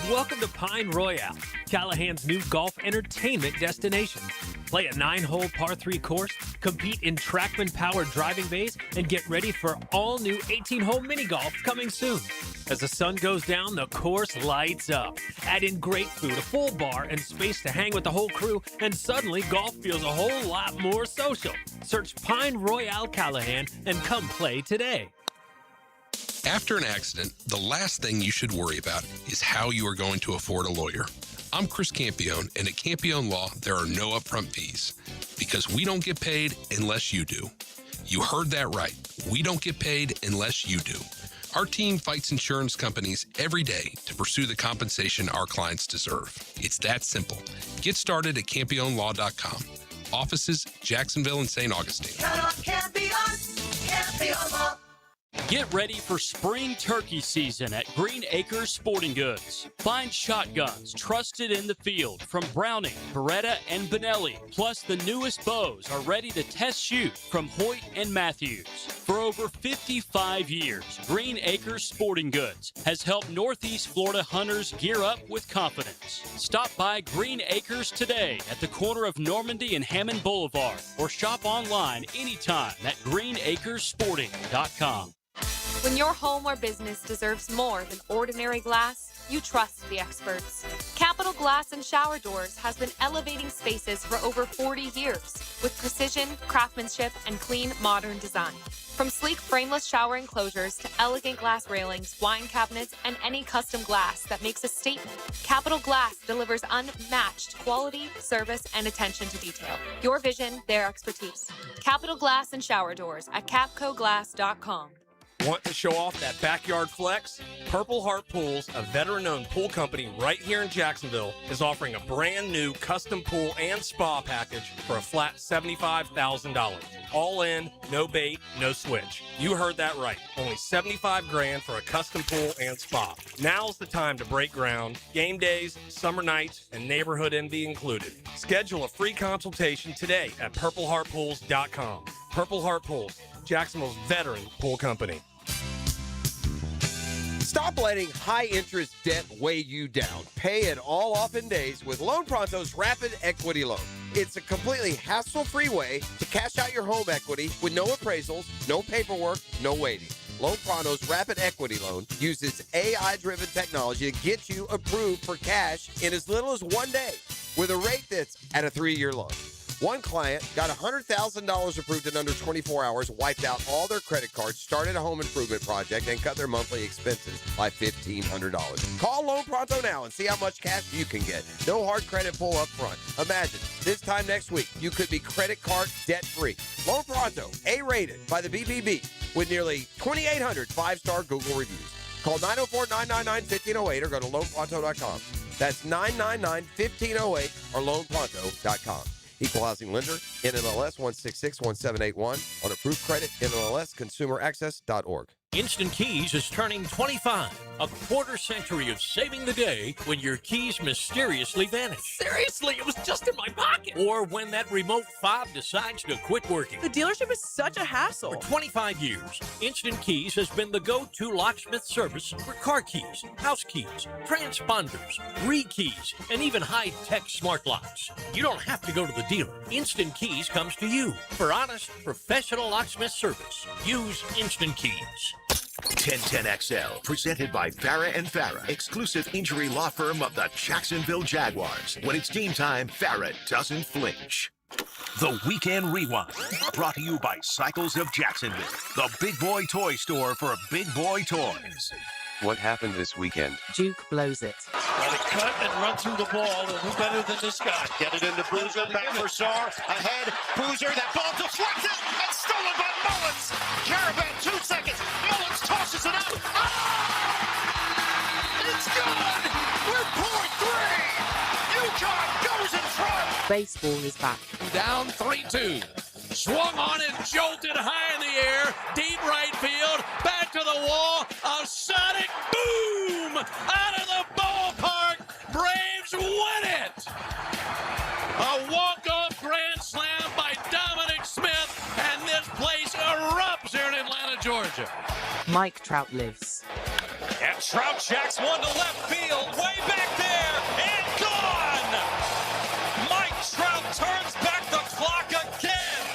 Welcome to Pine Royale, Callahan's new golf entertainment destination. Play a 9-hole par 3 course, compete in TrackMan-powered driving bays, and get ready for all-new 18-hole mini golf coming soon. As the sun goes down, the course lights up. Add in great food, a full bar, and space to hang with the whole crew, and suddenly golf feels a whole lot more social. Search Pine Royale Callahan and come play today. After an accident, the last thing you should worry about is how you are going to afford a lawyer. I'm Chris Campione, and at Campione Law, there are no upfront fees because we don't get paid unless you do. You heard that right. We don't get paid unless you do. Our team fights insurance companies every day to pursue the compensation our clients deserve. It's that simple. Get started at CampioneLaw.com. Offices, Jacksonville and St. Augustine. Count on Campione Law. Get ready for spring turkey season at Green Acres Sporting Goods. Find shotguns trusted in the field from Browning, Beretta, and Benelli. Plus, the newest bows are ready to test shoot from Hoyt and Matthews. For over 55 years, Green Acres Sporting Goods has helped Northeast Florida hunters gear up with confidence. Stop by Green Acres today at the corner of Normandy and Hammond Boulevard or shop online anytime at greenacresporting.com. When your home or business deserves more than ordinary glass, you trust the experts. Capital Glass and Shower Doors has been elevating spaces for over 40 years with precision, craftsmanship, and clean, modern design. From sleek frameless shower enclosures to elegant glass railings, wine cabinets, and any custom glass that makes a statement, Capital Glass delivers unmatched quality, service, and attention to detail. Your vision, their expertise. Capital Glass and Shower Doors at capcoglass.com. Want to show off that backyard flex? Purple Heart Pools, a veteran-owned pool company right here in Jacksonville, is offering a brand new custom pool and spa package for a flat $75,000. All in, no bait, no switch. You heard that right. Only $75,000 for a custom pool and spa. Now's the time to break ground. Game days, summer nights, and neighborhood envy included. Schedule a free consultation today at purpleheartpools.com. Purple Heart Pools, Jacksonville's veteran pool company. Stop letting high-interest debt weigh you down. Pay it all off in days with Loan Pronto's Rapid Equity Loan. It's a completely hassle-free way to cash out your home equity with no appraisals, no paperwork, no waiting. Loan Pronto's Rapid Equity Loan uses AI-driven technology to get you approved for cash in as little as 1 day with a rate that's at a 3-year loan. One client got $100,000 approved in under 24 hours, wiped out all their credit cards, started a home improvement project, and cut their monthly expenses by $1,500. Call Loan Pronto now and see how much cash you can get. No hard credit pull up front. Imagine, this time next week, you could be credit card debt-free. Loan Pronto, A-rated by the BBB, with nearly 2,800 five-star Google reviews. Call 904-999-1508 or go to loanpronto.com. That's 999-1508 or loanpronto.com. Equal housing lender, NMLS 1661781 on approved credit, NMLSconsumeraccess.org. Instant Keys is turning 25. A quarter century of saving the day when your keys mysteriously vanish. Seriously, it was just in my pocket. Or when that remote fob decides to quit working. The dealership is such a hassle. For 25 years, Instant Keys has been the go-to locksmith service for car keys, house keys, transponders, re-keys, and even high-tech smart locks. You don't have to go to the dealer. Instant Keys comes to you for honest, professional locksmith service. Use Instant Keys. 1010XL, presented by Farah & Farah, exclusive injury law firm of the Jacksonville Jaguars. When it's game time, Farah doesn't flinch. The Weekend Rewind, brought to you by Cycles of Jacksonville, the big boy toy store for big boy toys. What happened this weekend? Duke blows it. Got to cut and run through the ball, and who better than this guy? Get it into Boozer, back for Sarr, ahead, Boozer, that ball deflected and stolen by Mullins. Caravan, 2 seconds, Mullins tosses it out. Ah! It's good! We're pulling 3! UConn goes in front! Baseball is back. Down 3-2. Swung on and jolted high in the air, deep right field, back to the wall, a sonic boom out of the ballpark. Braves win it. A walk-off grand slam by Dominic Smith, and this place erupts here in Atlanta, Georgia. Mike Trout lives. And Trout jacks one to left field, way back there, and gone! Mike Trout turns back the clock again.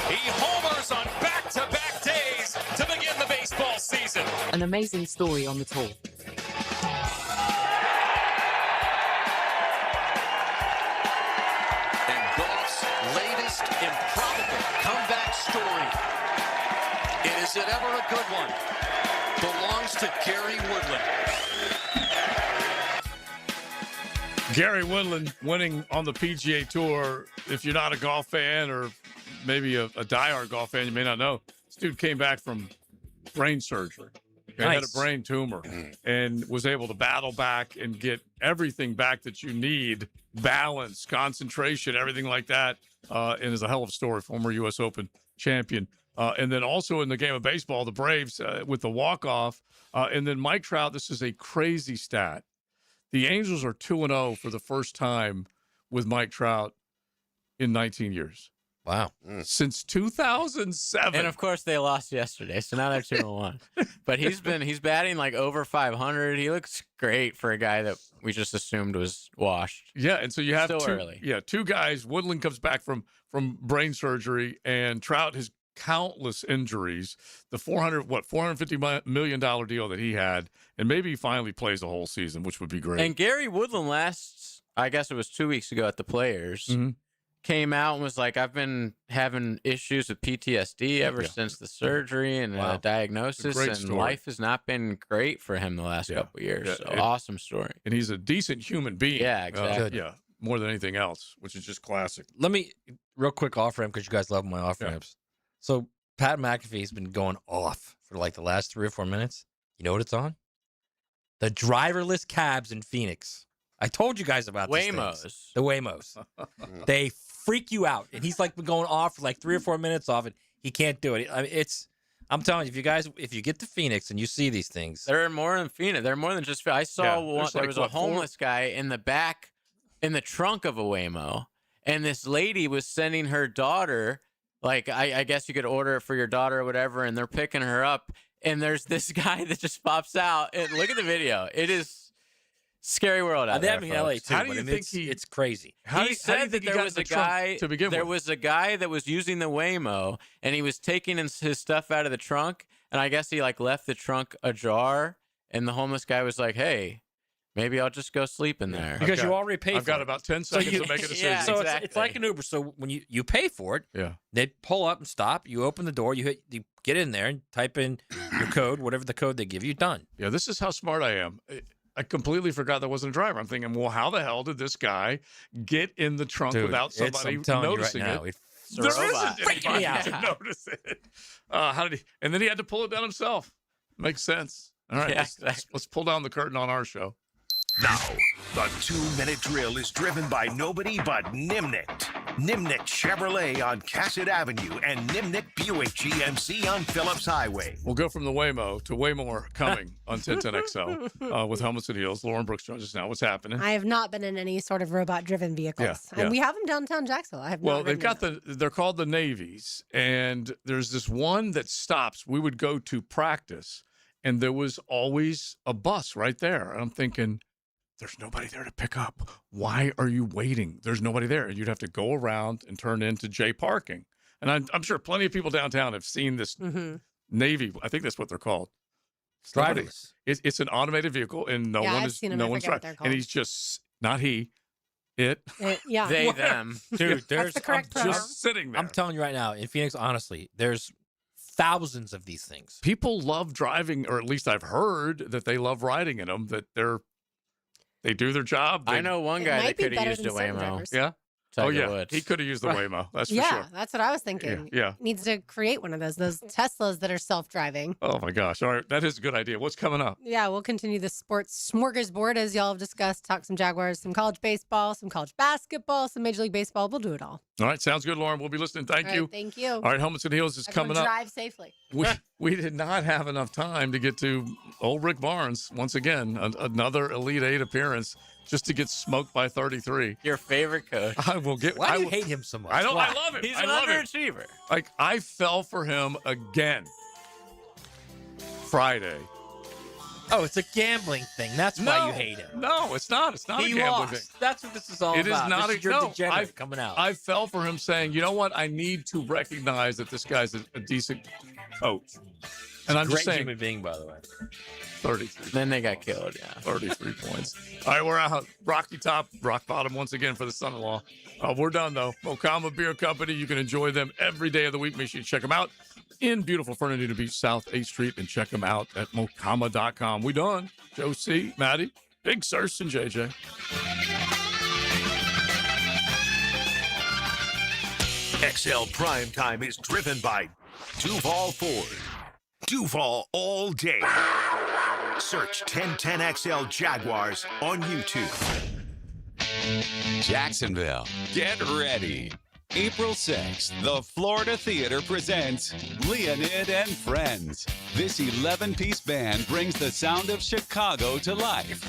He homers on back-to-back days to begin the baseball season. A An amazing story on the tour. And golf's latest improbable comeback story. Is it ever a good one? Belongs to Gary Woodland. Gary Woodland winning on the PGA Tour. If you're not a golf fan or maybe a diehard golf fan, you may not know. This dude came back from brain surgery. He had a brain tumor and was able to battle back and get everything back that you need, balance, concentration, everything like that. And is a hell of a story, former U.S. Open champion. And then also in the game of baseball, the Braves with the walk-off. And then Mike Trout, this is a crazy stat. The Angels are 2-0 for the first time with Mike Trout in 19 years. Wow. Since 2007. And of course they lost yesterday, so now they're 2-1. But he's batting like over 500. He looks great for a guy that we just assumed was washed. Yeah, and so you have Still early. two guys. Woodland comes back from brain surgery, and Trout has countless injuries. The $450 million deal that he had, and maybe he finally plays the whole season, which would be great. And Gary Woodland I guess it was 2 weeks ago at the Players, came out and was like, I've been having issues with PTSD ever since the surgery and the diagnosis, and story. life has not been great for him the last couple of years. Yeah, So awesome story. And he's a decent human being. Yeah, exactly. More than anything else, which is just classic. Let me, real quick off-ramp, because you guys love my off-ramps. So Pat McAfee's been going off for like the last 3 or 4 minutes. You know what it's on? The driverless cabs in Phoenix. I told you guys about these Waymos. things. The Waymos. They freak you out. And he's like been going off for like 3 or 4 minutes off, and he can't do it. I mean, I'm telling you, if you get to Phoenix and you see these things. They're more than Phoenix. They're more than just, I saw one, there was a homeless guy in the back, in the trunk of a Waymo, and this lady was sending her daughter, like, I guess you could order it for your daughter or whatever, and they're picking her up, and there's this guy that just pops out, and look at the video. It is scary world out there, in LA too. How do you think it's crazy? He said that there was a guy to begin there with? was a guy that was using the Waymo, and he was taking his stuff out of the trunk, and I guess he like left the trunk ajar, and the homeless guy was like, "Hey, maybe I'll just go sleep in there." Because you already paid for it. I've got about 10 seconds to make a decision. Yeah, So exactly. it's like an Uber. So when you pay for it, they pull up and stop. You open the door. You get in there and type in your code, whatever the code they give you. Done. Yeah, this is how smart I am. I completely forgot there wasn't a driver. I'm thinking, well, how the hell did this guy get in the trunk without somebody noticing it? There isn't anybody to notice it. How did he? And then he had to pull it down himself. Makes sense. All right, let's pull down the curtain on our show. Now, the 2-minute drill is driven by nobody but Nimnik. Nimnik Chevrolet on Cassett Avenue and Nimnik Buick GMC on Phillips Highway. We'll go from the Waymo to way more coming on 1010XL with Helmets and Heels. Lauren Brooks joins us now. What's happening? I have not been in any sort of robot-driven vehicles. And we have them downtown Jacksonville. I have not they've got they're called the Navies, and there's this one that stops. We would go to practice, and there was always a bus right there. And I'm thinking, there's nobody there to pick up. Why are you waiting? There's nobody there. And you'd have to go around and turn into J parking. And I'm sure plenty of people downtown have seen this Navy. I think that's what they're called. Driverless. It's an automated vehicle, and no one's driving. And he's just not he, it. They, them. Dude, there's the correct just sitting there. I'm telling you right now, in Phoenix, honestly, there's thousands of these things. People love driving, or at least I've heard that they love riding in them. That they do their job. I know one guy that could have used a Waymo. Yeah. Tiger Woods. He could have used the Waymo. That's for sure. Yeah, that's what I was thinking. Yeah. Needs to create one of those Teslas that are self-driving. Oh my gosh. All right. That is a good idea. What's coming up? Yeah, we'll continue the sports smorgasbord as y'all have discussed. Talk some Jaguars, some college baseball, some college basketball, some Major League Baseball. We'll do it all. All right. Sounds good, Lauren. We'll be listening. Thank you. Thank you. All right. Helmets and Heels is coming up. Drive safely. We did not have enough time to get to old Rick Barnes once again. Another Elite Eight appearance just to get smoked by 33. Your favorite coach. Why do you hate him so much? I love him. He's I an love him. underachiever. Like, I fell for him again Friday. Oh, it's a gambling thing. That's why you hate him. No, it's not. It's not He a gambling lost. thing. That's what this is all It about. is not This a is your no. degenerate coming out. I fell for him saying, you know what? I need to recognize that this guy's a decent coach. And I'm Great just saying, human being, by the way. 33. Then they got killed, yeah. 33 points. All right, we're out. Rocky top, rock bottom once again for the son-in-law. We're done, though. Mocama Beer Company. You can enjoy them every day of the week. Make sure you check them out in beautiful Fernandina Beach, South 8th Street, and check them out at mocama.com. We done. Joe C., Maddie, Big Sirs, and JJ. XL Primetime is driven by Duval Ford. Duval all day. Search 1010XL Jaguars on YouTube. Jacksonville, get ready. April 6th, the Florida Theater presents Leonid and Friends. This 11-piece band brings the sound of Chicago to life.